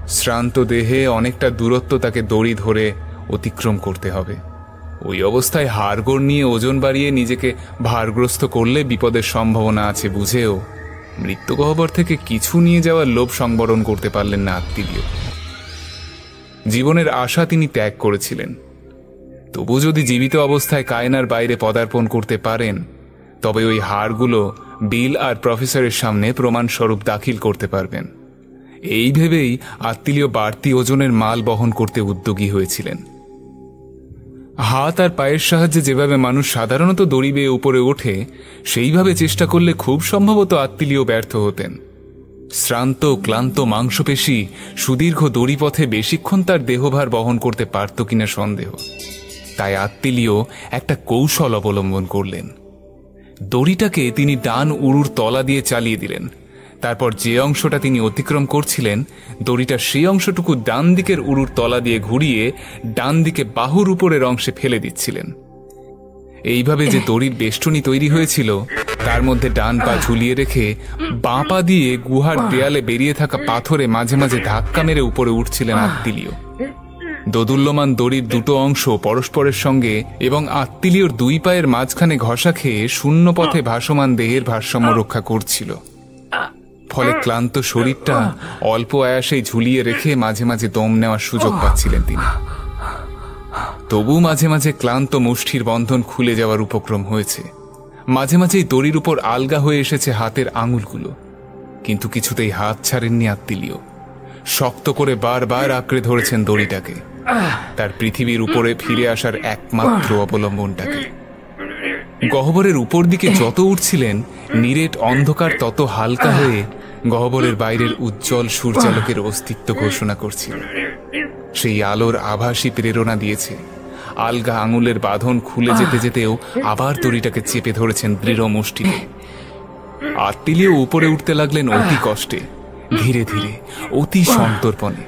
শ্রান্ত দেহে অনেকটা দূরত্ব তাকে দড়ি ধরে অতিক্রম করতে হবে। ওই অবস্থায় হাড়গোড় নিয়ে ওজন বাড়িয়ে নিজেকে ভারগ্রস্ত করলে বিপদের সম্ভাবনা আছে বুঝেও মৃত্যু গহ্বর থেকে কিছু নিয়ে যাওয়ার লোভ সংবরণ করতে পারলেন না আত্মীয়। জীবনের আশা তিনি ত্যাগ করেছিলেন। তবু যদি জীবিত অবস্থায় কায়নার বাইরে পদার্পণ করতে পারেন, তবে ওই হাড়গুলো বিল আর প্রফেসরের সামনে প্রমাণস্বরূপ দাখিল করতে পারবেন। এই ভেবেই আত্মীয় বাড়তি ওজনের মাল বহন করতে উদ্যোগী হয়েছিলেন। হাত আর পায়ের সাহায্যে যেভাবে মানুষ সাধারণত দড়ি বেয়ে উপরে ওঠে, সেইভাবে চেষ্টা করলে খুব সম্ভবত আত্মীয় ব্যর্থ হতেন। শ্রান্ত ক্লান্ত মাংসপেশি সুদীর্ঘ দড়িপথে বেশিক্ষণ তার দেহভার বহন করতে পারত কিনা সন্দেহ। তাই আত্মীয় একটা কৌশল অবলম্বন করলেন। দড়িটাকে তিনি ডান উরুর তলা দিয়ে চালিয়ে দিলেন। তারপর যে অংশটা তিনি অতিক্রম করছিলেন, দড়িটা সেই অংশটুকু ডান দিকের উরুর তলা দিয়ে ঘুরিয়ে ডান দিকে বাহুর উপরের অংশে ফেলে দিচ্ছিলেন। এইভাবে যে দড়ির বেষ্টনী তৈরি হয়েছিল, তার মধ্যে ডান পা ঝুলিয়ে রেখে বাঁ পা দিয়ে গুহার দেয়ালে বেরিয়ে থাকা পাথরে মাঝে মাঝে ধাক্কা মেরে উপরে উঠছিলেন আত্মীয়। দোদুল্যমান দড়ির দুটো অংশ পরস্পরের সঙ্গে এবং আত্মীয়র দুই পায়ের মাঝখানে ঘষা খেয়ে শূন্য পথে ভাসমান দেহের ভারসাম্য রক্ষা করছিল। ফলে ক্লান্ত শরীরটা অল্প আয়াসেই ঝুলিয়ে রেখে মাঝে মাঝে দম নেওয়ার সুযোগ পাচ্ছিলেন তিনি। তবু মাঝে মাঝে ক্লান্ত মুষ্টির বন্ধন খুলে যাওয়ার উপক্রম হয়েছে। মাঝে মাঝেই দড়ির উপর আলগা হয়ে এসেছে হাতের আঙুলগুলো, কিন্তু কিছুতেই হাত ছাড়েননি আত্মীয়। শক্ত করে বারবার আঁকড়ে ধরেছেন দড়িটাকে, তার পৃথিবীর উপরে ফিরে আসার একমাত্র অবলম্বনটাকে। গহ্বরের উপর দিকে যত উঠছিলেন, নিরেট অন্ধকার তত হালকা হয়ে গহ্বরের বাইরের উজ্জ্বল সূর্যালোকের অস্তিত্ব ঘোষণা করছিল। সেই আলোর আভাসই প্রেরণা দিয়েছে। আলগা আঙুলের বাঁধন খুলে যেতে যেতেও আবার দড়িটাকে চেপে ধরেছেন দৃঢ় মুষ্টিতে। আত্মীয় উপরে উঠতে লাগলেন অতি কষ্টে, ধীরে ধীরে, অতি সন্তর্পণে।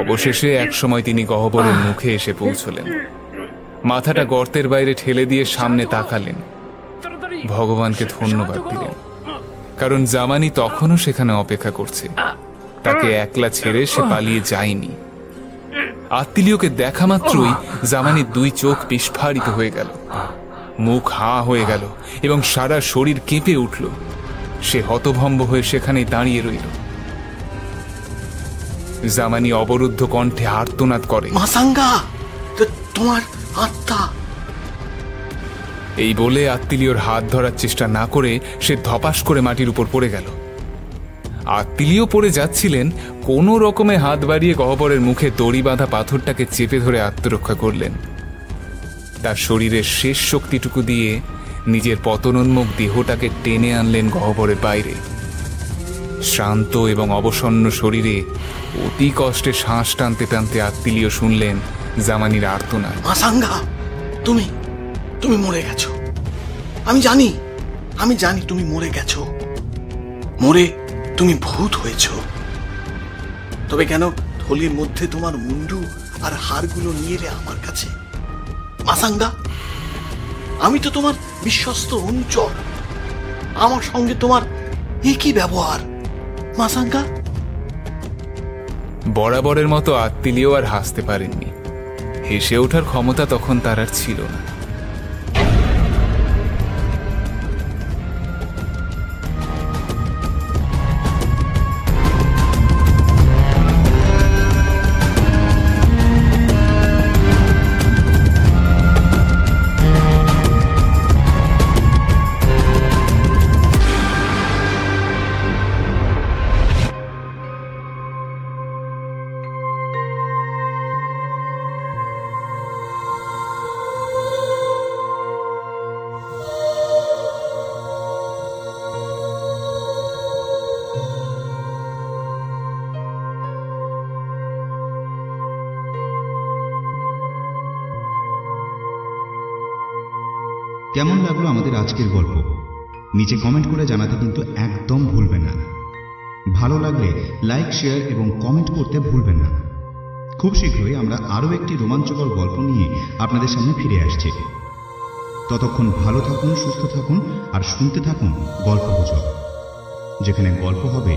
অবশেষে একসময় তিনি গহ্বরের মুখে এসে পৌঁছলেন। মাথাটা গর্তের বাইরে ঠেলে দিয়ে সামনে তাকালেন। ভগবানকে ধন্যবাদ দিলেন, কারণ জামানি তখনও সেখানে অপেক্ষা করছে। তাকে একলা ছেড়ে সে পালিয়ে যায়নি। আত্মীয়কে দেখা মাত্রই জামানির দুই চোখ বিস্ফারিত হয়ে গেল, মুখ হাঁ হয়ে গেল এবং সারা শরীর কেঁপে উঠল। সে হতভম্ব হয়ে সেখানেই দাঁড়িয়ে রইল। জামানি অবরুদ্ধ কণ্ঠে আর্তনাদ করে,
মাসাঙ্গা, তোমার আত্মা।
এই বলে আত্মিলিওর হাত ধরার চেষ্টা না করে সে ধপাস করে মাটির উপর পড়ে গেল। আত্মিলিও পড়ে যাচ্ছিলেন, কোনো রকমে হাত বাড়িয়ে গহ্বরের মুখে দড়ি বাঁধা পাথরটাকে চেপে ধরে আত্মরক্ষা করলেন। তার শরীরের শেষ শক্তিটুকু দিয়ে নিজের পতনোন্মুখ দেহটাকে টেনে আনলেন গহ্বরের বাইরে। শ্রান্ত এবং অবসন্ন শরীরে অতি কষ্টে শ্বাস টানতে টানতে আত্মিলিও শুনলেন জামানির আর্তনাদ।
মাসাঙ্গা, তুমি মরে গেছো। আমি জানি তুমি মরে গেছো। মরে তুমি ভূত হয়েছো। তবে কেন থলির মধ্যে তোমার মুন্ডু আর হাড়গুলো নিয়ে এলে আমার কাছে? মাসাঙ্গা, আমি তো তোমার বিশ্বস্ত অনুচর। আমার সঙ্গে তোমার একই ব্যবহার। মাসাঙ্গা।
বরাবরের মতো আত্মিলিও আর হাসতে পারেননি। হেসে ওঠার ক্ষমতা তখন তার আর ছিল না।
কেমন লাগলো আমাদের আজকের গল্প নিচে কমেন্ট করে জানাতে কিন্তু একদম ভুলবেন না। ভালো লাগলে লাইক, শেয়ার এবং কমেন্ট করতে ভুলবেন না। খুব শীঘ্রই আমরা আরও একটি রোমাঞ্চকর গল্প নিয়ে আপনাদের সামনে ফিরে আসছি। ততক্ষণ ভালো থাকুন, সুস্থ থাকুন আর শুনতে থাকুন গল্পগুজব, যেখানে গল্প হবে